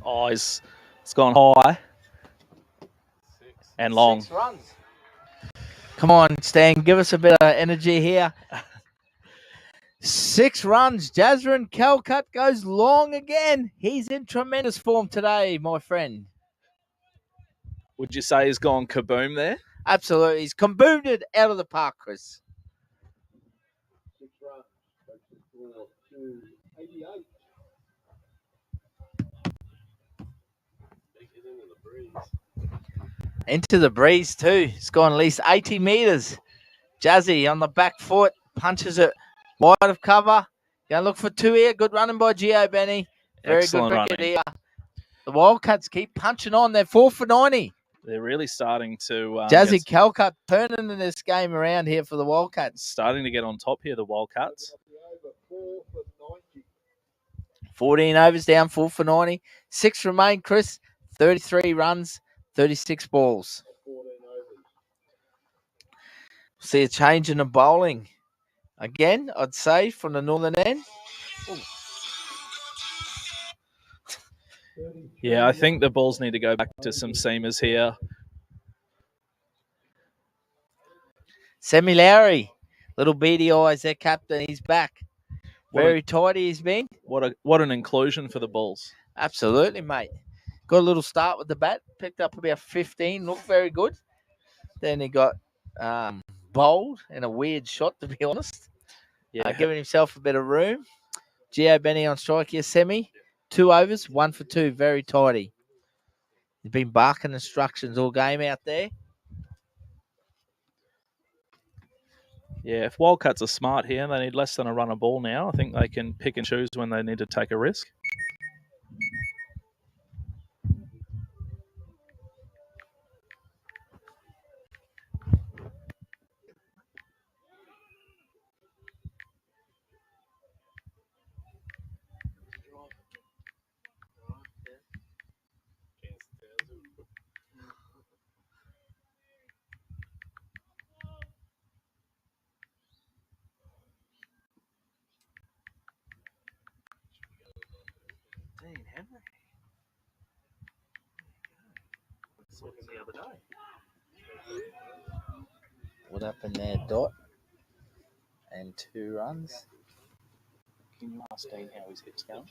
Oh, it's gone high and long. 6 runs. Come on, Stan, give us a bit of energy here. 6 runs. Jasmine Calcutt goes long again. He's in tremendous form today, my friend. Would you say he's gone kaboom there? Absolutely. He's kaboomed it out of the park, Chris. 6 runs. Takes the score to 88. Into the breeze, too. It's gone at least 80 metres. Jazzy on the back foot. Punches it wide of cover. Going to look for 2 here. Good running by Gio Benny. Very Excellent good wicket running. here. The Wildcats keep punching on. They're 4 for 90. They're really starting to Jazzy Calcutt turning this game around here for the Wildcats. starting to get on top here, the Wildcats. 4 for 90. 14 overs down, 4 for 90. 6 remain, Chris. 33 runs, 36 balls. 14 overs. See a change in the bowling. Again, I'd say, from the northern end. Yeah, I think the balls need to go back to some seamers here. Semi Lowry, little beady eyes, their captain. He's back. Very tidy he's been. What an inclusion for the Bulls. Absolutely, mate. Got a little start with the bat. Picked up about 15. Looked very good. Then he got bowled in a weird shot, to be honest. Yeah, Giving himself a bit of room. Gio Benny on strike here, semi. 2 overs, 1 for 2. Very tidy. He's been barking instructions all game out there. Yeah, if Wildcats are smart here, they need less than a run a ball now. I think they can pick and choose when they need to take a risk. What happened there, Dot? And 2 runs. Can you ask Dean how his hips going?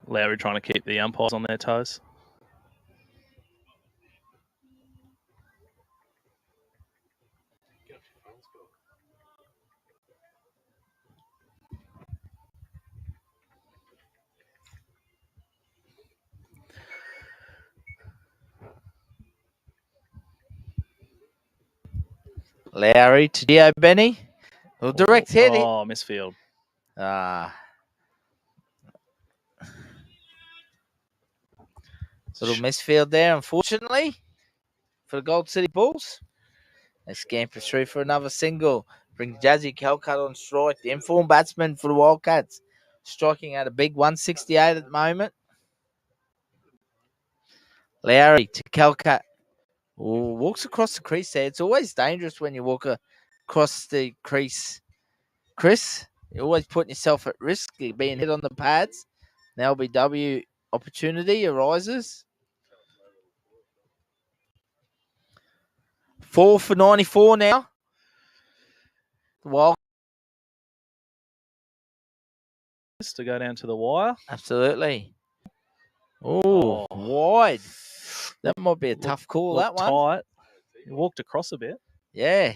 Lowry trying to keep the umpires on their toes. Lowry to Gio Benny. Well, direct hit. Oh, misfield. Little misfield there, unfortunately, for the Gold City Bulls. They scamper through for another single. Brings Jazzy Calcutt on strike. The informed batsman for the Wildcats. Striking at a big 168 at the moment. Lowry to Calcutt. Ooh, walks across the crease there. It's always dangerous when you walk across the crease. Chris, you're always putting yourself at risk. You're being hit on the pads. The LBW opportunity arises. 4 for 94 now. The Wildcats To go down to the wire. absolutely. Oh, wide. That might be a tough call, that one. Tight. He walked across a bit. Yeah.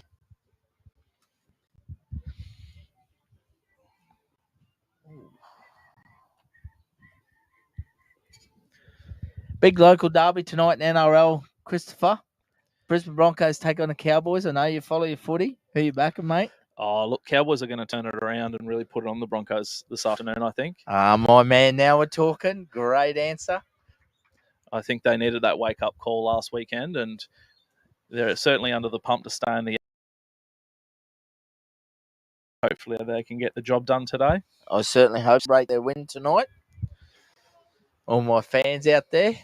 Big local derby tonight in NRL, Christopher. Brisbane Broncos take on the Cowboys. I know you follow your footy. Who you backing, mate? Oh, look, Cowboys are going to turn it around and really put it on the Broncos this afternoon, I think. My man, now we're talking. Great answer. I think they needed that wake-up call last weekend, and they're certainly under the pump to stay in the... Hopefully they can get the job done today. I certainly hope to break their win tonight. All my fans out there,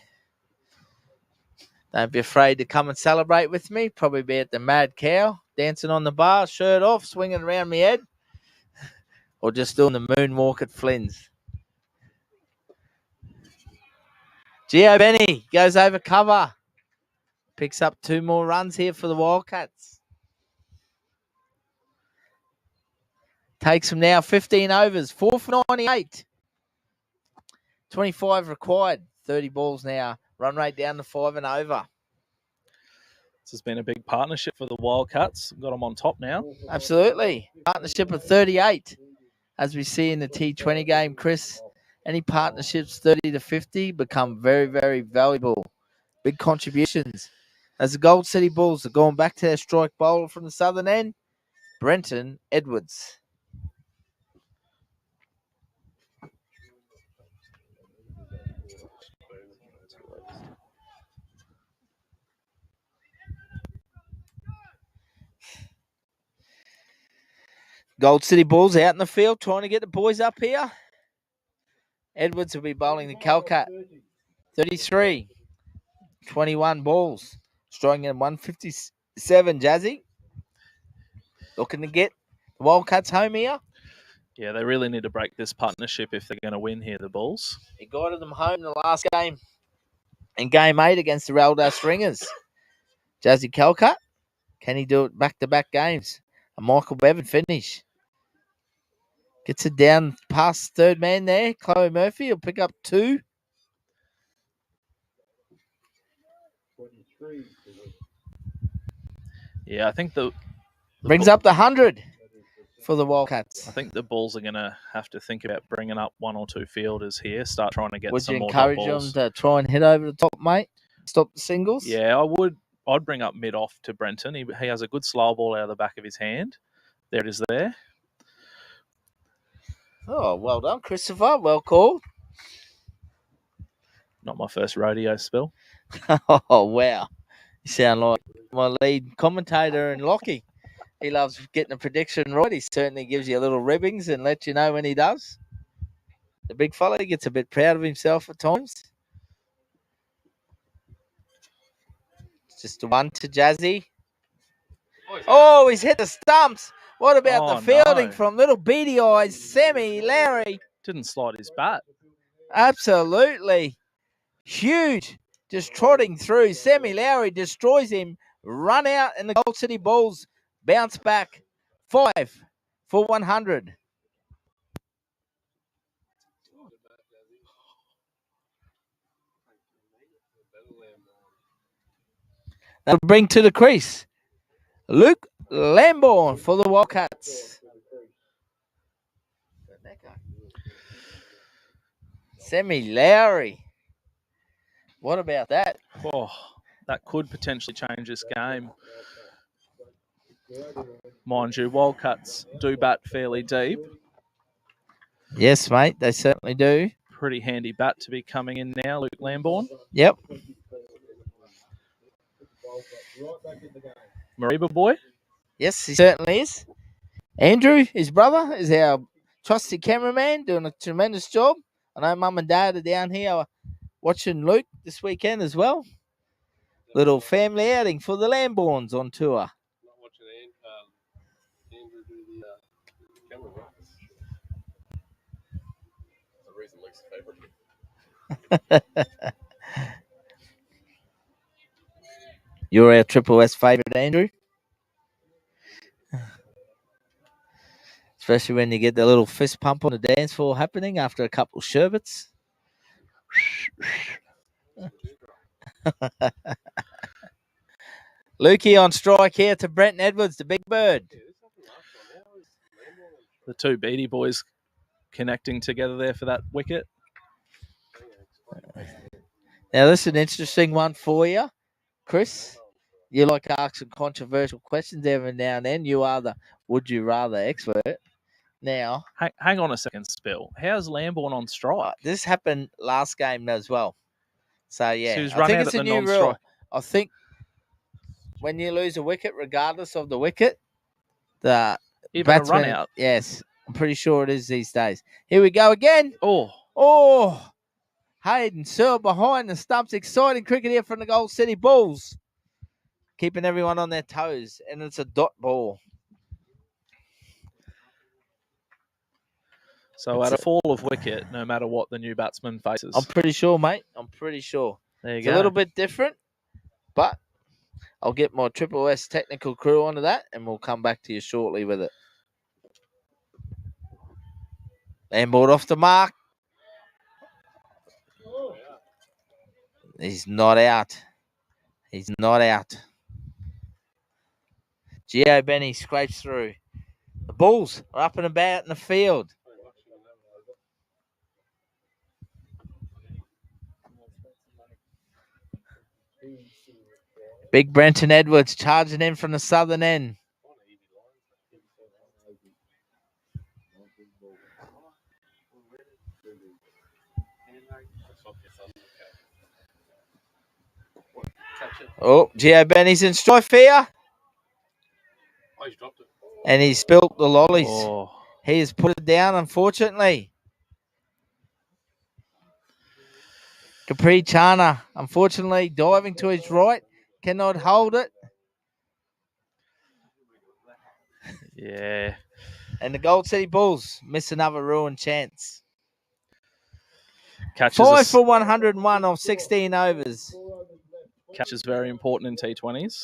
don't be afraid to come and celebrate with me. Probably be at the Mad Cow, dancing on the bar, shirt off, swinging around my head, or just doing the moonwalk at Flynn's. Gio Benny goes over cover. Picks up 2 more runs here for the Wildcats. Takes them now 15 overs, 4 for 98. 25 required, 30 balls now. Run rate down to 5 and over. This has been a big partnership for the Wildcats. Got them on top now. Absolutely. Partnership of 38. As we see in the T20 game, Chris, any partnerships 30 to 50 become very, very valuable. Big contributions. As the Gold City Bulls are going back to their strike bowler from the southern end, Brenton Edwards. Gold City Bulls out in the field trying to get the boys up here. Edwards will be bowling the Calcat. 33. 21 balls. Striking at 157, Jazzy. Looking to get the Wildcats home here. Yeah, they really need to break this partnership if they're going to win here, the Bulls. He guided them home in the last game. In game 8 against the Raldas Ringers. Jazzy Calcat. Can he do it back-to-back games? A Michael Bevan finish. Gets it down past third man there. Chloe Murphy will pick up 2. Yeah, I think the brings up the 100 for the Wildcats. I think the Bulls are going to have to think about bringing up 1 or 2 fielders here. Start trying to get some more dot balls. Would you encourage them to try and hit over the top, mate? Stop the singles? Yeah, I would. I'd bring up mid-off to Brenton. He has a good slow ball out of the back of his hand. There it is there. Oh, well done, Christopher. Well called. Not my first rodeo spill. Oh, wow. You sound like my lead commentator in Lockie. He loves getting a prediction right. He certainly gives you a little ribbings and lets you know when he does. The big fella gets a bit proud of himself at times. It's just a 1 to Jazzy. Oh, he's hit the stumps. What about the fielding from little beady eyes, Sammy Lowry? Didn't slide his bat. Absolutely. Huge. Just trotting through. Sammy Lowry destroys him. Run out, and the Gold City Bulls bounce back. 5 for 100. That'll bring to the crease Luke Lamborn for the Wildcats. Sammy Lowry. What about that? Oh, that could potentially change this game. Mind you, Wildcats do bat fairly deep. Yes, mate, they certainly do. Pretty handy bat to be coming in now, Luke Lamborn. Yep. Mariba boy? Yes, he certainly is. Andrew, his brother, is our trusty cameraman, doing a tremendous job. I know Mum and Dad are down here watching Luke this weekend as well. Little family outing for the Lamborns on tour. Not watching Andrew do the camera work. That's the reason Luke's favourite. You're our Triple S favourite, Andrew. Especially when you get the little fist pump on the dance floor happening after a couple of sherbets. Lukey on strike here to Brenton Edwards, the big bird. The 2 Beatty boys connecting together there for that wicket. Now, this is an interesting one for you, Chris. You like asking controversial questions every now and then. You are the would you rather expert. Now, Hang on a second, Spill. How's Lambourne on strike? this happened last game as well. So, yeah, So he's I run think out it's at a the new non-strike. rule. I think when you lose a wicket, regardless of the wicket, the Even a batsman, run out. yes, I'm pretty sure it is these days. Here we go again. Oh, Hayden Searle behind the stumps. Exciting cricket here from the Gold City Bulls. Keeping everyone on their toes. And it's a dot ball. so at a fall of wicket, no matter what the new batsman faces. I'm pretty sure, mate. I'm pretty sure. There you It's go. a little bit different, but I'll get my Triple S technical crew onto that, and we'll come back to you shortly with it. Landboard off the mark. He's not out. He's not out. Gio Benny scrapes through. The Bulls are up and about in the field. Big Brenton Edwards charging in from the southern end. Oh, Gio Benny's in strife here. Oh, he's dropped it. And he's spilt the lollies. Oh, He has put it down, unfortunately. Capri Chana, unfortunately, diving to his right, cannot hold it. yeah. And the Gold City Bulls miss another ruined chance. Catches 5 for 101 of 16 overs. Catch is very important in T20s.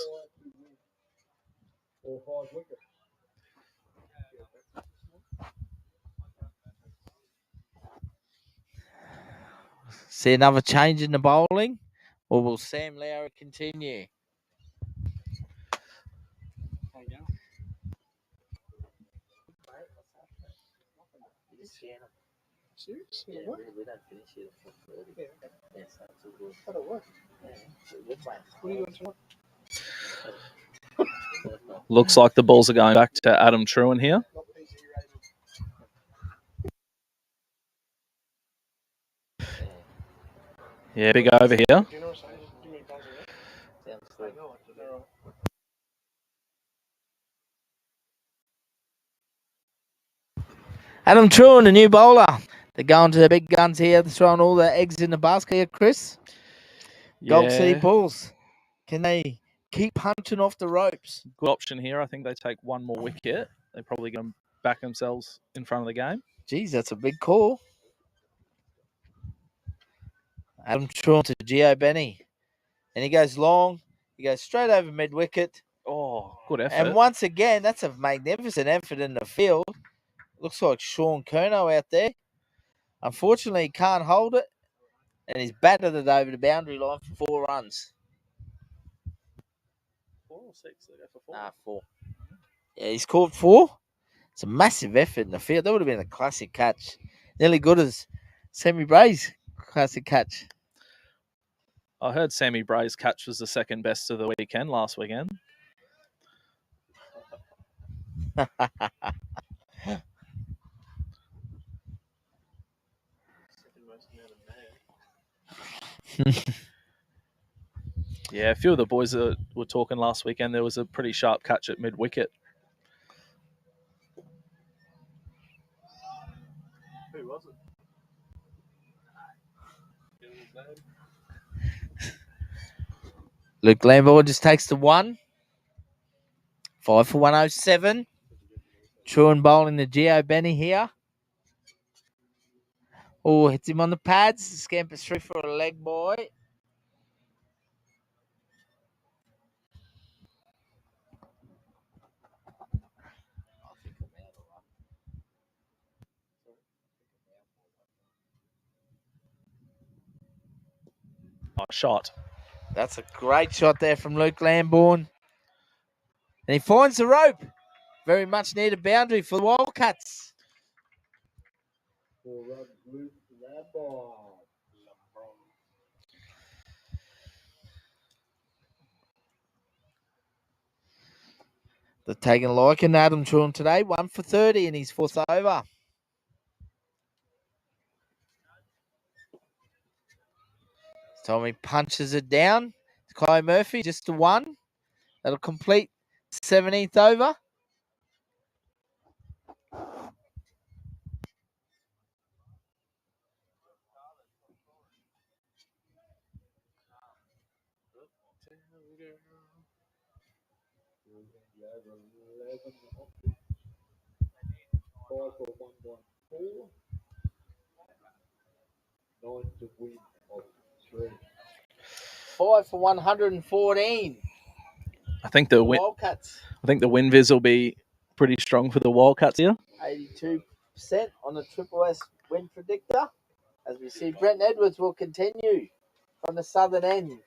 See another change in the bowling? Or will Sam Lowry continue? Seriously? What? What are you doing tomorrow? Looks like the balls are going back to Adam Truan here. Yeah, big over here. Do you know what size? Give me a buzzer, yeah? I know it. Adam Truan, the new bowler. They're going to the big guns here. They're throwing all the eggs in the basket here, Chris. Gold City Bulls. Can they keep punching off the ropes? Good option here. I think they take one more wicket. They probably going to back themselves in front of the game. Geez, that's a big call. Adam Truan to Gio Benny. And he goes long. He goes straight over mid-wicket. Oh, good effort. And once again, that's a magnificent effort in the field. Looks like Sean Kerno out there. Unfortunately, he can't hold it. And he's batted it over the boundary line for 4 runs. 4 or 6? They go for 4. Nah, 4. Yeah, he's caught 4. It's a massive effort in the field. That would have been a classic catch. Nearly good as Sammy Bray's classic catch. I heard Sammy Bray's catch was the second best of the weekend last weekend. Yeah, a few of the boys that were talking last weekend, there was a pretty sharp catch at mid-wicket. Who was it? Luke Lambourne just takes the 1. 5 for 107. Truan bowling the Gio Benny here. Oh, hits him on the pads. Scampers through for a leg boy. Oh, shot. That's a great shot there from Luke Lambourne. And he finds the rope. Very much needed boundary for the Wildcats. 4 runs loose to that ball. They're taking a liking Adam Truan today. 1 for 30 in his fourth over. Tommy punches it down. Kai Murphy, just a 1. That'll complete 17th over. Five for 114. I think the Wildcats. I think the win vis will be pretty strong for the Wildcats here. 82% on the Triple S win predictor. As we see, Brent Edwards will continue from the southern end.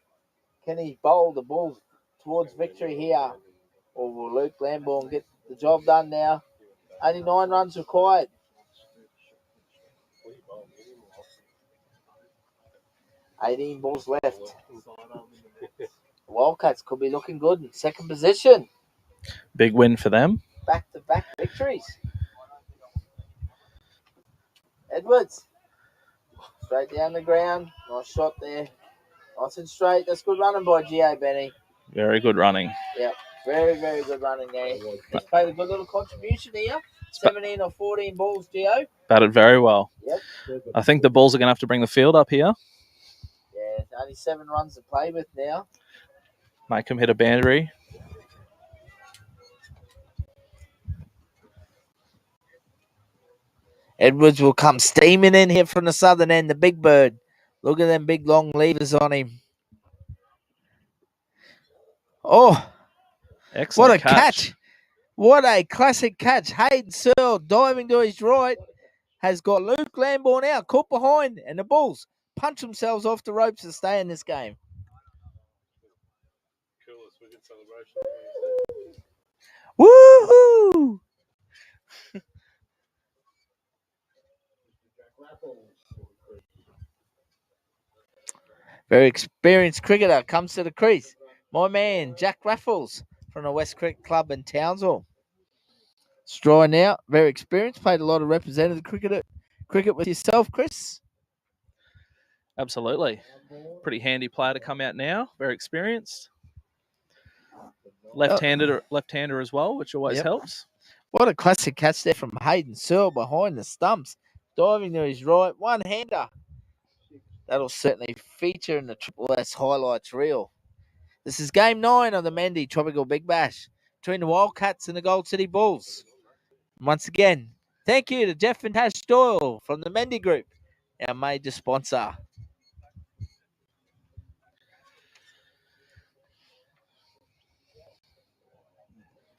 Can he bowl the Bulls towards victory here? Or will Luke Lambourne get the job done now? Only 9 runs required. $18 balls left. The Wildcats could be looking good in second position. Big win for them. Back-to-back victories. Edwards. Straight down the ground. Nice shot there. Nice and straight. That's good running by G.A. Benny. Very good running. Yep. Very, very good running there. He's played a good little contribution here. 17 or 14 balls, Gio. Batted very well. Yep. I think the Bulls are going to have to bring the field up here. Yeah, only 7 runs to play with now. Make him hit a boundary. Edwards will come steaming in here from the southern end, the big bird. Look at them big long levers on him. Oh, excellent what a catch. What a classic catch. Hayden Searle diving to his right has got Luke Lambourne out, caught behind, and the Bulls punch themselves off the ropes to stay in this game. Coolest wicket celebration. Woohoo! Very experienced cricketer comes to the crease. My man, Jack Raffles from the West Cricket Club in Townsville. Straw now, very experienced, played a lot of representative cricket with yourself, Chris. Absolutely. Pretty handy player to come out now. Very experienced. Left-hander as well, which always helps. What a classic catch there from Hayden Searle behind the stumps. Diving to his right, one-hander. That'll certainly feature in the Triple S highlights reel. This is game 9 of the Mendi Tropical Big Bash between the Wildcats and the Gold City Bulls. Once again, thank you to Jeff and Tash Doyle from the Mendi Group, our major sponsor.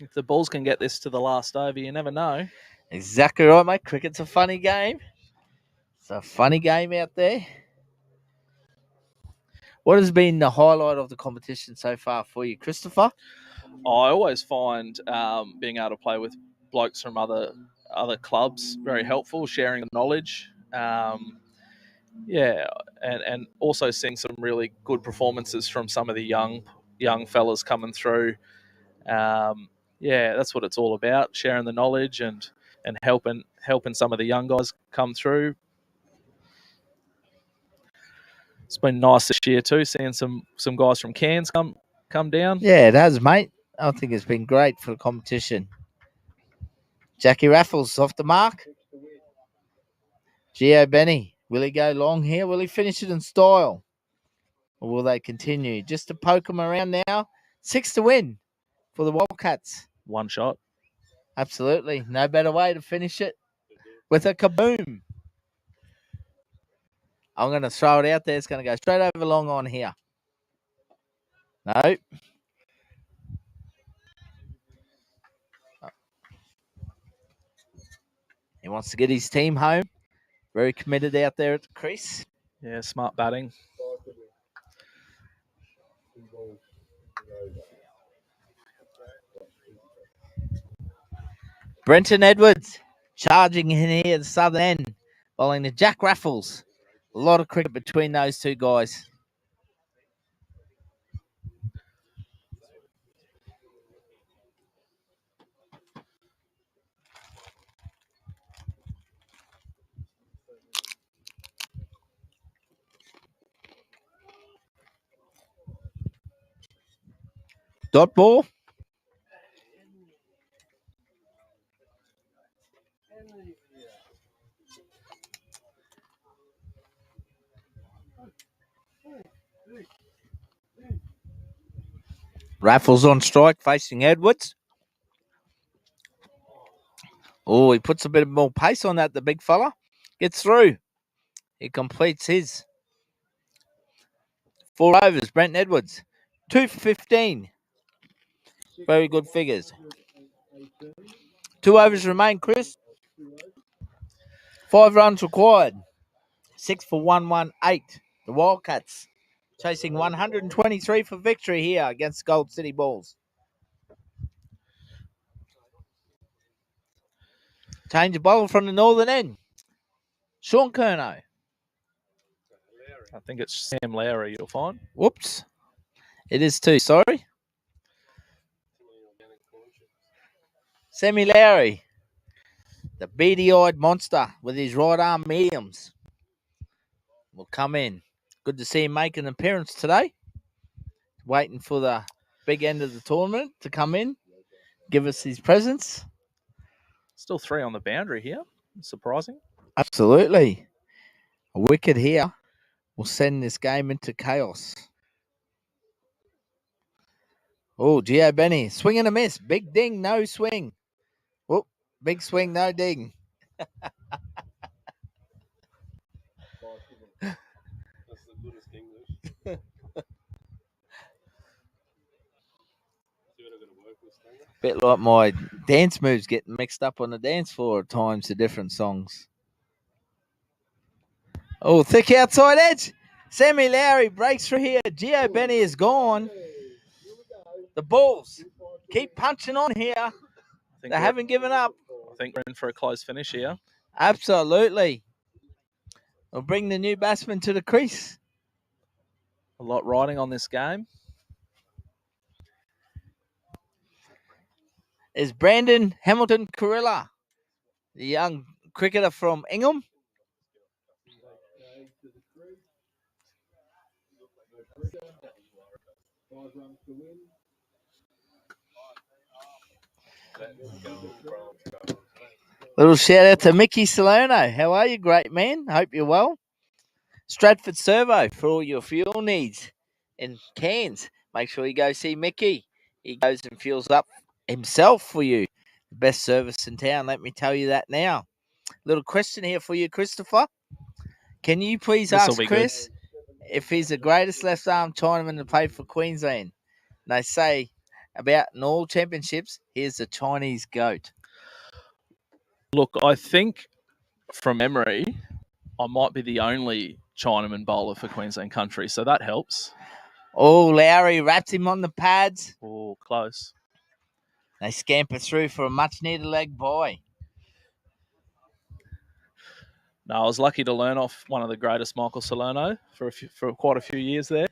If the Bulls can get this to the last over, you never know. Exactly right, mate. Cricket's a funny game. It's a funny game out there. What has been the highlight of the competition so far for you, Christopher? I always find being able to play with blokes from other clubs very helpful, sharing knowledge. And also seeing some really good performances from some of the young fellas coming through. That's what it's all about, sharing the knowledge and helping some of the young guys come through. It's been nice this year too, seeing some guys from Cairns come down. Yeah, it has, mate. I think it's been great for the competition. Jackie Raffles off the mark. Gio Benny, will he go long here? Will he finish it in style? Or will they continue? Just to poke him around now. 6 to win for the Wildcats. One shot. Absolutely. No better way to finish it with a kaboom. I'm going to throw it out there. It's going to go straight over long on here. No. He wants to get his team home. Very committed out there at the crease. Yeah, smart batting. Brenton Edwards charging in here at the southern end, bowling to Jack Raffles. A lot of cricket between those two guys. Dot ball. Raffles on strike facing Edwards. Oh, he puts a bit more pace on that, the big fella. Gets through. He completes his 4 overs. Brent Edwards, 2 for 15. Very good figures. 2 overs remain, Chris. 5 runs required. 6 for 118. The Wildcats chasing 123 for victory here against Gold City Bulls. Change of bowler from the northern end. Sean Curnow. I think it's Sam Lowry, you'll find. Whoops. It is too, sorry. Sammy Lowry, the beady-eyed monster with his right arm mediums, will come in. Good to see him make an appearance today. Waiting for the big end of the tournament to come in, give us his presence. Still 3 on the boundary here. Surprising. Absolutely. A wicket here will send this game into chaos. Oh, Gio Benny, swing and a miss. Big ding, no swing. Whoop, big swing, no ding. That's the goodest English. Bit like my dance moves getting mixed up on the dance floor at times to different songs. Oh, thick outside edge. Sammy Lowry breaks through here. Gio Benny is gone. The Bulls keep punching on here. They haven't given up. I think we're in for a close finish here. Absolutely. We'll bring the new batsman to the crease. A lot riding on this game. Is Brandon Hamilton Carilla, the young cricketer from Ingham. Little shout out to Mickey Salerno. How are you, great man? Hope you're well. Stratford Servo for all your fuel needs in Cairns. Make sure you go see Mickey. He goes and fuels up himself for you. The best service in town, let me tell you that now. Little question here for you, Christopher. Can you please ask Chris if he's the greatest left-arm Chinaman to play for Queensland? And they say about in all championships, here's the Chinese GOAT. Look, I think from memory, I might be the only Chinaman bowler for Queensland country, so that helps. Oh, Lowry wraps him on the pads. Oh, close. They scamper through for a much-needed leg bye. No, I was lucky to learn off one of the greatest, Michael Salerno, for quite a few years there.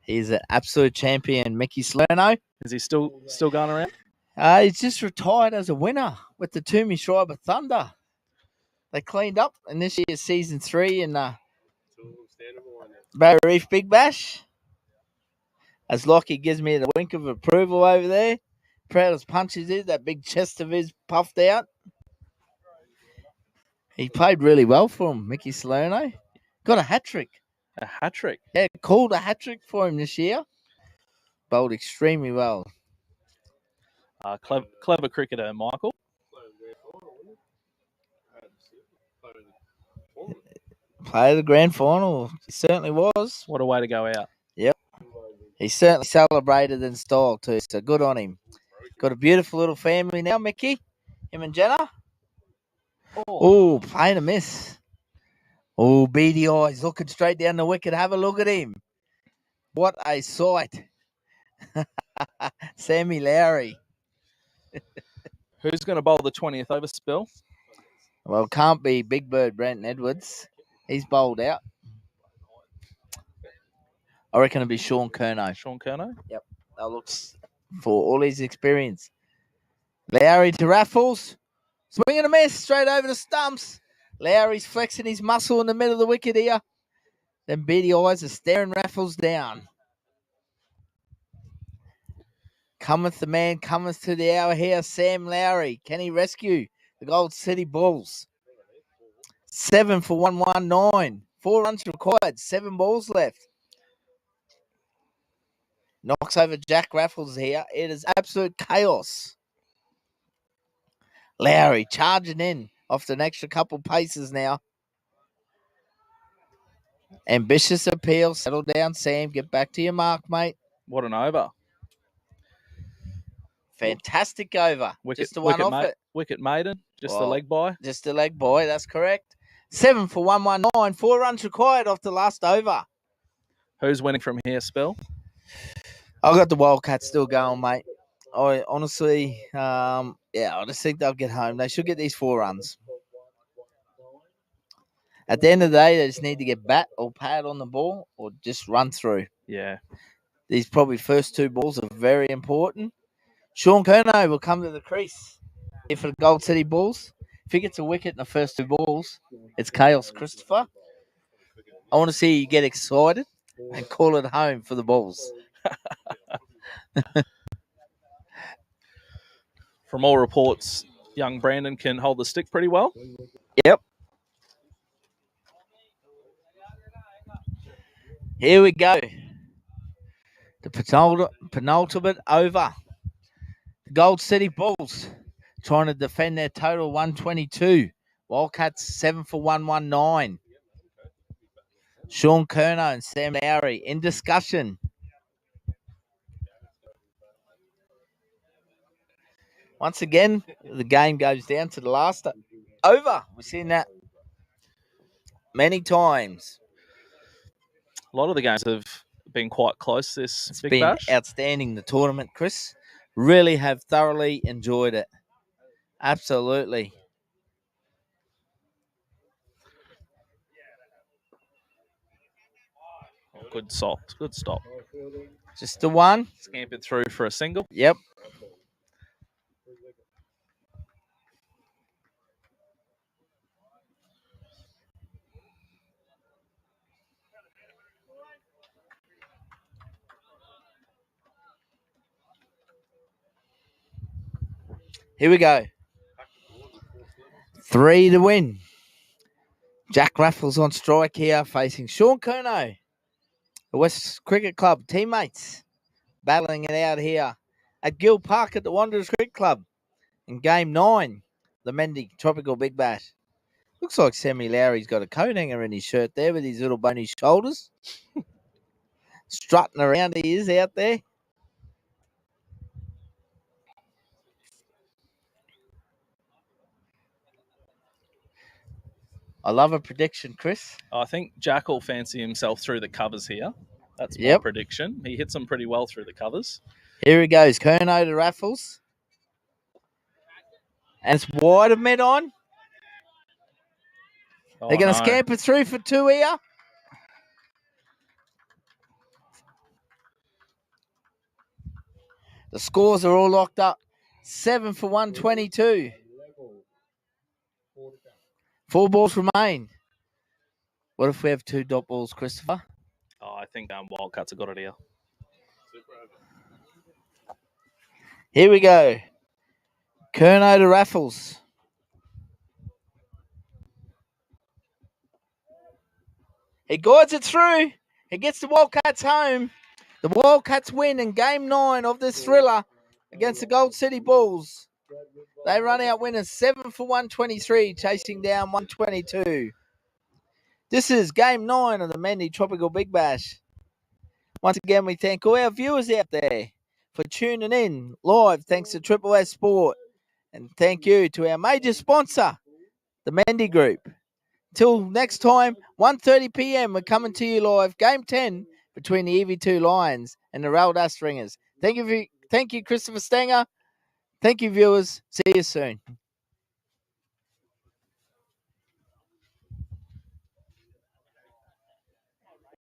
He's an absolute champion, Mickey Salerno. Is he still going around? He's just retired as a winner with the Toomey Schreiber Thunder. They cleaned up in this year's season 3 in Barrier Reef Big Bash. As Lockie gives me the wink of approval over there. Proud as punches is, that big chest of his puffed out. He played really well for him, Mickey Salerno. Got a hat-trick. A hat-trick? Yeah, called a hat-trick for him this year. Bowled extremely well. Clever cricketer, Michael. Player of the grand final. He certainly was. What a way to go out. Yep. He certainly celebrated in style too, so good on him. Got a beautiful little family now, Mickey. Him and Jenna. Oh, playing a miss. Oh, beady eyes looking straight down the wicket. Have a look at him. What a sight. Sammy Lowry. Who's going to bowl the 20th over spell? Well, it can't be Big Bird Brandon Edwards. He's bowled out. I reckon it'll be Sean Curnow. Sean Curnow? Yep. That looks for all his experience. Lowry to Raffles. Swing and a miss straight over the stumps. Lowry's flexing his muscle in the middle of the wicket here. Then beady eyes are staring Raffles down. Cometh the man, cometh to the hour here, Sam Lowry. Can he rescue the Gold City Bulls? 7 for 119. 4 runs required, 7 balls left. Knocks over Jack Raffles here. It is absolute chaos. Lowry charging in off an extra couple paces now. Ambitious appeal. Settle down, Sam. Get back to your mark, mate. What an over. Fantastic over. Just the one off it. Wicket maiden. Just the leg by. Just the leg by. That's correct. 7 for 119. 4 runs required off the last over. Who's winning from here, Spell? I've got the Wildcats still going, mate. I honestly, I just think they'll get home. They should get these 4 runs. At the end of the day, they just need to get bat or pad on the ball or just run through. Yeah. These probably first 2 balls are very important. Sean Curnow will come to the crease here for the Gold City Bulls. If he gets a wicket in the first 2 balls, it's chaos, Christopher. I want to see you get excited and call it home for the Bulls. From all reports, young Brandon can hold the stick pretty well. Yep. Here we go. The penultimate over. The Gold City Bulls trying to defend their total 122. Wildcats 7 for 119. Sean Curnow and Sam Lowry in discussion. Once again, the game goes down to the last over. We've seen that many times. A lot of the games have been quite close this It's Big been Bash. outstanding, the tournament, Chris. Really have thoroughly enjoyed it. Absolutely. Good stop. Good stop. Just the one. Scampered through for a single. Yep. Here we go. 3 to win. Jack Raffles on strike here, facing Sean Curnow. The West Cricket Club teammates battling it out here at Gill Park at the Wanderers Cricket Club in Game 9, the Mendi Tropical Big Bash. Looks like Sammy Lowry's got a coat hanger in his shirt there with his little bony shoulders. Strutting around he is out there. I love a prediction, Chris. I think Jack will fancy himself through the covers here. That's my prediction. He hits them pretty well through the covers. Here he goes. Curnow to Raffles. And it's wide of mid on. They're going to scamper through for 2 here. The scores are all locked up. 7 for 122. 4 balls remain. What if we have 2 dot balls, Christopher? Oh, I think Wildcats have got it here. Here we go. Curnow to Raffles. He guides it through. He gets the Wildcats home. The Wildcats win in Game 9 of this thriller against the Gold City Bulls. They run out winners 7 for 123, chasing down 122. This is Game 9 of the Mendi Tropical Big Bash. Once again, we thank all our viewers out there for tuning in live, thanks to Triple S Sport. And thank you to our major sponsor, the Mendi Group. Till next time, 1:30 p.m, we're coming to you live, Game 10 between the EV2 Lions and the Raldas Ringers. Thank you, Christopher Stenger. Thank you, viewers. See you soon.